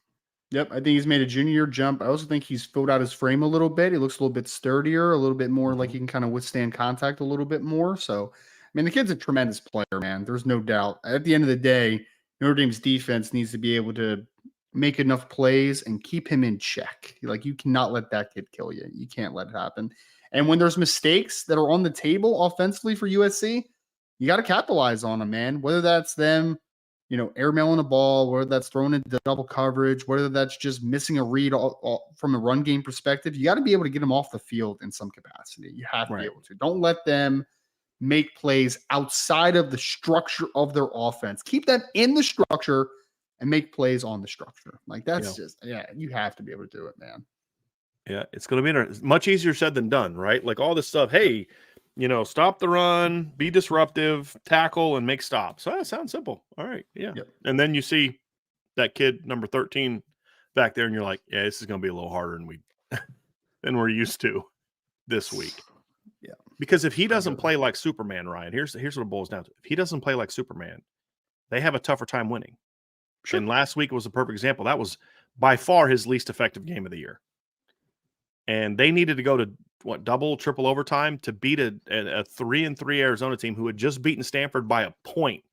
Yep. I think he's made a junior year jump. I also think he's filled out his frame a little bit. He looks a little bit sturdier, a little bit more like he can kind of withstand contact a little bit more. So, I mean, the kid's a tremendous player, man. There's no doubt. At the end of the day, Notre Dame's defense needs to be able to make enough plays and keep him in check. Like, you cannot let that kid kill you. You can't let it happen. And when there's mistakes that are on the table offensively for USC, you got to capitalize on them, man. Whether that's them, airmailing a ball, whether that's throwing into double coverage, whether that's just missing a read from a run game perspective, you got to be able to get them off the field in some capacity. You have to be able to. Don't let them make plays outside of the structure of their offense. Keep them in the structure and make plays on the structure. Like, that's you have to be able to do it, man. Yeah, it's going to be much easier said than done, right? Like all this stuff, hey, stop the run, be disruptive, tackle, and make stops. So that sounds simple. All right, yeah. Yep. And then you see that kid, number 13, back there, and you're like, yeah, this is going to be a little harder than we're used to this week. Yeah. Because if he doesn't play like Superman, Ryan, here's what it boils down to. If he doesn't play like Superman, they have a tougher time winning. Sure. And last week was a perfect example. That was by far his least effective game of the year. And they needed to go to double, triple overtime to beat a 3-3 Arizona team who had just beaten Stanford by a point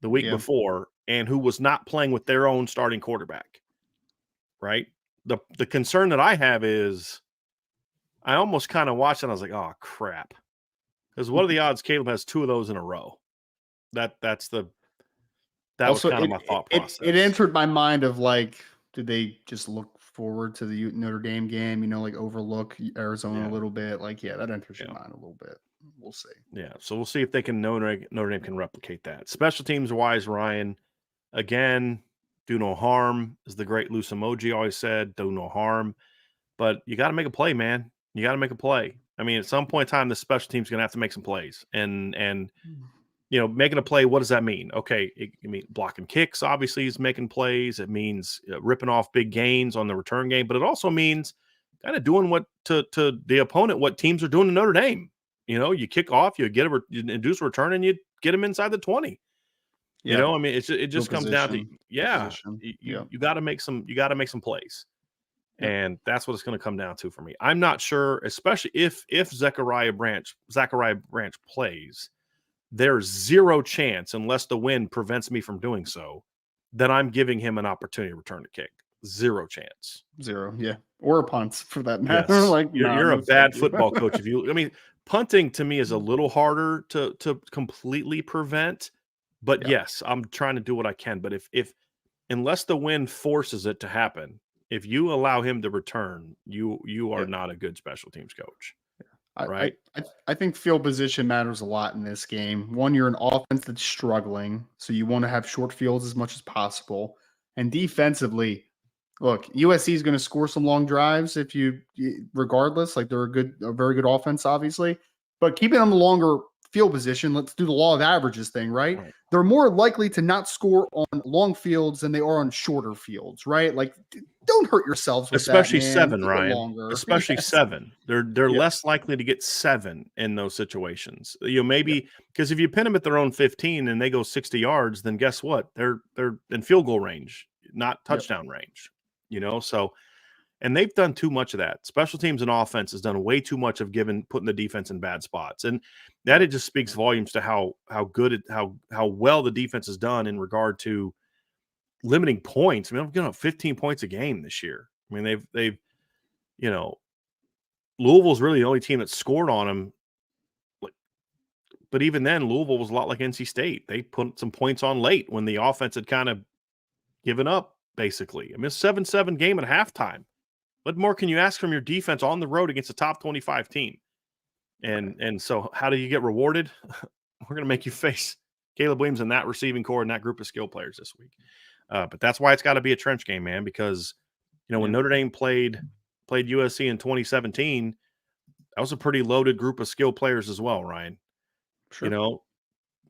the week before and who was not playing with their own starting quarterback. Right? The concern that I have is I almost kind of watched it and I was like, oh crap. Because what are the odds Caleb has 2 of those in a row? That was kind of my thought process. It entered my mind of like, did they just look forward to the Notre Dame game, like overlook Arizona a little bit? Like, that enters your mind a little bit. We'll see. Yeah, so we'll see if they can Notre Dame can replicate that. Special teams wise, Ryan, again, do no harm, as the great loose emoji always said, do no harm. But you got to make a play, man. You got to make a play. I mean, at some point in time, the special team's going to have to make some plays. And making a play, what does that mean? Okay, it means blocking kicks, obviously, is making plays. It means ripping off big gains on the return game. But it also means kind of doing what to the opponent, what teams are doing to Notre Dame. You kick off, you you induce a return, and you get them inside the 20. I mean, it just comes down to you got to make some plays. And that's what it's going to come down to for me. I'm not sure, especially if Zachariah Branch plays, there's zero chance, unless the wind prevents me from doing so, that I'm giving him an opportunity to return a kick. Zero chance. Zero, yeah. Or a punt, for that matter. Yes. Like, you're a bad football coach. Punting to me is a little harder to completely prevent. But yes, I'm trying to do what I can. But if unless the wind forces it to happen, if you allow him to return, you are not a good special teams coach. Right. I think field position matters a lot in this game. One, you're an offense that's struggling, so you want to have short fields as much as possible. And defensively, look, USC is going to score some long drives regardless. Like, they're a very good offense, obviously. But keeping them a longer field position, let's do the law of averages thing, right? They're more likely to not score on long fields than they are on shorter fields, right? Like, don't hurt yourselves with especially that, man. 7, Keep Ryan. Longer. Especially 7. They're less likely to get 7 in those situations. Maybe because if you pin them at their own 15 and they go 60 yards, then guess what? They're in field goal range, not touchdown range. So. And they've done too much of that. Special teams and offense has done way too much of putting the defense in bad spots. And that it just speaks volumes to how well the defense has done in regard to limiting points. I mean, I'm 15 points a game this year. I mean, they've Louisville's really the only team that scored on them. But even then, Louisville was a lot like NC State. They put some points on late when the offense had kind of given up, basically. I mean, a 7-7 game at halftime. What more can you ask from your defense on the road against a top 25 team? And so how do you get rewarded? We're going to make you face Caleb Williams and that receiving core and that group of skill players this week. But that's why it's got to be a trench game, man, because, when Notre Dame played USC in 2017, that was a pretty loaded group of skill players as well, Ryan. Sure.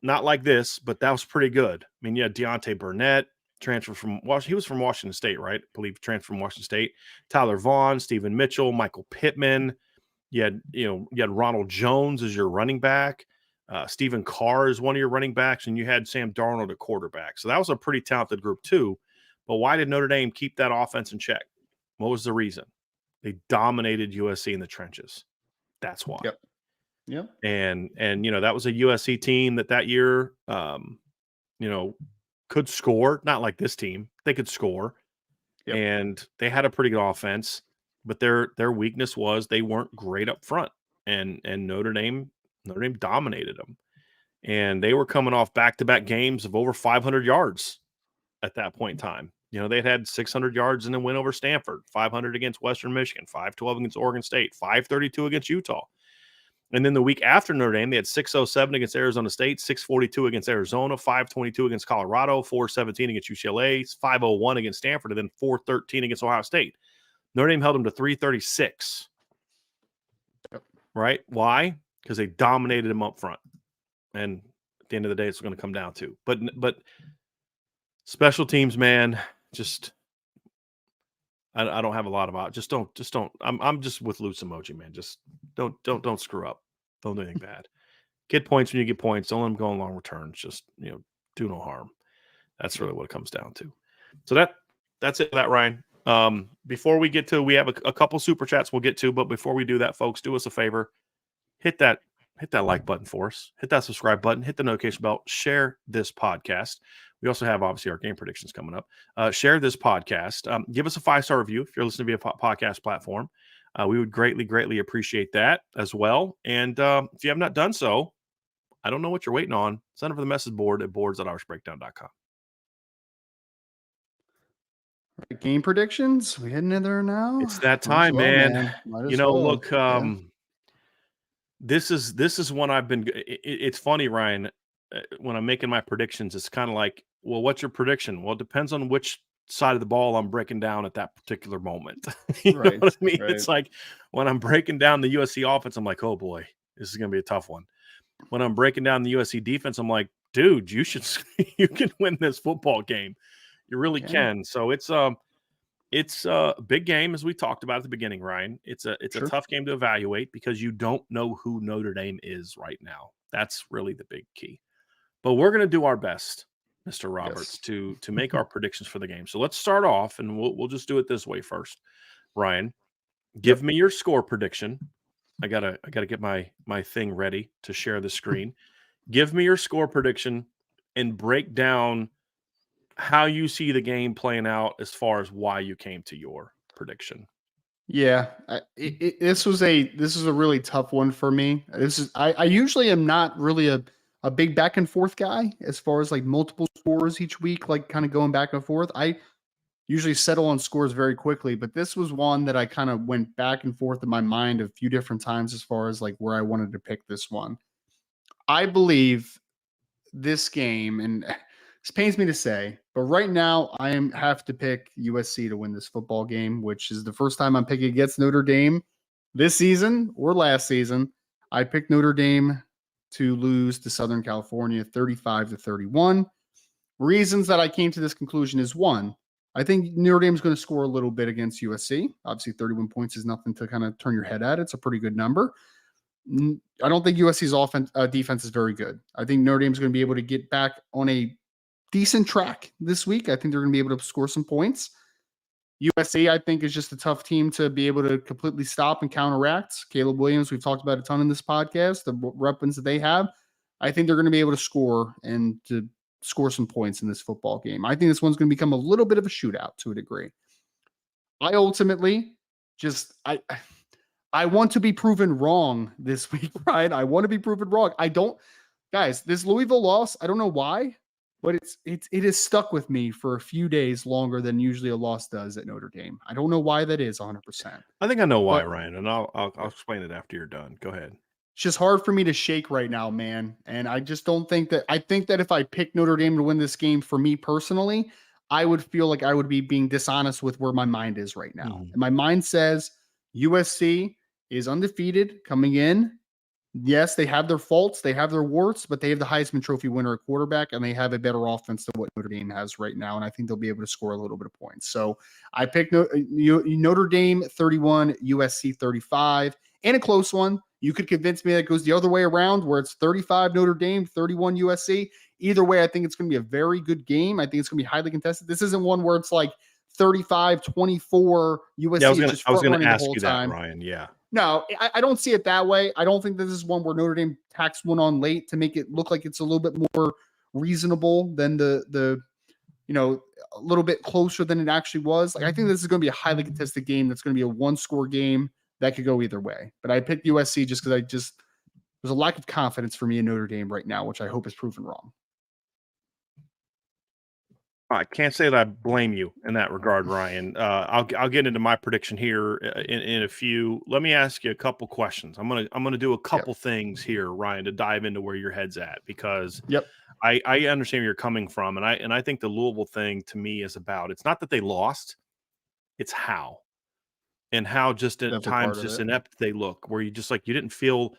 Not like this, but that was pretty good. I mean, you had Deontay Burnett, transfer from Washington. He was from Washington State, right? I believe transfer from Washington State. Tyler Vaughn, Stephen Mitchell, Michael Pittman. You had Ronald Jones as your running back. Stephen Carr is one of your running backs, and you had Sam Darnold at quarterback. So that was a pretty talented group too. But why did Notre Dame keep that offense in check? What was the reason? They dominated USC in the trenches. That's why. Yep. And that was a USC team that year, could score, not like this team. They could score, and they had a pretty good offense, but their weakness was they weren't great up front, and Notre Dame dominated them, and they were coming off back-to-back games of over 500 yards at that point in time. You know, they had 600 yards in a win over Stanford, 500 against Western Michigan, 512 against Oregon State, 532 against Utah. And then the week after Notre Dame, they had 607 against Arizona State, 642 against Arizona, 522 against Colorado, 417 against UCLA, 501 against Stanford, and then 413 against Ohio State. Notre Dame held them to 336. Right? Why? Because they dominated them up front. And at the end of the day, it's going to come down to. But special teams, man, just I don't have a lot about. Just don't. I'm just with loose emoji, man. Just don't screw up. Don't do anything bad. Get points when you get points. Don't let them go on long returns. Just do no harm. That's really what it comes down to. So that's it for that, Ryan. Before we get to, we have a couple super chats we'll get to, but before we do that, folks, do us a favor. Hit that like button for us. Hit that subscribe button. Hit the notification bell. Share this podcast. We also have, obviously, our game predictions coming up. Share this podcast. Give us a 5-star review if you're listening via podcast platform. We would greatly appreciate that as well. And if you have not done so, I don't know what you're waiting on. Sign up for the message board at boards.irishbreakdown.com. Game predictions. We heading in there now. It's that time, man. Look, this is one I've been. It's funny, Ryan. When I'm making my predictions, it's kind of like, well, what's your prediction? Well, it depends on which side of the ball I'm breaking down at that particular moment. You know what I mean? Right. It's like when I'm breaking down the USC offense, I'm like, oh boy, this is going to be a tough one. When I'm breaking down the USC defense, I'm like, dude, you can win this football game. You really can. So it's a big game, as we talked about at the beginning, Ryan. It's a tough game to evaluate because you don't know who Notre Dame is right now. That's really the big key. But we're going to do our best, Mr. Roberts, to make our predictions for the game. So let's start off, and we'll just do it this way first. Ryan, give me your score prediction. I gotta get my thing ready to share the screen. Give me your score prediction and break down how you see the game playing out as far as why you came to your prediction. Yeah, this is a really tough one for me. I usually am not really a big back and forth guy as far as like multiple scores each week, like kind of going back and forth. I usually settle on scores very quickly, but this was one that I kind of went back and forth in my mind a few different times as far as like where I wanted to pick this one. I believe this game, and this pains me to say, but right now I have to pick USC to win this football game, which is the first time I'm picking against Notre Dame this season or last season. I picked Notre Dame to lose to Southern California 35-31. Reasons that I came to this conclusion is, one, I think Notre Dame is going to score a little bit against USC. Obviously, 31 points is nothing to kind of turn your head at. It's a pretty good number. I don't think USC's defense is very good. I think Notre Dame is going to be able to get back on a decent track this week. I think they're going to be able to score some points. USC, I think, is just a tough team to be able to completely stop and counteract. Caleb Williams, we've talked about a ton in this podcast, the weapons that they have. I think they're going to be able to score and to score some points in this football game. I think this one's going to become a little bit of a shootout to a degree. I ultimately I want to be proven wrong this week, right? I want to be proven wrong. Guys, this Louisville loss, I don't know why, but it has stuck with me for a few days longer than usually a loss does at Notre Dame. I don't know why that is 100%. I think I know why, Ryan, and I'll explain it after you're done. Go ahead. It's just hard for me to shake right now, man. And I just don't think that – I think that if I pick Notre Dame to win this game, for me personally, I would feel like I would be being dishonest with where my mind is right now. And my mind says USC is undefeated coming in. Yes, they have their faults, they have their warts, but they have the Heisman Trophy winner at quarterback, and they have a better offense than what Notre Dame has right now, and I think they'll be able to score a little bit of points. So I picked Notre Dame 31, USC 35, and a close one. You could convince me that it goes the other way around, where it's 35 Notre Dame, 31 USC. Either way, I think it's going to be a very good game. I think it's going to be highly contested. This isn't one where it's like 35-24 USC. Yeah, I was going to ask you that, Ryan. Yeah. No, I don't see it that way. I don't think this is one where Notre Dame tacks one on late to make it look like it's a little bit more reasonable than the a little bit closer than it actually was. Like, I think this is going to be a highly contested game. That's going to be a one-score game that could go either way. But I picked USC just because there's a lack of confidence for me in Notre Dame right now, which I hope is proven wrong. I can't say that I blame you in that regard, Ryan. I'll get into my prediction here in a few. Let me ask you a couple questions. I'm gonna do a couple things here, Ryan, to dive into where your head's at, because I understand where you're coming from, and I think the Louisville thing to me is about, it's not that they lost, it's how, and how just at times just inept they look, where you just like, you didn't feel.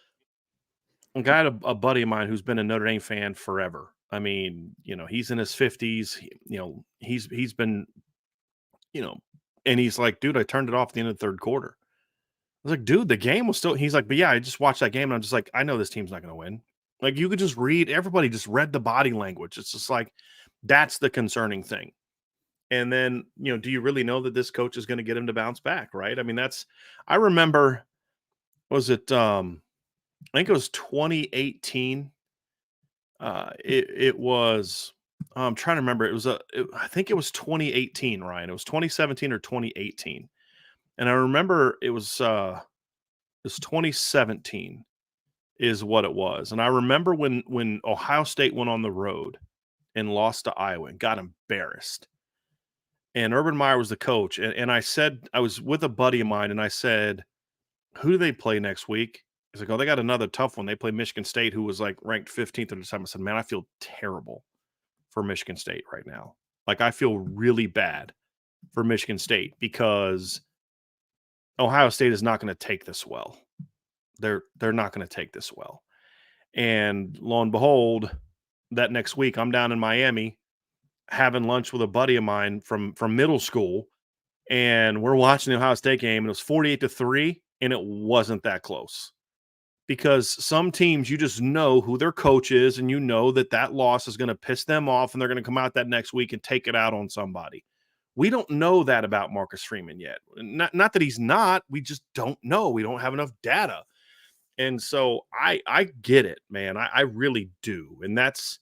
I had a buddy of mine who's been a Notre Dame fan forever. I mean, he's in his 50s. He's been, and he's like, dude, I turned it off at the end of the third quarter. I was like, dude, the game was still. He's like, but yeah, I just watched that game, and I'm just like, I know this team's not going to win. Like, you could just read. Everybody just read the body language. It's just like, that's the concerning thing. And then, do you really know that this coach is going to get him to bounce back? Right? I mean, I remember. Was it? I think it was 2018. It was. I'm trying to remember. I think it was 2018, Ryan. It was 2017 or 2018, and I remember it was 2017 is what it was. And I remember when Ohio State went on the road and lost to Iowa and got embarrassed. And Urban Meyer was the coach, and I said, I was with a buddy of mine, and I said, who do they play next week? He's like, oh, they got another tough one. They play Michigan State, who was like ranked 15th at the time. I said, man, I feel terrible for Michigan State right now. Like, I feel really bad for Michigan State, because Ohio State is not going to take this well. They're not going to take this well. And lo and behold, that next week I'm down in Miami having lunch with a buddy of mine from middle school, and we're watching the Ohio State game, and it was 48-3, and it wasn't that close. Because some teams, you just know who their coach is, and you know that loss is going to piss them off, and they're going to come out that next week and take it out on somebody. We don't know that about Marcus Freeman yet. Not that he's not. We just don't know. We don't have enough data. And so I get it, man. I really do. And that's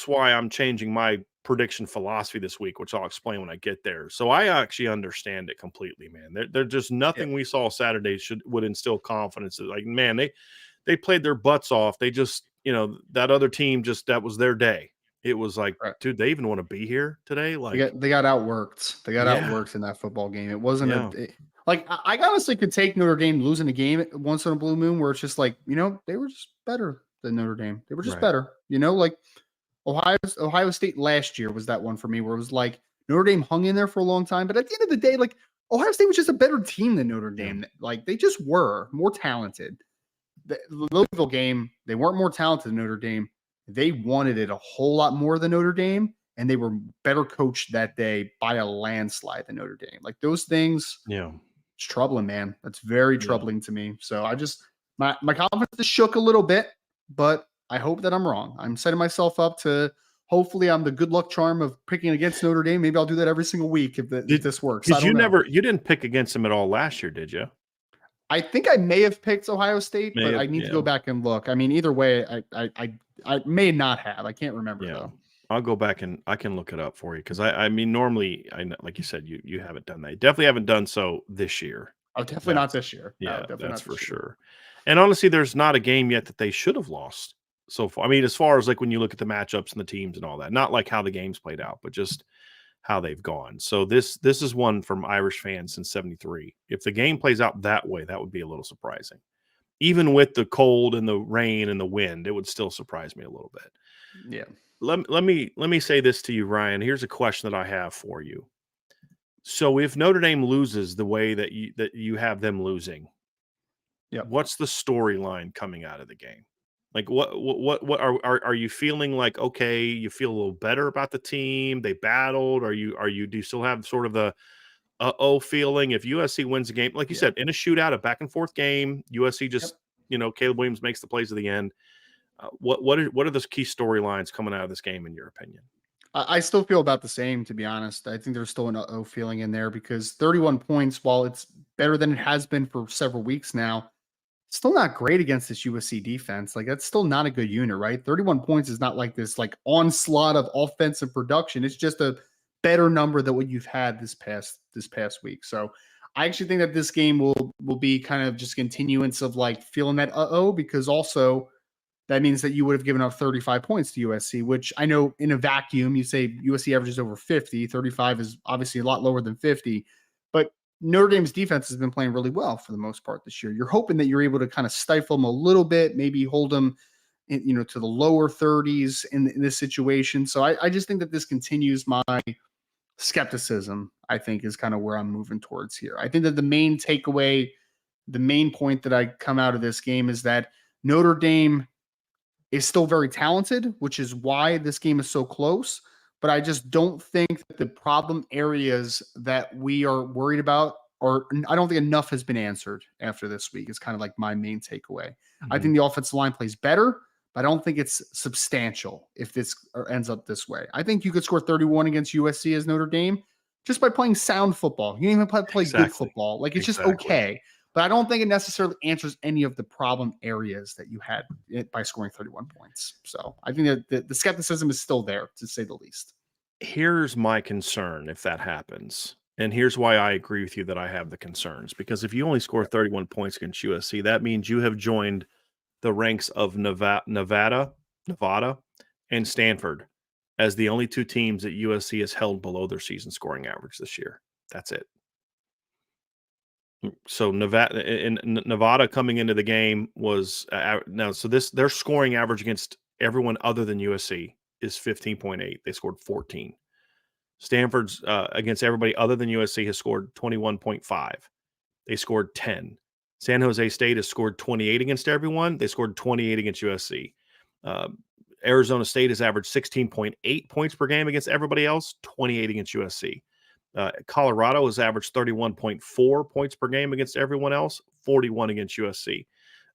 why I'm changing my prediction philosophy this week, which I'll explain when I get there. So I actually understand it completely, man. They're just nothing we saw Saturday would instill confidence. Like, man, they played their butts off. They just, that other team, that was their day. It was like, dude, they even want to be here today? Like, they got outworked. They got outworked in that football game. It wasn't I honestly could take Notre Dame losing a game once in a blue moon, where it's just like, they were just better than Notre Dame. They were just better, like Ohio State last year was that one for me, where it was like Notre Dame hung in there for a long time. But at the end of the day, like, Ohio State was just a better team than Notre Dame. Like, they just were more talented. The Louisville game, they weren't more talented than Notre Dame. They wanted it a whole lot more than Notre Dame, and they were better coached that day by a landslide than Notre Dame. Like, those things, it's troubling, man. That's very troubling to me. So I just, my confidence is shook a little bit, but I hope that I'm wrong. I'm setting myself up to, hopefully I'm the good luck charm of picking against Notre Dame. Maybe I'll do that every single week if this works. You didn't pick against them at all last year, did you? I think I may have picked Ohio State, but I need to go back and look. I mean, either way, I may not have. I can't remember though. I'll go back and I can look it up for you, because I mean, normally, like you said, you haven't done that. You definitely haven't done so this year. Oh, definitely not this year. Yeah, that's for sure. And honestly, there's not a game yet that they should have lost so far. I mean, as far as like when you look at the matchups and the teams and all that, not like how the games played out, but just how they've gone. So this is one from Irish fans since '73. If the game plays out that way, that would be a little surprising. Even with the cold and the rain and the wind, it would still surprise me a little bit. Yeah. Let me say this to you, Ryan. Here's a question that I have for you. So if Notre Dame loses the way that you have them losing, what's the storyline coming out of the game? Like, what are you feeling like? Okay, you feel a little better about the team. They battled. Do you still have sort of the feeling if USC wins the game, like you said, in a shootout, a back and forth game, USC just Caleb Williams makes the plays at the end. What are the key storylines coming out of this game in your opinion? I still feel about the same, to be honest. I think there's still an feeling in there, because 31 points, while it's better than it has been for several weeks now, Still not great against this USC defense. Like, that's still not a good unit, right? 31 points is not like this like onslaught of offensive production. It's just a better number than what you've had this past week. So I actually think that this game will be kind of just continuance of like feeling that because also that means that you would have given up 35 points to USC, which I know in a vacuum, you say USC averages over 50. 35 is obviously a lot lower than 50. But Notre Dame's defense has been playing really well for the most part this year. You're hoping that you're able to kind of stifle them a little bit, maybe hold them, to the lower 30s in this situation. So I just think that this continues my skepticism, I think, is kind of where I'm moving towards here. I think that the main takeaway, the main point that I come out of this game is that Notre Dame is still very talented, which is why this game is so close. But I just don't think that the problem areas that we are worried about, or I don't think enough has been answered after this week. Is kind of like my main takeaway. I think the offensive line plays better, but I don't think it's substantial if this ends up this way. I think you could score 31 against USC as Notre Dame just by playing sound football. You don't even play good football. Like, it's just okay. But I don't think it necessarily answers any of the problem areas that you had by scoring 31 points. So I think that the skepticism is still there, to say the least. Here's my concern if that happens. And here's why I agree with you that I have the concerns. Because if you only score 31 points against USC, that means you have joined the ranks of Nevada, and Stanford as the only two teams that USC has held below their season scoring average this year. That's it. So Nevada coming into the game was their scoring average against everyone other than USC is 15.8. They scored 14. Stanford's against everybody other than USC has scored 21.5. They scored 10. San Jose State has scored 28 against everyone. They scored 28 against USC. Arizona State has averaged 16.8 points per game against everybody else, 28 against USC. Colorado has averaged 31.4 points per game against everyone else, 41 against USC.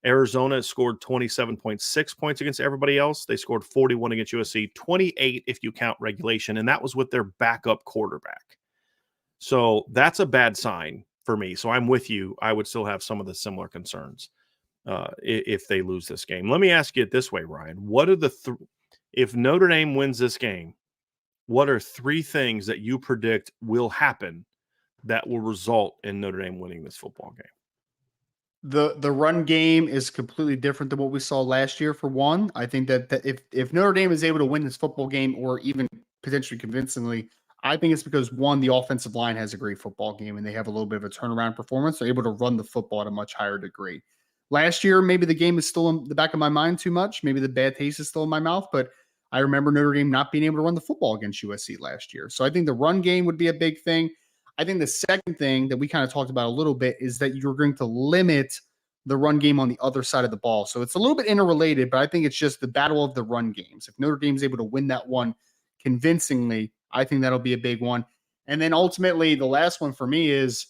Arizona has scored 27.6 points against everybody else. They scored 41 against USC, 28 if you count regulation, and that was with their backup quarterback. So that's a bad sign for me. So I'm with you. I would still have some of the similar concerns if they lose this game. Let me ask you it this way, Ryan. What are if Notre Dame wins this game, what are three things that you predict will happen that will result in Notre Dame winning this football game? The run game is completely different than what we saw last year, for one. I think that if Notre Dame is able to win this football game, or even potentially convincingly, I think it's because, one, the offensive line has a great football game and they have a little bit of a turnaround performance. They're able to run the football at a much higher degree. Last year, maybe the game is still in the back of my mind too much. Maybe the bad taste is still in my mouth, but I remember Notre Dame not being able to run the football against USC last year. So I think the run game would be a big thing. I think the second thing that we kind of talked about a little bit is that you're going to limit the run game on the other side of the ball. So it's a little bit interrelated, but I think it's just the battle of the run games. If Notre Dame's able to win that one convincingly, I think that'll be a big one. And then ultimately, the last one for me is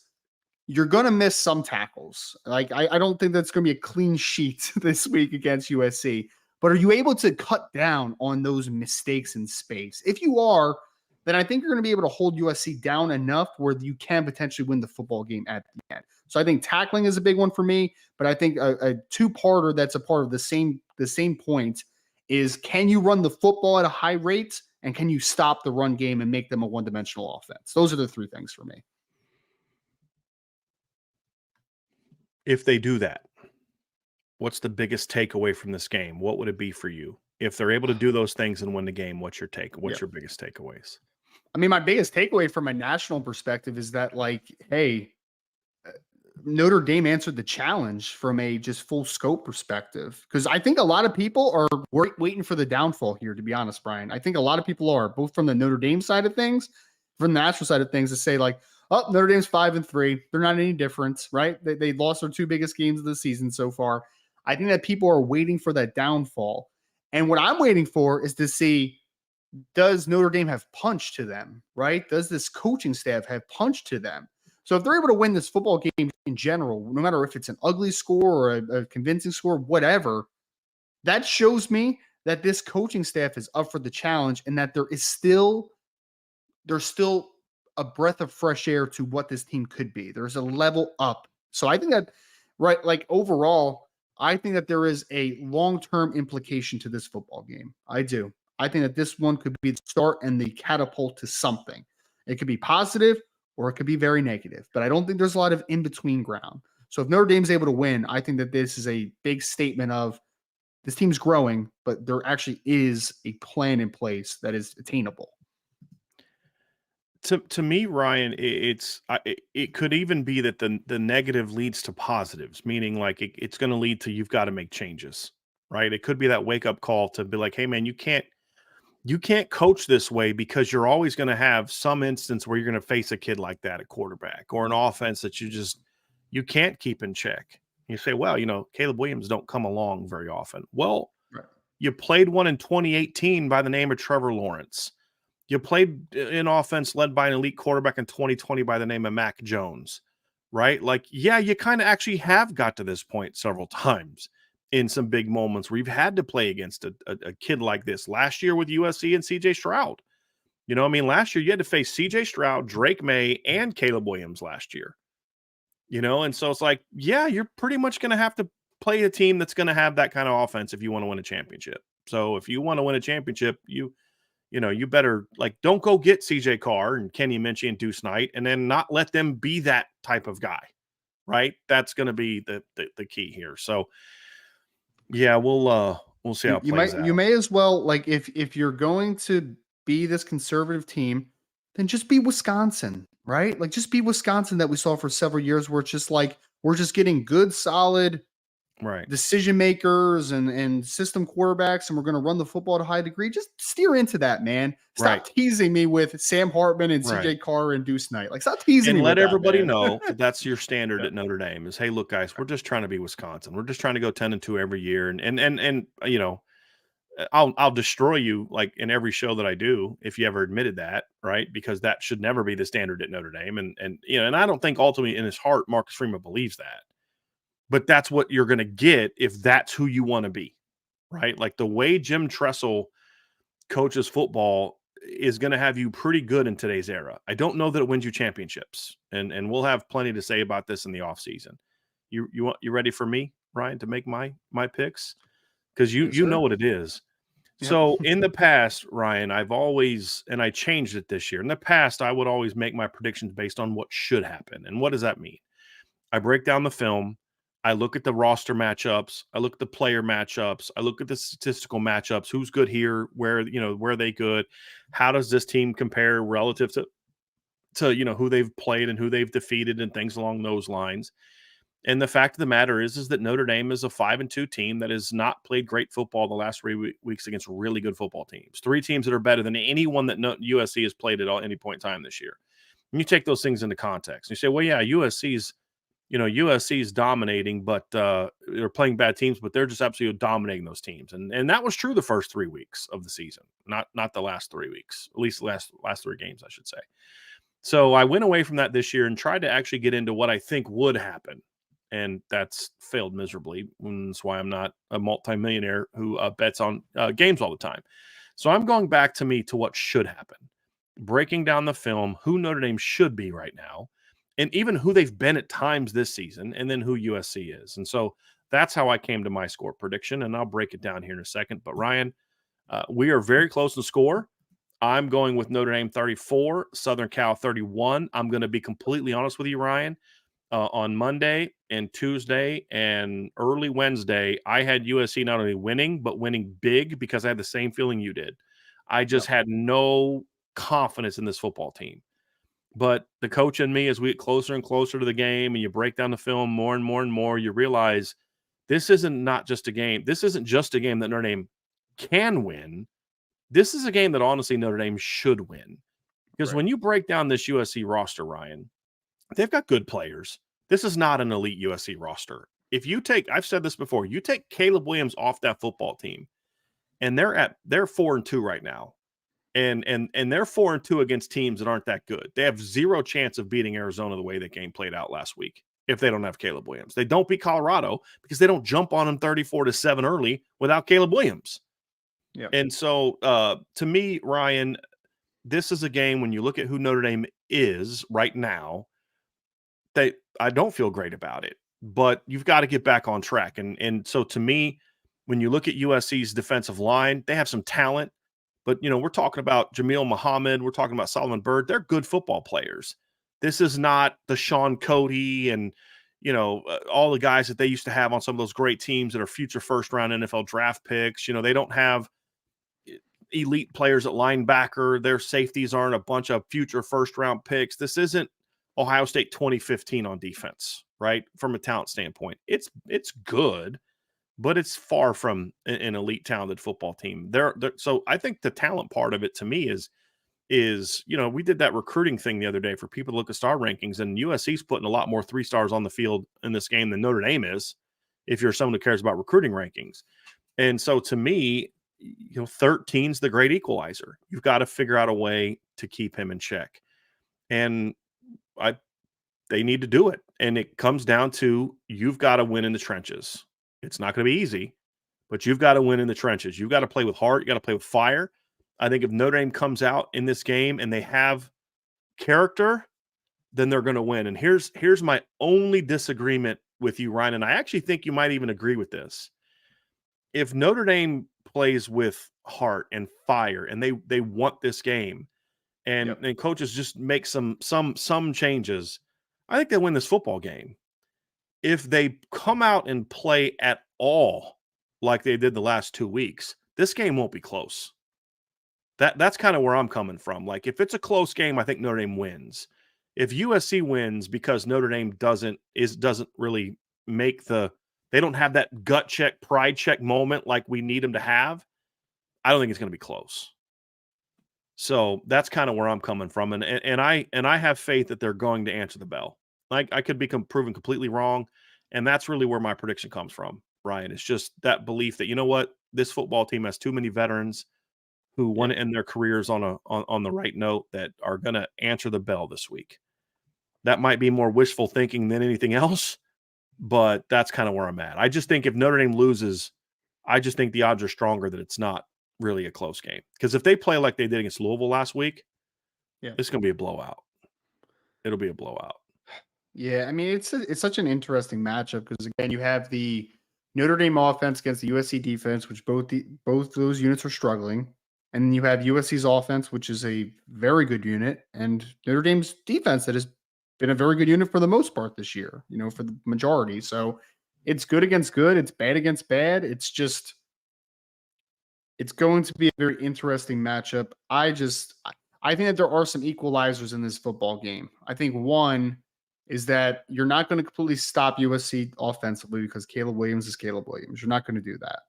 you're going to miss some tackles. Like, I don't think that's going to be a clean sheet this week against USC. But are you able to cut down on those mistakes in space? If you are, then I think you're going to be able to hold USC down enough where you can potentially win the football game at the end. So I think tackling is a big one for me, but I think a two-parter that's a part of the same point is, can you run the football at a high rate, and can you stop the run game and make them a one-dimensional offense? Those are the three things for me. If they do that, what's the biggest takeaway from this game? What would it be for you? If they're able to do those things and win the game, what's your your biggest takeaways? I mean, my biggest takeaway from a national perspective is that, like, hey, Notre Dame answered the challenge from a just full scope perspective. Because I think a lot of people are waiting for the downfall here, to be honest, Brian. I think a lot of people are, both from the Notre Dame side of things, from the national side of things, to say like, oh, Notre Dame's 5-3. They're not any different, right? They lost their two biggest games of the season so far. I think that people are waiting for that downfall. And what I'm waiting for is to see, does Notre Dame have punch to them, right? Does this coaching staff have punch to them? So if they're able to win this football game in general, no matter if it's an ugly score or a convincing score, whatever, that shows me that this coaching staff is up for the challenge, and that there's still a breath of fresh air to what this team could be. There's a level up. So I think that, right, like overall, I think that there is a long-term implication to this football game. I do. I think that this one could be the start and the catapult to something. It could be positive or it could be very negative, but I don't think there's a lot of in-between ground. So if Notre Dame's able to win, I think that this is a big statement of this team's growing, but there actually is a plan in place that is attainable. To me, Ryan, it could even be that the negative leads to positives, meaning like it's going to lead to you've got to make changes, right? It could be that wake up call to be like, hey man, you can't coach this way because you're always going to have some instance where you're going to face a kid like that at quarterback or an offense that you can't keep in check. You say, well, Caleb Williams don't come along very often. Well, Right. you played one in 2018 by the name of Trevor Lawrence. You played an offense led by an elite quarterback in 2020 by the name of Mac Jones, right? Like, yeah, you kind of actually have got to this point several times in some big moments where you've had to play against a kid like this. Last year with USC and CJ Stroud. Last year you had to face CJ Stroud, Drake May, and Caleb Williams last year. And so it's like, yeah, you're pretty much going to have to play a team that's going to have that kind of offense if you want to win a championship. So if you want to win a championship, you better don't go get CJ Carr and Kenny Minchie and Deuce Knight and then not let them be that type of guy, right? That's going to be the key here. So yeah, we'll see how it plays out. You may as well, if you're going to be this conservative team, then just be Wisconsin, right? Like just be Wisconsin that we saw for several years where it's just like we're just getting good, solid right decision makers and system quarterbacks, and we're going to run the football to a high degree. Just steer into that, man. Stop teasing me with Sam Hartman and CJ Carr and Deuce Knight. Like, stop teasing me. And let with everybody that, know that that's your standard at Notre Dame is, hey, look, guys, we're just trying to be Wisconsin. We're just trying to go 10-2 every year. And I'll destroy you like in every show that I do if you ever admitted that, right? Because that should never be the standard at Notre Dame. And I don't think ultimately in his heart Marcus Freeman believes that. But that's what you're going to get if that's who you want to be, right? Like the way Jim Tressel coaches football is going to have you pretty good in today's era. I don't know that it wins you championships, and we'll have plenty to say about this in the offseason. You ready for me, Ryan, to make my picks? Because you know what it is. Yeah. So in the past, Ryan, I've always, and I changed it this year. In the past, I would always make my predictions based on what should happen. And what does that mean? I break down the film. I look at the roster matchups. I look at the player matchups. I look at the statistical matchups. Who's good here? Where are they good? How does this team compare relative to who they've played and who they've defeated and things along those lines? And the fact of the matter is that Notre Dame is a 5-2 team that has not played great football the last 3 weeks against really good football teams. 3 teams that are better than anyone that USC has played at any point in time this year. And you take those things into context. And you say, well, yeah, USC's dominating, but they're playing bad teams, but they're just absolutely dominating those teams. And that was true the first 3 weeks of the season, not the last 3 weeks, at least the last 3 games, I should say. So I went away from that this year and tried to actually get into what I think would happen. And that's failed miserably. And that's why I'm not a multimillionaire who bets on games all the time. So I'm going back to what should happen, breaking down the film, who Notre Dame should be right now, and even who they've been at times this season, and then who USC is. And so that's how I came to my score prediction, and I'll break it down here in a second. But Ryan, we are very close to score. I'm going with Notre Dame 34, Southern Cal 31. I'm going to be completely honest with you, Ryan. On Monday and Tuesday and early Wednesday, I had USC not only winning, but winning big because I had the same feeling you did. I just had no confidence in this football team. But the coach and me, as we get closer and closer to the game and you break down the film more and more and more, you realize this isn't just a game. This isn't just a game that Notre Dame can win. This is a game that honestly Notre Dame should win. Because when you break down this USC roster, Ryan, they've got good players. This is not an elite USC roster. I've said this before, you take Caleb Williams off that football team, and they're 4-2 right now. And they're 4-2 against teams that aren't that good. They have zero chance of beating Arizona the way that game played out last week if they don't have Caleb Williams. They don't beat Colorado because they don't jump on them 34-7 early without Caleb Williams. Yeah. And so to me, Ryan, this is a game when you look at who Notre Dame is right now, I don't feel great about it. but you've got to get back on track. And so to me, when you look at USC's defensive line, they have some talent, but we're talking about Jamil Muhammad, we're talking about Solomon Byrd. They're good football players. This is not the Sean Cody and all the guys that they used to have on some of those great teams that are future first round NFL draft picks. They don't have elite players at linebacker. Their safeties aren't a bunch of future first round picks. This isn't Ohio State 2015 on defense, right? From a talent standpoint, it's good, but it's far from an elite talented football team. So I think the talent part of it to me is we did that recruiting thing the other day for people to look at star rankings, and USC's putting a lot more 3 stars on the field in this game than Notre Dame is, if you're someone who cares about recruiting rankings. And so to me, 13's the great equalizer. You've got to figure out a way to keep him in check. And they need to do it. And it comes down to, you've got to win in the trenches. It's not going to be easy, but you've got to win in the trenches. You've got to play with heart. You got to play with fire. I think if Notre Dame comes out in this game and they have character, then they're going to win. And here's my only disagreement with you, Ryan, and I actually think you might even agree with this. If Notre Dame plays with heart and fire and they want this game, and coaches just make some changes, I think they win this football game. If they come out and play at all like they did the last 2 weeks, this game won't be close. That's kind of where I'm coming from. Like, if it's a close game, I think Notre Dame wins. If USC wins because Notre Dame doesn't really make they don't have that gut check, pride check moment like we need them to have, I don't think it's going to be close. So that's kind of where I'm coming from. And I have faith that they're going to answer the bell. Like, I could be proven completely wrong. And that's really where my prediction comes from, Ryan. It's just that belief that, this football team has too many veterans who want to end their careers on the right note that are going to answer the bell this week. That might be more wishful thinking than anything else, but that's kind of where I'm at. I just think if Notre Dame loses, I just think the odds are stronger that it's not really a close game. Because if they play like they did against Louisville last week, it's going to be a blowout. It'll be a blowout. Yeah, I mean, it's such an interesting matchup because, again, you have the Notre Dame offense against the USC defense, which both those units are struggling. And then you have USC's offense, which is a very good unit, and Notre Dame's defense that has been a very good unit for the most part this year, for the majority. So it's good against good. It's bad against bad. It's going to be a very interesting matchup. I think that there are some equalizers in this football game. I think one is that you're not going to completely stop USC offensively because Caleb Williams is Caleb Williams. You're not going to do that.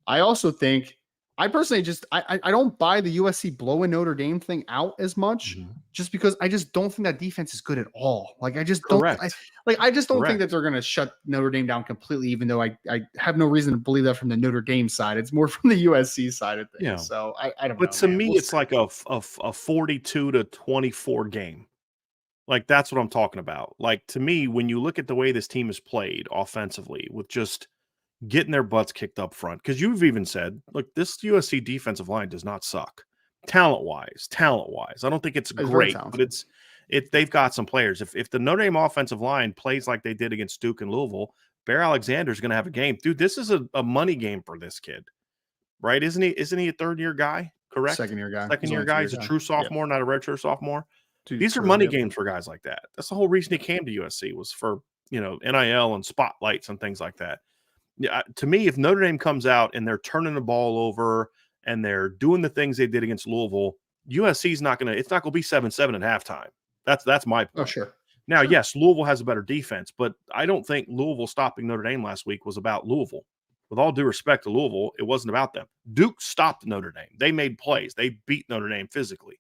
I also think, I personally I don't buy the USC blowing Notre Dame thing out as much, just because I just don't think that defense is good at all. Like, I just don't think that they're going to shut Notre Dame down completely, even though I have no reason to believe that from the Notre Dame side. It's more from the USC side of things. Yeah. So I don't know. But to me, it's like a 42-24 game. Like, that's what I'm talking about. Like, to me, when you look at the way this team is played offensively, with just getting their butts kicked up front, because you've even said, look, this USC defensive line does not suck talent-wise. I don't think it's great, but they've got some players. If the Notre Dame offensive line plays like they did against Duke and Louisville, Bear Alexander's going to have a game. Dude, this is a money game for this kid, right? Isn't he a third-year guy? Correct? Second-year guy. Second-year guy. He's a true sophomore, not a redshirt sophomore. These are money games for guys like that. That's the whole reason he came to USC, was for, NIL and spotlights and things like that. Yeah, to me, if Notre Dame comes out and they're turning the ball over and they're doing the things they did against Louisville, USC's not going to be 7-7 at halftime. That's my point. Oh, sure. Now, yes, Louisville has a better defense, but I don't think Louisville stopping Notre Dame last week was about Louisville. With all due respect to Louisville, it wasn't about them. Duke stopped Notre Dame. They made plays. They beat Notre Dame physically.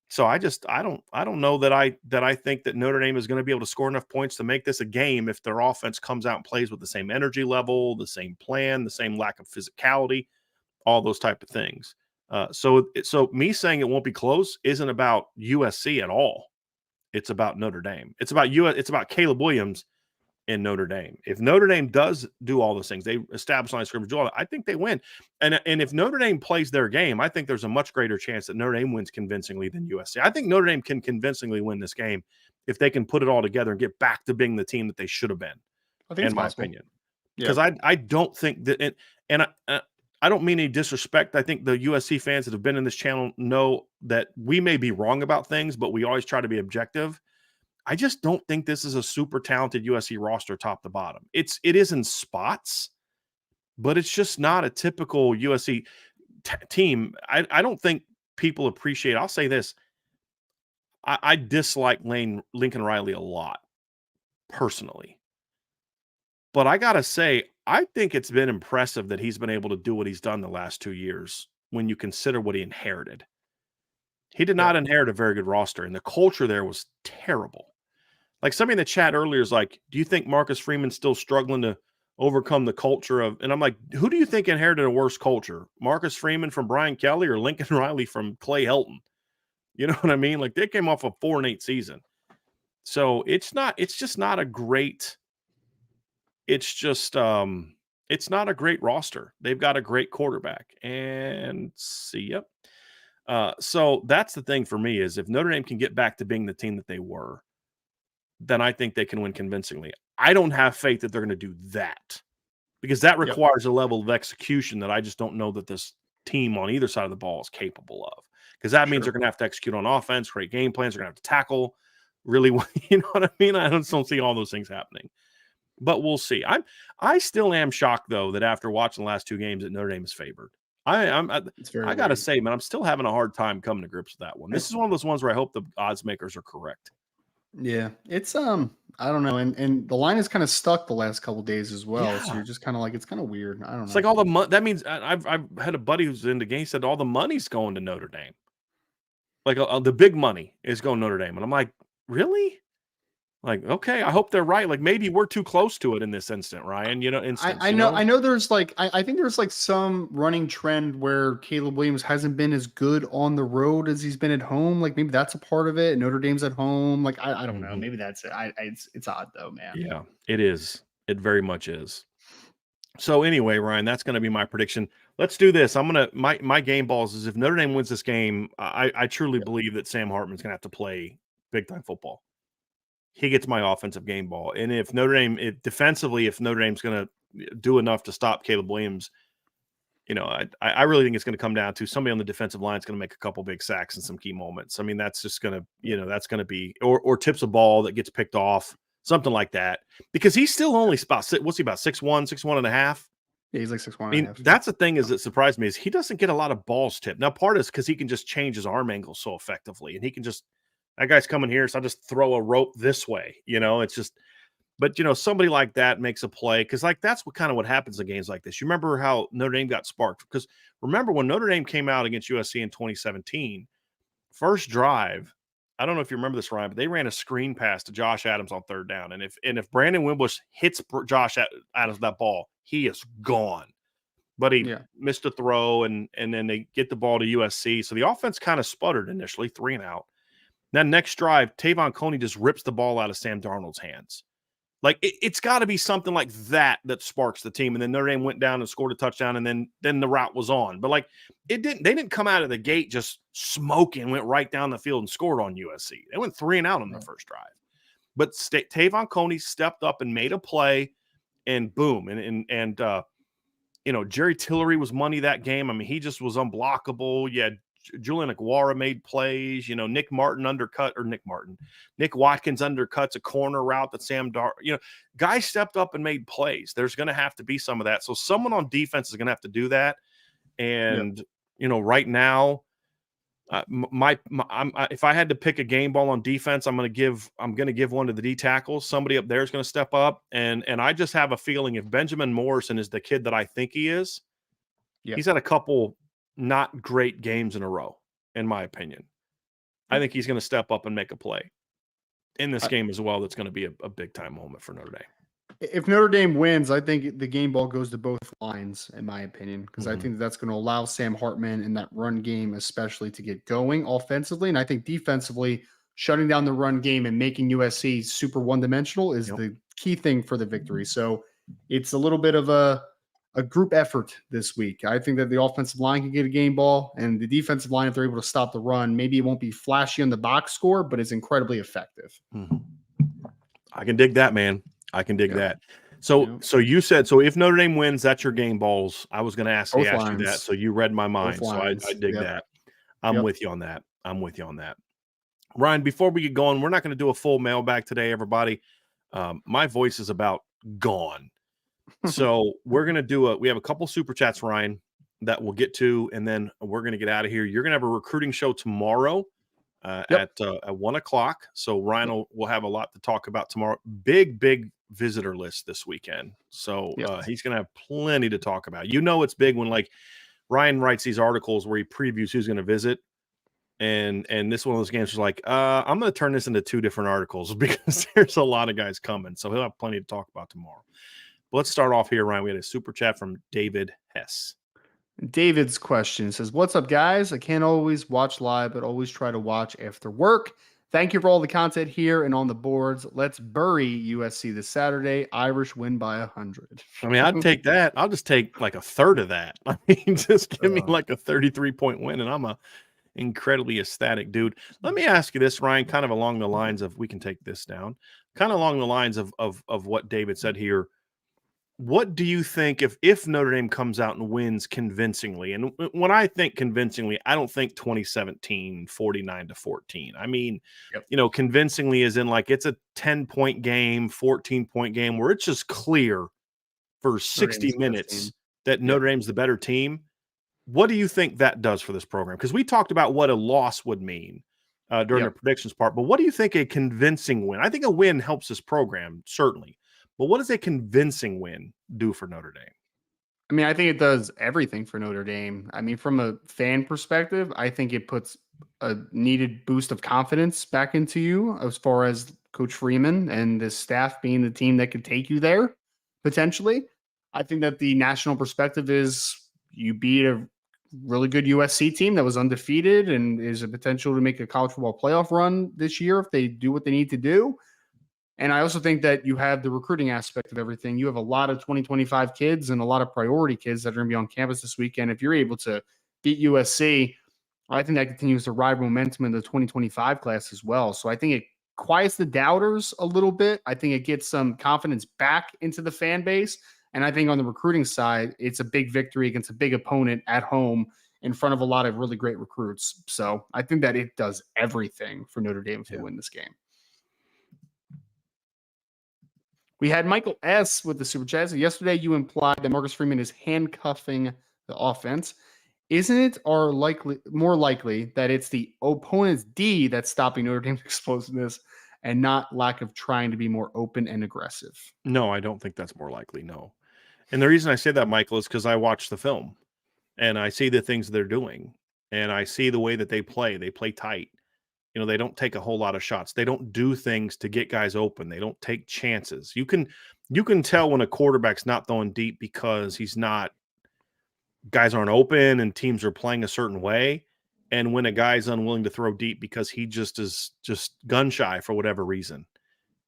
So I don't know that I think that Notre Dame is going to be able to score enough points to make this a game if their offense comes out and plays with the same energy level, the same plan, the same lack of physicality, all those type of things. So me saying it won't be close isn't about USC at all. It's about Notre Dame. It's about Caleb Williams in Notre Dame. If Notre Dame does do all those things, they establish line of scrimmage, I think they win. And if Notre Dame plays their game, I think there's a much greater chance that Notre Dame wins convincingly than USC. I think Notre Dame can convincingly win this game if they can put it all together and get back to being the team that they should have been. I think in it's my possible. opinion. Yeah. Because I don't think that and I don't mean any disrespect. I think the USC fans that have been in this channel know that we may be wrong about things, but we always try to be objective. I just don't think this is a super talented USC roster top to bottom. It is in spots, but it's just not a typical USC team. I don't think people appreciate. I'll say this: I dislike Lincoln Riley a lot personally, but I gotta say, I think it's been impressive that he's been able to do what he's done the last 2 years when you consider what he inherited. He did not inherit a very good roster, and the culture there was terrible. Like somebody in the chat earlier is like, "Do you think Marcus Freeman's still struggling to overcome the culture of?" And I'm like, "Who do you think inherited a worse culture? Marcus Freeman from Brian Kelly or Lincoln Riley from Clay Helton?" You know what I mean? Like they came off a 4-8 season. So it's just not a great it's not a great roster. They've got a great quarterback and see ya. So that's the thing for me is if Notre Dame can get back to being the team that they were, then I think they can win convincingly. I don't have faith that they're going to do that because that requires a level of execution that I just don't know that this team on either side of the ball is capable of. Because that means they're going to have to execute on offense, create game plans. They're going to have to tackle really, you know what I mean? I just don't see all those things happening. But we'll see. I still am shocked though that after watching the last 2 games that Notre Dame is favored. I got to say, man, I'm still having a hard time coming to grips with that one. This is one of those ones where I hope the odds makers are correct. Yeah, it's I don't know, and the line is kind of stuck the last couple days as well. So you're just kind of like it's kind of weird. I don't know. It's like all the money. That means I've had a buddy who's in the game said all the money's going to Notre Dame. Like the big money is going to Notre Dame, and I'm like, really? Like, okay, I hope they're right. Like maybe we're too close to it in this instant, Ryan. You know, I know there's like I think there's like some running trend where Caleb Williams hasn't been as good on the road as he's been at home. Like maybe that's a part of it. Notre Dame's at home. Like I don't know. Maybe that's it. It's odd though, man. Yeah, it is. It very much is. So anyway, Ryan, that's going to be my prediction. Let's do this. I'm gonna my game balls is if Notre Dame wins this game, I truly believe that Sam Hartman's gonna have to play big time football. He gets my offensive game ball. And if Notre Dame, defensively, if Notre Dame's going to do enough to stop Caleb Williams, you know, I really think it's going to come down to somebody on the defensive line is going to make a couple big sacks in some key moments. I mean, that's just going to, you know, that's going to be, or tips a ball that gets picked off, something like that. Because he's still only about, what's he about, 6'1", 6'1.5"? Yeah, he's like 6'1". I mean, that's the thing is that surprised me is he doesn't get a lot of balls tipped. Now, part is because he can just change his arm angle so effectively, and he can just, that guy's coming here, so I just throw a rope this way. You know, it's just, but you know, somebody like that makes a play because, like, that's what kind of what happens in games like this. You remember how Notre Dame got sparked? Because remember when Notre Dame came out against USC in 2017, first drive. I don't know if you remember this, Ryan, but they ran a screen pass to Josh Adams on 3rd down, and if Brandon Wimbush hits Josh Adams that ball, he is gone. But he missed a throw, and then they get the ball to USC. So the offense kind of sputtered initially, 3 and out. That next drive, Tavon Coney just rips the ball out of Sam Darnold's hands. Like it's got to be something like that sparks the team. And then Notre Dame went down and scored a touchdown, and then the route was on. But like they didn't come out of the gate just smoking, went right down the field and scored on USC. They went 3 and out on the first drive. But Tavon Coney stepped up and made a play, and boom, and you know, Jerry Tillery was money that game. I mean, he just was unblockable. You had Julian Aguara made plays. You know, Nick Watkins undercuts a corner route that Sam Dar. You know, guys stepped up and made plays. There's going to have to be some of that. So someone on defense is going to have to do that. And you know, right now, if I had to pick a game ball on defense, I'm going to give one to the D tackles. Somebody up there is going to step up, and I just have a feeling if Benjamin Morrison is the kid that I think he is, he's had a couple not great games in a row, in my opinion. I think he's going to step up and make a play in this game as well. That's going to be a big time moment for Notre Dame. If Notre Dame wins, I think the game ball goes to both lines, in my opinion, because I think that's going to allow Sam Hartman in that run game, especially to get going offensively. And I think defensively, shutting down the run game and making USC super one-dimensional is the key thing for the victory. So it's a little bit of a group effort this week. I think that the offensive line can get a game ball, and the defensive line, if they're able to stop the run, maybe it won't be flashy on the box score, but it's incredibly effective. I can dig that, man. I can dig that. So you said, so if Notre Dame wins, that's your game balls. I was going to ask you that. lines. So you read my mind. Both So I lines. dig Yep. that. I'm with you on that. Ryan, before we get going, we're not going to do a full mailbag today, everybody. My voice is about gone. So we're going to do we have a couple super chats, Ryan, that we'll get to, and then we're going to get out of here. You're going to have a recruiting show tomorrow at 1 o'clock. So Ryan will have a lot to talk about tomorrow. Big visitor list this weekend. So he's going to have plenty to talk about. You know, it's big when like Ryan writes these articles where he previews who's going to visit. And this one of those games was like, I'm going to turn this into 2 different articles because there's a lot of guys coming. So he'll have plenty to talk about tomorrow. But let's start off here, Ryan. We had a super chat from David Hess. David's question says, "What's up, guys? I can't always watch live, but always try to watch after work. Thank you for all the content here and on the boards. Let's bury USC this Saturday. Irish win by 100. I mean, I'd take that. I'll just take like a third of that. I mean, just give me like a 33-point win, and I'm a incredibly ecstatic dude. Let me ask you this, Ryan, kind of along the lines of, we can take this down, kind of along the lines of what David said here. What do you think if Notre Dame comes out and wins convincingly? And when I think convincingly, I don't think 2017, 49-14. I mean, convincingly is in like it's a 10-point game, 14-point game where it's just clear for 60 minutes that Notre Dame's the better team. What do you think that does for this program? Because we talked about what a loss would mean during the predictions part, but what do you think a convincing win? I think a win helps this program, certainly. But what does a convincing win do for Notre Dame? I mean, I think it does everything for Notre Dame. I mean, from a fan perspective, I think it puts a needed boost of confidence back into you as far as Coach Freeman and the staff being the team that could take you there, potentially. I think that the national perspective is you beat a really good USC team that was undefeated and is a potential to make a college football playoff run this year if they do what they need to do. And I also think that you have the recruiting aspect of everything. You have a lot of 2025 kids and a lot of priority kids that are going to be on campus this weekend. If you're able to beat USC, I think that continues to ride momentum in the 2025 class as well. So I think it quiets the doubters a little bit. I think it gets some confidence back into the fan base. And I think on the recruiting side, it's a big victory against a big opponent at home in front of a lot of really great recruits. So I think that it does everything for Notre Dame if they win this game. We had Michael S. with the super chat. So yesterday, you implied that Marcus Freeman is handcuffing the offense. Isn't it more likely that it's the opponent's D that's stopping Notre Dame's explosiveness and not lack of trying to be more open and aggressive? No, I don't think that's more likely. No. And the reason I say that, Michael, is because I watch the film and I see the things they're doing and I see the way that they play. They play tight. They don't take a whole lot of shots. They don't do things to get guys open. They don't take chances. You can tell when a quarterback's not throwing deep because guys aren't open and teams are playing a certain way. And when a guy's unwilling to throw deep because he just is gun shy for whatever reason.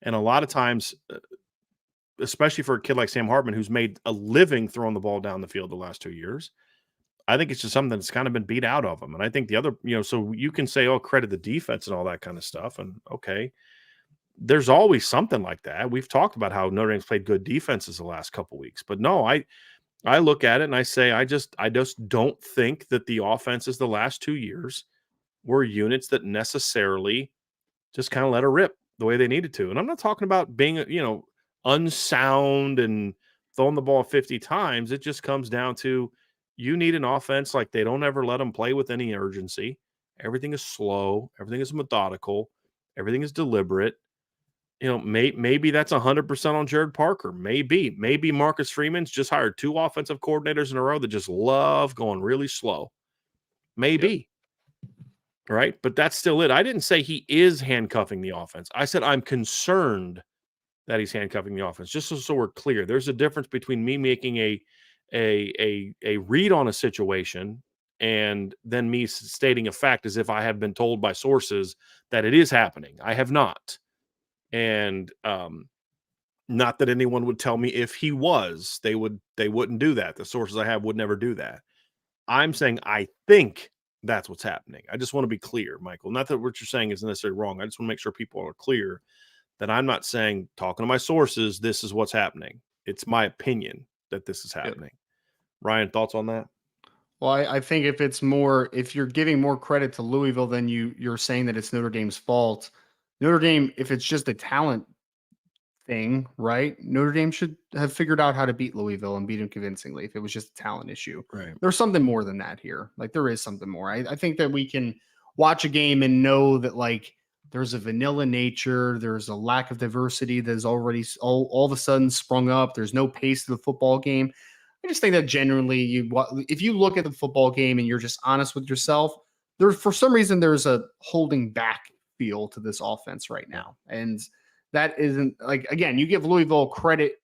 And a lot of times, especially for a kid like Sam Hartman, who's made a living throwing the ball down the field the last 2 years, I think it's just something that's kind of been beat out of him. And I think the other, so you can say, oh, credit the defense and all that kind of stuff. And okay, there's always something like that. We've talked about how Notre Dame's played good defenses the last couple of weeks, but no, I look at it and I say, I just don't think that the offenses the last 2 years were units that necessarily just kind of let her rip the way they needed to. And I'm not talking about being, unsound and throwing the ball 50 times. It just comes down to, you need an offense like they don't ever let them play with any urgency. Everything is slow. Everything is methodical. Everything is deliberate. Maybe that's 100% on Jared Parker. Maybe Marcus Freeman's just hired 2 offensive coordinators in a row that just love going really slow. Maybe. Right? But that's still it. I didn't say he is handcuffing the offense. I said I'm concerned that he's handcuffing the offense. Just so we're clear, there's a difference between me making a read on a situation and then me stating a fact as if I have been told by sources that it is happening. I have not. And not that anyone would tell me if he was, they wouldn't do that. The sources I have would never do that. I'm saying I think that's what's happening. I just want to be clear, Michael. Not that what you're saying is necessarily wrong. I just want to make sure people are clear that I'm not saying, talking to my sources, this is what's happening. It's my opinion that this is happening. Ryan, thoughts on that? Well, I think if you're giving more credit to Louisville than you're saying that it's Notre Dame's fault. Notre Dame, if it's just a talent thing, right? Notre Dame should have figured out how to beat Louisville and beat them convincingly if it was just a talent issue. Right. There's something more than that here. Like there is something more. I think that we can watch a game and know that like there's a vanilla nature, there's a lack of diversity that's already all of a sudden sprung up. There's no pace to the football game. I just think that generally if you look at the football game and you're just honest with yourself, for some reason there's a holding back feel to this offense right now. And that isn't like, again, you give Louisville credit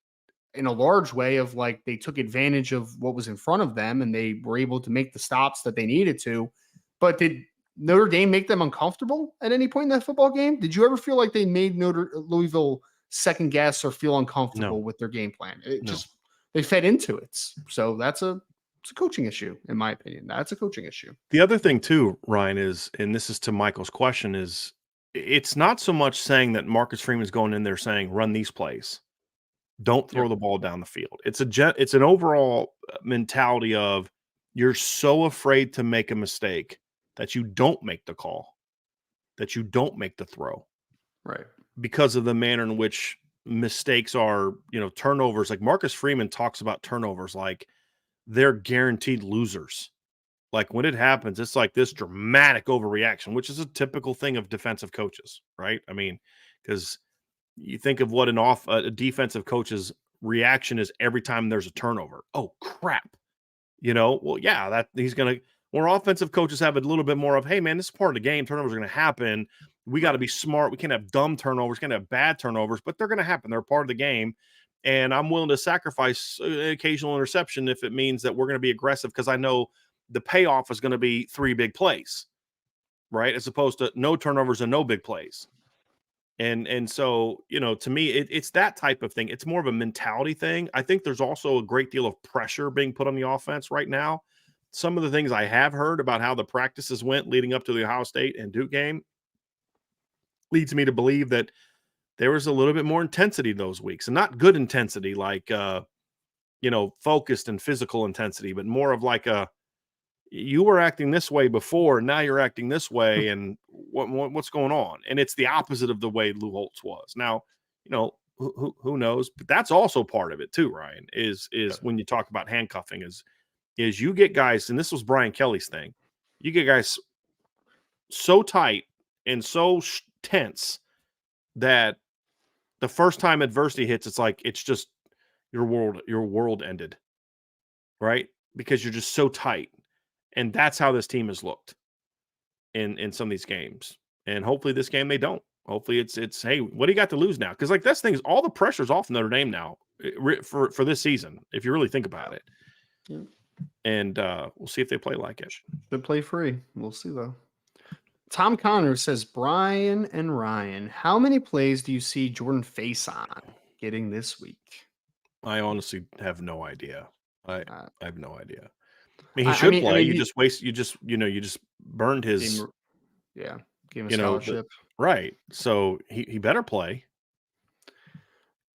in a large way of like they took advantage of what was in front of them and they were able to make the stops that they needed to. But did Notre Dame make them uncomfortable at any point in that football game? Did you ever feel like they made Louisville second guess or feel uncomfortable with their game plan? They fed into it. So it's a coaching issue, in my opinion. That's a coaching issue. The other thing too, Ryan, is, and this is to Michael's question, is it's not so much saying that Marcus Freeman's going in there saying, run these plays. Don't throw the ball down the field. It's an overall mentality of you're so afraid to make a mistake that you don't make the call, that you don't make the throw. Right. Because of the manner in which mistakes are, turnovers. Like Marcus Freeman talks about turnovers like they're guaranteed losers. Like when it happens, it's like this dramatic overreaction, which is a typical thing of defensive coaches, right? I mean, because you think of what a defensive coach's reaction is every time there's a turnover. Oh, crap. Well, yeah, that he's going to, where offensive coaches have a little bit more of, hey, man, this is part of the game. Turnovers are going to happen. We got to be smart. We can't have dumb turnovers. We can't have bad turnovers, but they're going to happen. They're part of the game. And I'm willing to sacrifice an occasional interception if it means that we're going to be aggressive because I know the payoff is going to be 3 big plays, right? As opposed to no turnovers and no big plays. And so, to me, it's that type of thing. It's more of a mentality thing. I think there's also a great deal of pressure being put on the offense right now. Some of the things I have heard about how the practices went leading up to the Ohio State and Duke game leads me to believe that there was a little bit more intensity those weeks, and not good intensity like, focused and physical intensity, but more of like you were acting this way before, and now you're acting this way, and what's going on? And it's the opposite of the way Lou Holtz was. Now, who knows? But that's also part of it too, Ryan, is when you talk about handcuffing is you get guys, and this was Brian Kelly's thing, you get guys so tight and so tense that the first time adversity hits, it's like it's just your world ended, right? Because you're just so tight. And that's how this team has looked in some of these games. And hopefully this game they don't. Hopefully it's hey, what do you got to lose now? Because like that's things, all the pressure's off Notre Dame now for this season, if you really think about it. Yeah. And we'll see if they play like it. They play free. We'll see though. Tom Connor says, Brian and Ryan, how many plays do you see Jordan Faison getting this week? I honestly have no idea. I have no idea. I mean, he should play. You just burned his gave him a scholarship. Right. So he better play.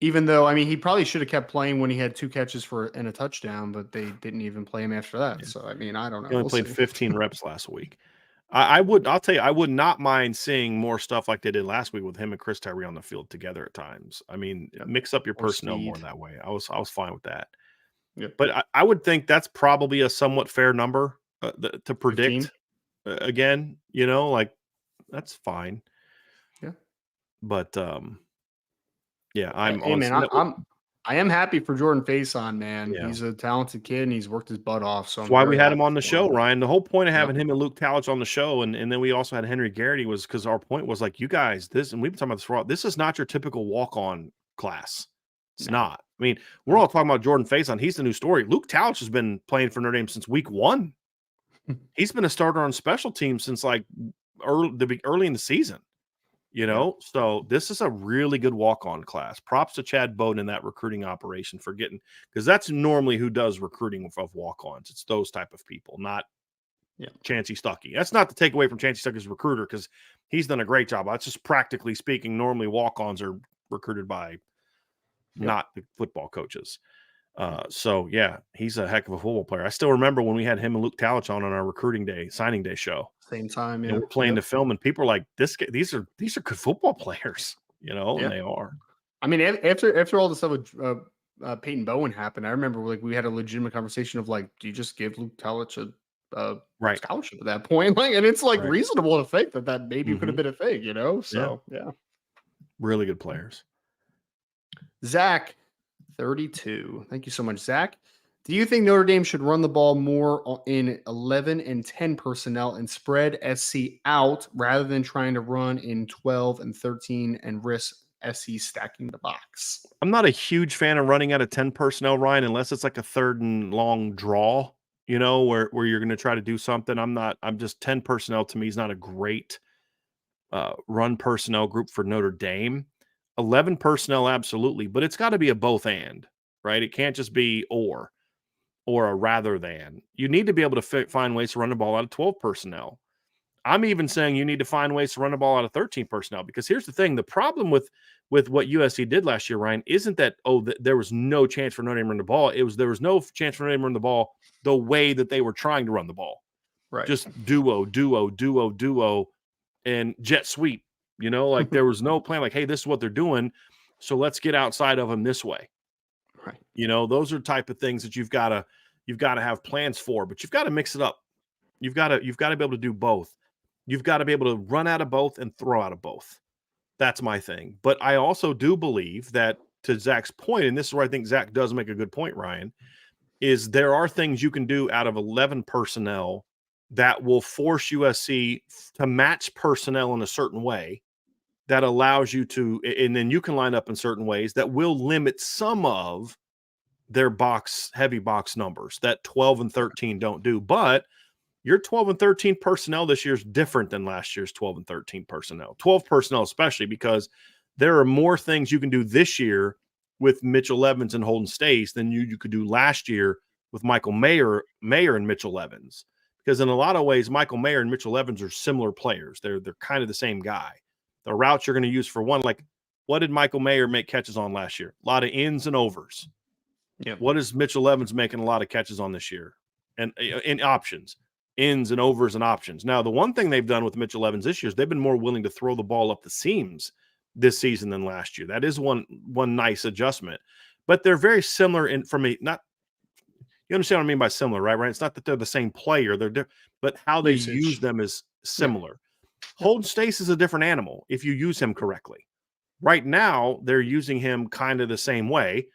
Even though, he probably should have kept playing when he had 2 catches and a touchdown, but they didn't even play him after that. Yeah. So, I don't know. He only played 15 reps last week. I'll tell you, I would not mind seeing more stuff like they did last week with him and Chris Tyree on the field together at times. Mix up your personnel more that way. I was fine with that. Yep. But I would think that's probably a somewhat fair number to predict. Again, like that's fine. Yeah. But I am happy for Jordan Faison, man. Yeah. He's a talented kid and he's worked his butt off. So that's why we had him on the show, Ryan. The whole point of having him and Luke Talich on the show, and then we also had Henry Garrity, was because our point was like, you guys, and we've been talking about this for a while, this is not your typical walk-on class. It's not. We're all talking about Jordan Faison. He's the new story. Luke Talich has been playing for Notre Dame since week 1. He's been a starter on special teams since like early in the season. So this is a really good walk-on class. Props to Chad Bowden in that recruiting operation for getting, because that's normally who does recruiting of walk-ons. It's those type of people, not Chancey Stuckey. That's not to take away from Chancey Stuckey's recruiter, because he's done a great job. That's just practically speaking. Normally walk-ons are recruited by not the football coaches. So yeah, he's a heck of a football player. I still remember when we had him and Luke Talich on our signing day show. Same time, yeah. And we're playing the film, and people are like, these are good football players, and they are. I mean, after all the stuff with Peyton Bowen happened, I remember we had a legitimate conversation of do you just give Luke Talich a scholarship at that point? And it's reasonable to think that maybe could have been a thing, So yeah. Really good players. Zach, 32. Thank you so much, Zach. Do you think Notre Dame should run the ball more in 11 and 10 personnel and spread SC out rather than trying to run in 12 and 13 and risk SC stacking the box? I'm not a huge fan of running out of 10 personnel, Ryan, unless it's like a third and long draw, where you're going to try to do something. I'm just 10 personnel to me is not a great run personnel group for Notre Dame. 11 personnel, absolutely, but it's got to be a both and, right? It can't just be or a rather than. You need to be able to find ways to run the ball out of 12 personnel. I'm even saying you need to find ways to run the ball out of 13 personnel, because here's the thing. The problem with what USC did last year, Ryan, isn't that, there was no chance for Notre Dame to run the ball. There was no chance for Notre Dame to run the ball the way that they were trying to run the ball. Right. Just duo, and jet sweep. There was no plan hey, this is what they're doing, so let's get outside of them this way. Right. Those are type of things that you've got to have plans for, but you've got to mix it up. You've got to be able to do both. You've got to be able to run out of both and throw out of both. That's my thing. But I also do believe that, to Zach's point, and this is where I think Zach does make a good point, Ryan, is there are things you can do out of 11 personnel that will force USC to match personnel in a certain way that allows you to, and then you can line up in certain ways that will limit some of their heavy box numbers that 12 and 13 don't do. But your 12 and 13 personnel this year is different than last year's 12 and 13 personnel. 12 personnel especially, because there are more things you can do this year with Mitchell Evans and Holden Stace than you could do last year with Michael Mayer and Mitchell Evans. Because in a lot of ways, Michael Mayer and Mitchell Evans are similar players. They're kind of the same guy. The routes you're going to use for one, what did Michael Mayer make catches on last year? A lot of ins and overs. Yep. What is Mitchell Evans making a lot of catches on this year? And in options, ins and overs and options. Now, the one thing they've done with Mitchell Evans this year is they've been more willing to throw the ball up the seams this season than last year. That is one nice adjustment. But they're very similar you understand what I mean by similar, right? It's not that they're the same player, they're different, but how they use them is similar. Yeah. Holden Stace is a different animal if you use him correctly. Right now, they're using him kind of the same way,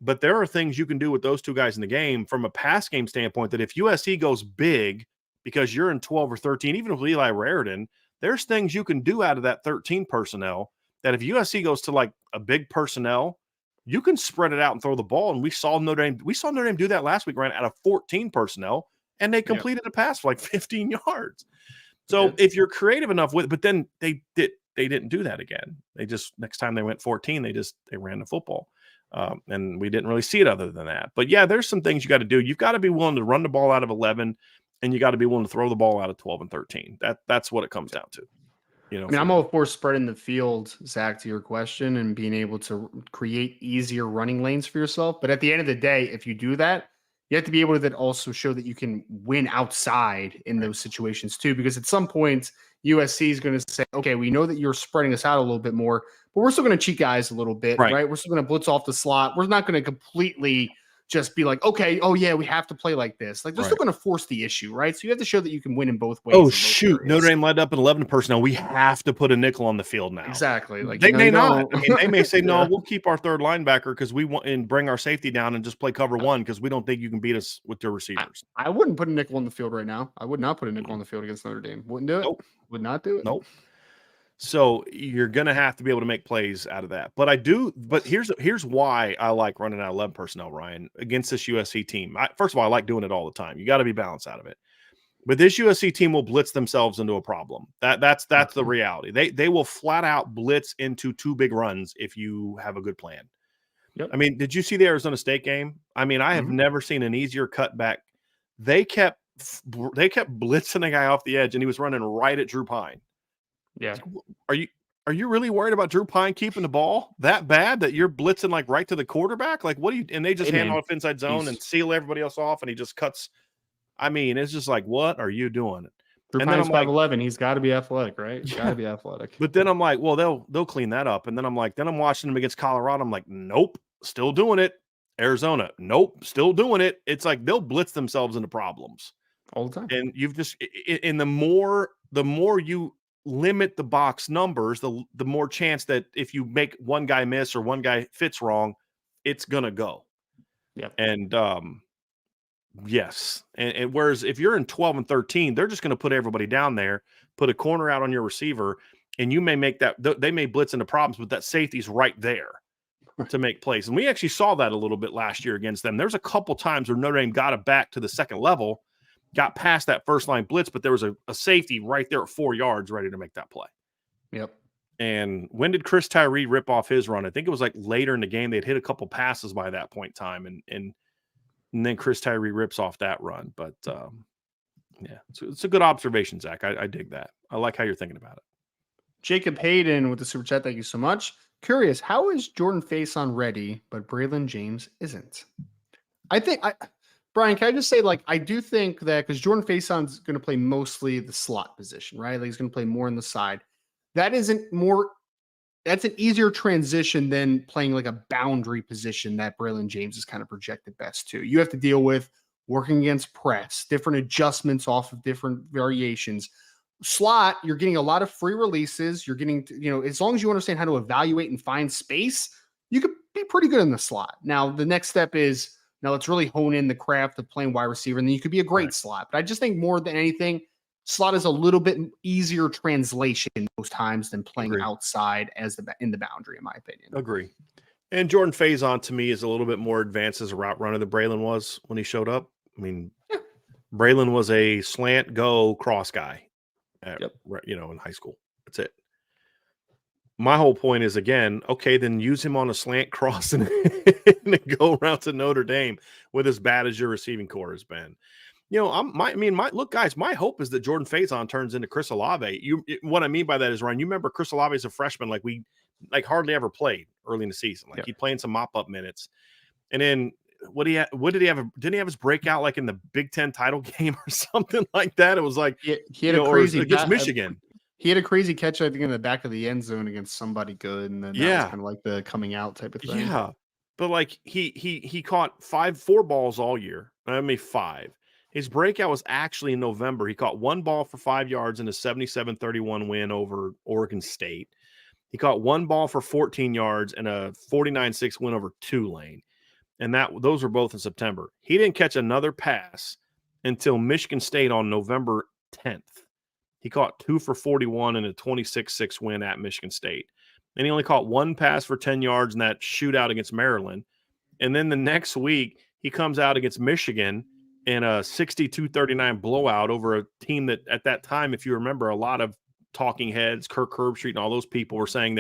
but there are things you can do with those two guys in the game from a pass game standpoint that if USC goes big because you're in 12 or 13, even with Eli Raritan, there's things you can do out of that 13 personnel that if USC goes to a big personnel, you can spread it out and throw the ball. And we saw Notre Dame do that last week, right, out of 14 personnel, and they completed a pass for 15 yards. So if you're creative enough but then they didn't do that again. They just, next time they went 14, they ran the football. And we didn't really see it other than that. But yeah, there's some things you got to do. You've got to be willing to run the ball out of 11, and you got to be willing to throw the ball out of 12 and 13. That's what it comes down to. I'm all for spreading the field, Zach, to your question, and being able to create easier running lanes for yourself. But at the end of the day, if you do that, you have to be able to then also show that you can win outside in those situations too, because at some point USC is going to say, okay, we know that you're spreading us out a little bit more, but we're still going to cheat guys a little bit, right? We're still going to blitz off the slot. We're not going to completely just be okay, oh yeah, we have to play like this. They're still going to force the issue, right? So you have to show that you can win in both ways. Oh shoot, Notre Dame led up in 11 personnel. We have to put a nickel on the field now. Exactly. They may not. They may say, no, we'll keep our third linebacker because we want and bring our safety down and just play cover one because we don't think you can beat us with your receivers. I wouldn't put a nickel on the field right now. I would not put a nickel on the field against Notre Dame. Wouldn't do it. Nope. Would not do it. Nope. So you're going to have to be able to make plays out of that. But here's why I like running out 11 personnel, Ryan, against this USC team. First of all, I like doing it all the time. You got to be balanced out of it. But this USC team will blitz themselves into a problem. That's the reality. They will flat out blitz into two big runs if you have a good plan. Yep. I mean, did you see the Arizona State game? I mean, I have never seen an easier cutback. They kept blitzing a guy off the edge, and he was running right at Drew Pine. Yeah. Are you are you really worried about Drew Pine keeping the ball that bad that you're blitzing like right to the quarterback? Like, what do you? And they just hand off inside zone and seal everybody else off, and he just cuts. I mean, it's just like, what are you doing? Drew And Pine's then I'm 5'11". He's got to be athletic, right? Yeah. Got to be athletic. But then I'm like, well, they'll clean that up. And then I'm watching them against Colorado. I'm like, nope, still doing it. Arizona, nope, still doing it. It's like they'll blitz themselves into problems all the time. And you've just, and the more you limit the box numbers, the more chance that if you make one guy miss or one guy fits wrong, it's gonna go. Yeah. And yes. And whereas if you're in 12 and 13, they're just gonna put everybody down there, put a corner out on your receiver, and you may make that they may blitz into problems, but that safety's right there to make plays. And we actually saw that a little bit last year against them. There's a couple times where Notre Dame got it back to the second level, got past that first line blitz, but there was a safety right there at 4 yards ready to make that play. Yep. And when did Chris Tyree rip off his run? I think it was like later in the game. They'd hit a couple passes by that point in time, and then Chris Tyree rips off that run. But yeah, it's a good observation, Zach. I dig that. I like how you're thinking about it. Jacob Hayden with the super chat. Thank you so much. Curious, how is Jordan Faison ready, but Braylon James isn't? Brian, can I just say, like, I do think that because Jordan Faison's going to play mostly the slot position, right? Like, he's going to play more on the side. That's an easier transition than playing like a boundary position that Braylon James is kind of projected best to. You have to deal with working against press, different adjustments off of different variations. Slot, you're getting a lot of free releases. You're getting, as long as you understand how to evaluate and find space, you could be pretty good in the slot. Now, the next step is, now let's really hone in the craft of playing wide receiver, and then you could be a great slot. But I just think more than anything, slot is a little bit easier translation most times than playing outside in the boundary, in my opinion. Agree. And Jordan Faison, to me, is a little bit more advanced as a route runner than Braylon was when he showed up. I mean, Braylon was a slant go cross guy. In high school. That's it. My whole point is, again, okay, then use him on a slant cross and go around to Notre Dame with as bad as your receiving core has been. Look, guys, my hope is that Jordan Faison turns into Chris Olave. What I mean by that is, Ryan, you remember Chris Olave as a freshman, we hardly ever played early in the season. He'd play in some mop-up minutes. And then didn't he have his breakout like in the Big Ten title game or something like that? It was like he had a crazy against Michigan. He had a crazy catch, I think, in the back of the end zone against somebody good, and then that was kind of like the coming out type of thing. Yeah, but he caught 4 balls all year. I mean 5. His breakout was actually in November. He caught 1 ball for 5 yards in a 77-31 win over Oregon State. He caught 1 ball for 14 yards in a 49-6 win over Tulane. And those were both in September. He didn't catch another pass until Michigan State on November 10th. He caught 2 for 41 in a 26-6 win at Michigan State. And he only caught 1 pass for 10 yards in that shootout against Maryland. And then the next week, he comes out against Michigan in a 62-39 blowout over a team that at that time, if you remember, a lot of talking heads, Kirk Herbstreit and all those people were saying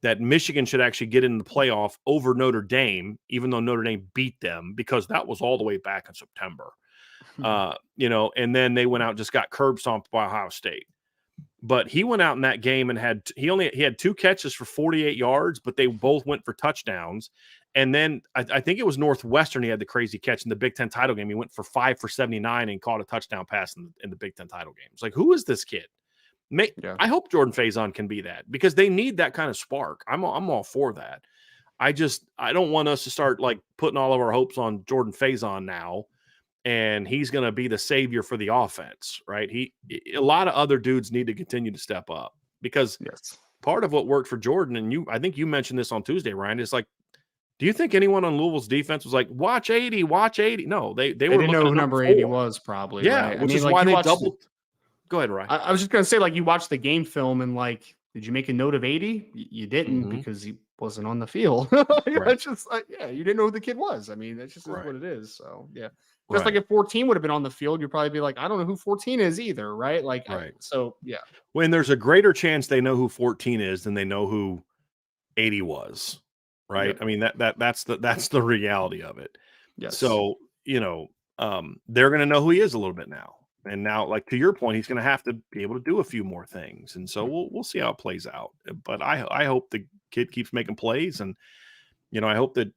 that Michigan should actually get in the playoff over Notre Dame, even though Notre Dame beat them, because that was all the way back in September. And then they went out and just got curb stomped by Ohio State. But he went out in that game and had 2 catches for 48 yards, but they both went for touchdowns. And then I think it was Northwestern. He had the crazy catch in the Big Ten title game. He went for 5 for 79 and caught a touchdown pass in the Big Ten title game. It's like, who is this kid? I hope Jordan Faison can be that, because they need that kind of spark. I'm all for that. I don't want us to start putting all of our hopes on Jordan Faison now, and he's going to be the savior for the offense, right? A lot of other dudes need to continue to step up, because part of what worked for Jordan, and I think you mentioned this on Tuesday, Ryan, is do you think anyone on Louisville's defense was like, watch 80? No, they didn't know who number 80 was, probably. Yeah, right? which is why they doubled. Go ahead, Ryan. I was just going to say, you watched the game film and did you make a note of 80? You didn't, because he wasn't on the field. It's just you didn't know who the kid was. I mean, that's just what it is. So, yeah. Just like if 14 would have been on the field, you'd probably be like, I don't know who 14 is either, right? So, yeah. When there's a greater chance they know who 14 is than they know who 80 was, right? I mean, that's the reality of it. Yes. So, they're going to know who he is a little bit now. And now, like to your point, he's going to have to be able to do a few more things, and so we'll see how it plays out. But I hope the kid keeps making plays, and I hope that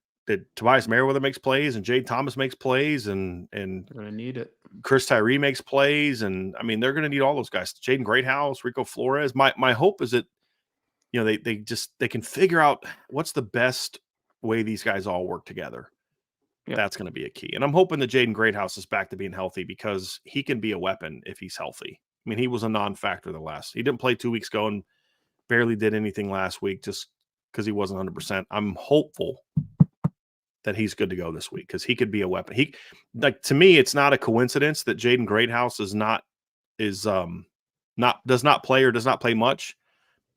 Tobias Merriweather makes plays, and Jade Thomas makes plays, and They're gonna need it. Chris Tyree makes plays, and I mean they're going to need all those guys. Jaden Greathouse, Rico Flores. My hope is that they can figure out what's the best way these guys all work together. Yeah. That's going to be a key. And I'm hoping that Jaden Greathouse is back to being healthy because he can be a weapon if he's healthy. I mean, he was a non-factor he didn't play 2 weeks ago and barely did anything last week just because he wasn't 100%. I'm hopeful that he's good to go this week because he could be a weapon. To me, it's not a coincidence that Jaden Greathouse does not play or does not play much.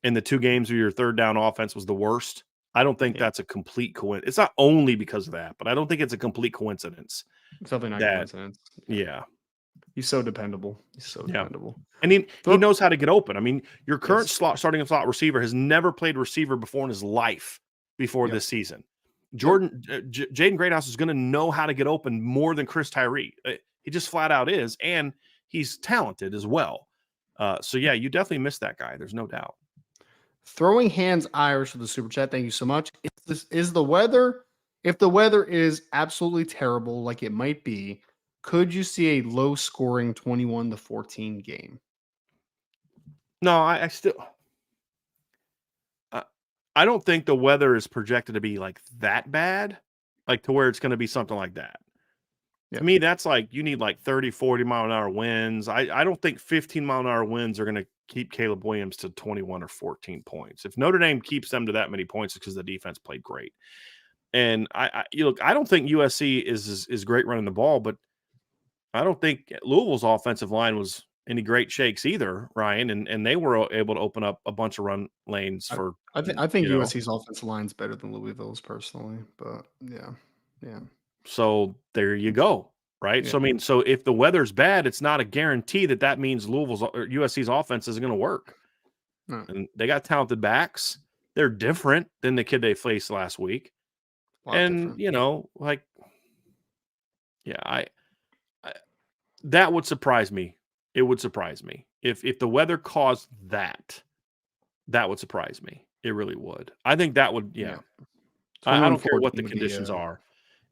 In the 2 games where your third down offense was the worst. I don't think that's a complete coincidence. It's not only because of that, but I don't think it's a complete coincidence. It's definitely not a coincidence. Yeah. He's so dependable. Dependable. And he knows how to get open. I mean, your current starting slot receiver has never played receiver before in his life before this season. Jaden Greathouse is going to know how to get open more than Chris Tyree. He just flat out is, and he's talented as well. So, yeah, you definitely missed that guy. There's no doubt. Throwing Hands Irish for the super chat. Thank you so much. Is the weather, if the weather is absolutely terrible, like it might be, could you see a low scoring 21-14 game? No, I still, I don't think the weather is projected to be like that bad, like to where it's going to be something like that. To me, that's like you need like 30, 40 mile an hour winds. I don't think 15 mile an hour winds are going to keep Caleb Williams to 21 or 14 points. If Notre Dame keeps them to that many points, it's because the defense played great. And I don't think USC is great running the ball, but I don't think Louisville's offensive line was any great shakes either, Ryan. And they were able to open up a bunch of run lanes for. I think USC's offensive line's better than Louisville's personally, but yeah. So there you go. Right. Yeah. So, I mean, if the weather's bad, it's not a guarantee that means Louisville's or USC's offense isn't going to work. No. And they got talented backs. They're different than the kid they faced last week. And, that would surprise me. It would surprise me. If the weather caused that would surprise me. It really would. I think that would, I don't care what the conditions are.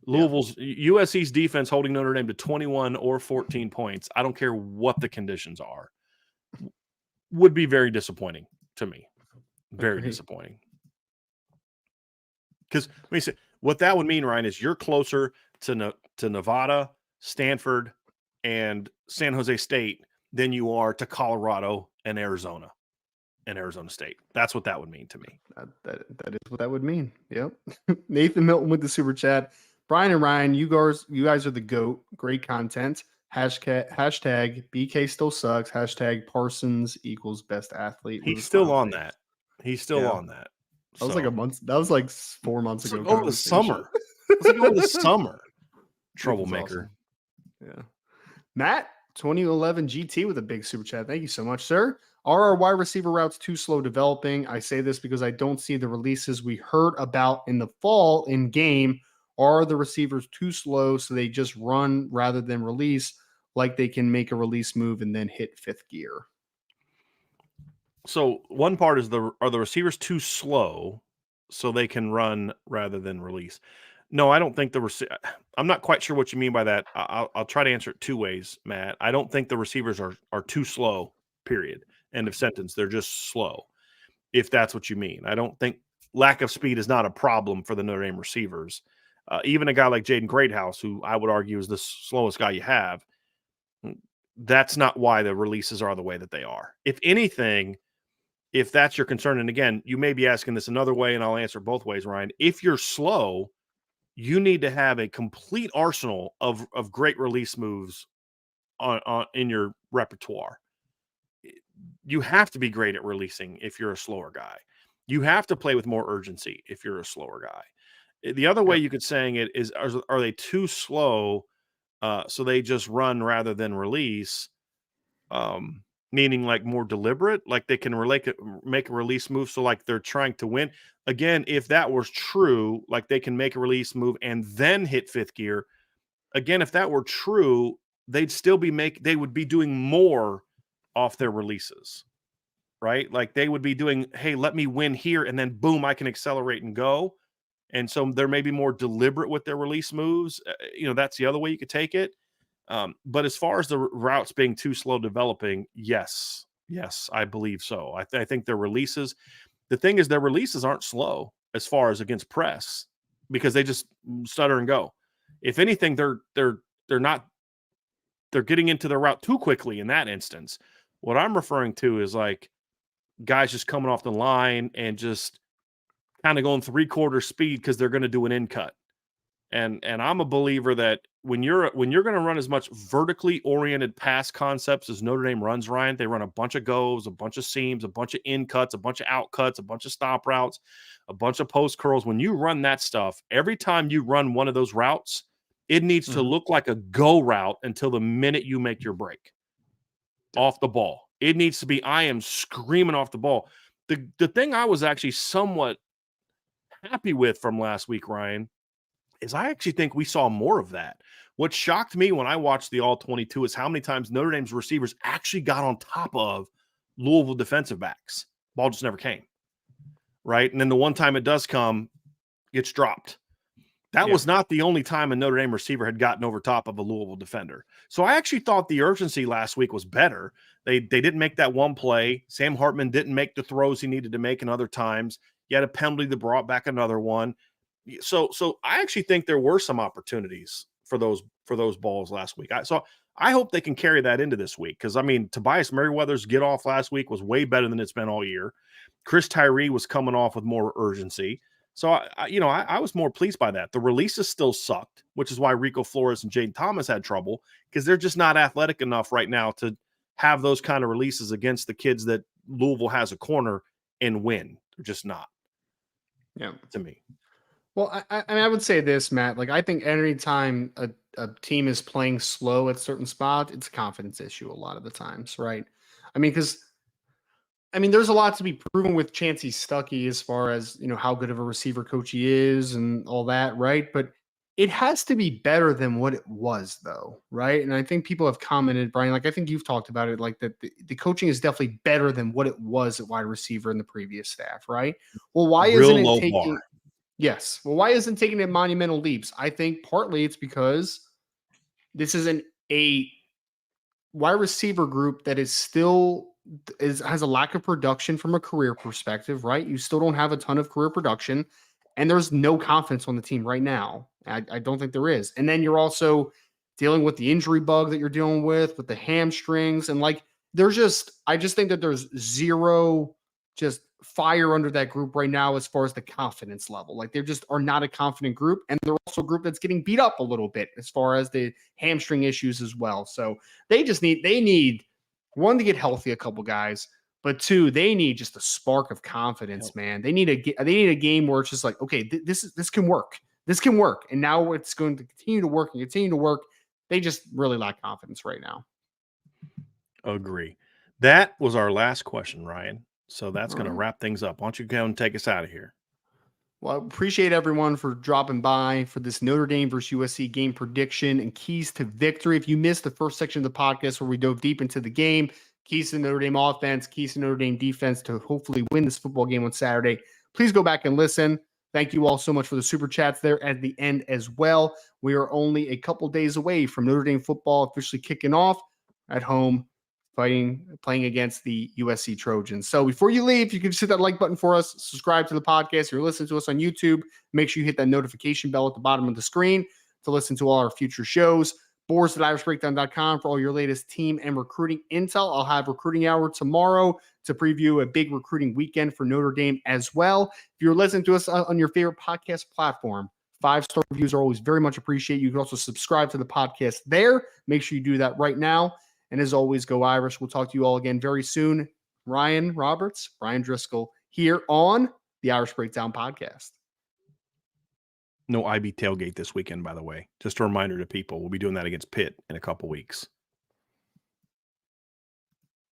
USC's defense holding Notre Dame to 21 or 14 points. I don't care what the conditions are. Would be very disappointing to me. Very disappointing. Because what that would mean, Ryan, is you're closer to Nevada, Stanford, and San Jose State than you are to Colorado and Arizona State. That's what that would mean to me. That is what that would mean. Yep. Nathan Milton with the super chat. Brian and Ryan, you guys are the GOAT. Great content. Hashtag BK still sucks. Hashtag Parsons equals best athlete. He's still on that. He's still on that. That was like a month. That was like 4 months ago. Over the summer. It was like over the summer. Troublemaker. Awesome. Yeah. Matt, 2011 GT with a big super chat. Thank you so much, sir. Are our wide receiver routes too slow developing? I say this because I don't see the releases we heard about in the fall in game. Are the receivers too slow so they just run rather than release, like they can make a release move and then hit fifth gear? So one part is are the receivers too slow so they can run rather than release? No, I don't think I'm not quite sure what you mean by that. I'll try to answer it 2 ways, Matt. I don't think the receivers are too slow, period. End of sentence. They're just slow, if that's what you mean. I don't think lack of speed is not a problem for the Notre Dame receivers. Even a guy like Jaden Greathouse, who I would argue is the slowest guy you have, that's not why the releases are the way that they are. If anything, if that's your concern, and again, you may be asking this another way, and I'll answer both ways, Ryan. If you're slow, you need to have a complete arsenal of great release moves on in your repertoire. You have to be great at releasing if you're a slower guy. You have to play with more urgency if you're a slower guy. The other way you could saying it is, are they too slow so they just run rather than release, meaning like more deliberate, like they can make a release move so like they're trying to win? Again, if that was true, like they can make a release move and then hit fifth gear. Again, if that were true, they'd still be they would be doing more off their releases, right? Like they would be doing, hey, let me win here, and then boom, I can accelerate and go. And so they're maybe more deliberate with their release moves. That's the other way you could take it. But as far as the routes being too slow developing, yes, I believe so. I think their releases, the thing is their releases aren't slow as far as against press because they just stutter and go. If anything, they're getting into their route too quickly in that instance. What I'm referring to is like guys just coming off the line and just kind of going 3/4 speed because they're going to do an in cut. And I'm a believer that when you're going to run as much vertically oriented pass concepts as Notre Dame runs, Ryan, they run a bunch of goes, a bunch of seams, a bunch of in cuts, a bunch of out cuts, a bunch of stop routes, a bunch of post curls. When you run that stuff, every time you run one of those routes, it needs to look like a go route until the minute you make your break off the ball. It needs to be, I am screaming off the ball. The thing I was actually somewhat happy with from last week, Ryan, is I actually think we saw more of that. What shocked me when I watched the All-22 is how many times Notre Dame's receivers actually got on top of Louisville defensive backs. Ball just never came, right? And then the one time it does come, gets dropped. That was not the only time a Notre Dame receiver had gotten over top of a Louisville defender. So I actually thought the urgency last week was better. They didn't make that one play. Sam Hartman didn't make the throws he needed to make in other times. You had a penalty that brought back another one. So I actually think there were some opportunities for those balls last week. So I hope they can carry that into this week because, I mean, Tobias Merriweather's get off last week was way better than it's been all year. Chris Tyree was coming off with more urgency. So, I was more pleased by that. The releases still sucked, which is why Rico Flores and Jaden Thomas had trouble because they're just not athletic enough right now to have those kind of releases against the kids that Louisville has a corner and win. They're just not. Yeah, to me. Well, I would say this, Matt. Like, I think any time a team is playing slow at certain spots, it's a confidence issue a lot of the times, right? There's a lot to be proven with Chancey Stuckey as far as, how good of a receiver coach he is and all that, right? But it has to be better than what it was, though, right? And I think people have commented, Brian, like I think you've talked about it, like that the coaching is definitely better than what it was at wide receiver in the previous staff, right? Well, why isn't it taking? Yes. Well, why isn't taking it monumental leaps? I think partly it's because this isn't a wide receiver group that is still has a lack of production from a career perspective, right? You still don't have a ton of career production, and there's no confidence on the team right now. I don't think there is. And then you're also dealing with the injury bug that you're dealing with the hamstrings, and like I just think that there's zero just fire under that group right now as far as the confidence level. Like they just are not a confident group, and they're also a group that's getting beat up a little bit as far as the hamstring issues as well. So they need one, to get healthy, a couple guys, but two, they need just a spark of confidence, man. They need a game where it's just like, okay, this can work. This can work. And now it's going to continue to work and continue to work. They just really lack confidence right now. Agree. That was our last question, Ryan. So that's going to wrap things up. Why don't you go and take us out of here? Well, I appreciate everyone for dropping by for this Notre Dame versus USC game prediction and keys to victory. If you missed the first section of the podcast where we dove deep into the game, keys to Notre Dame offense, keys to Notre Dame defense to hopefully win this football game on Saturday, please go back and listen. Thank you all so much for the super chats there at the end as well. We are only a couple days away from Notre Dame football officially kicking off at home, playing against the USC Trojans. So before you leave, you can just hit that like button for us, subscribe to the podcast. If you're listening to us on YouTube, make sure you hit that notification bell at the bottom of the screen to listen to all our future shows. Boards at irishbreakdown.com for all your latest team and recruiting intel. I'll have recruiting hour tomorrow to preview a big recruiting weekend for Notre Dame as well. If you're listening to us on your favorite podcast platform, 5-star reviews are always very much appreciated. You can also subscribe to the podcast there. Make sure you do that right now. And as always, go Irish. We'll talk to you all again very soon. Ryan Roberts, Brian Driscoll here on the Irish Breakdown Podcast. No IB tailgate this weekend, by the way. Just a reminder to people, we'll be doing that against Pitt in a couple weeks.